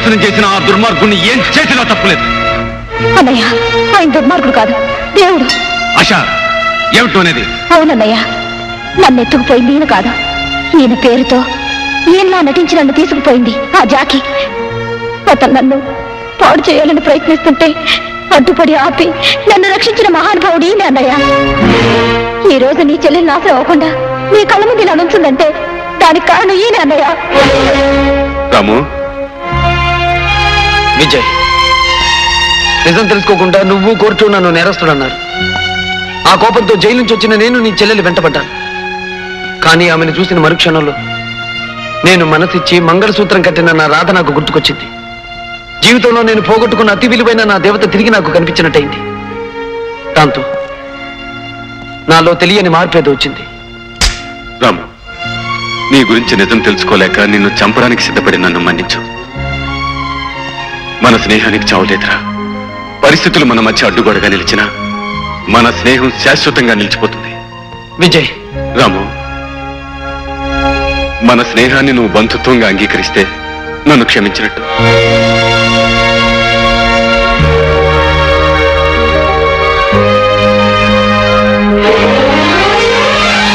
నాశనం చేసిన ఆ దుర్మార్గుణ్ణి ఏం చేసినా తప్పులేదు. అన్నయ్య, ఆయన దుర్మార్గుడు కాదు, దేవుడు. ఆశ, ఏమిటో అనేది? అవునన్నయ్య, నన్ను ఎత్తుకుపోయింది ఈయన కాదు. ఈయన పేరుతో ఈయనలా నటించి నన్ను తీసుకుపోయింది ఆ జాకి. అతను నన్ను పాడు చేయాలని ప్రయత్నిస్తుంటే అడ్డుపడి ఆపి నన్ను రక్షించిన మహానుభావుడు ఈయన అన్నయ్య. ఈ రోజు నీ చెల్లెలు నాశనం అవ్వకుండా నీ కళ్ళ ముందు ఇలా నుంచుందంటే దానికి కారణం ఈయన అన్నయ్య. రాము, విజయ్, నిజం తెలుసుకోకుండా నువ్వు కోర్టు నన్ను నేరస్తుడన్నారు. ఆ కోపంతో జైలు నుంచి వచ్చిన నేను నీ చెల్లెలు వెంటపడ్డాను. కానీ ఆమెను చూసిన మరుక్షణంలో నేను మనసిచ్చి మంగళసూత్రం కట్టిన నా రాధ నాకు గుర్తుకొచ్చింది. జీవితంలో నేను పోగొట్టుకున్న అతి విలువైన నా దేవత తిరిగి నాకు కనిపించినట్టయింది. దాంతో నాలో తెలియని మార్పేదో వచ్చింది. రాము, నీ గురించి నిజం తెలుసుకోలేక నిన్ను చంపడానికి సిద్ధపడి నన్ను మన్నించు. మన స్నేహానికి చావులేదురా. పరిస్థితులు మన మధ్య అడ్డుగోడగా నిలిచినా మన స్నేహం శాశ్వతంగా నిలిచిపోతుంది. విజయ్, రాము, మన స్నేహాన్ని నువ్వు బంధుత్వంగా అంగీకరిస్తే నన్ను క్షమించినట్టు.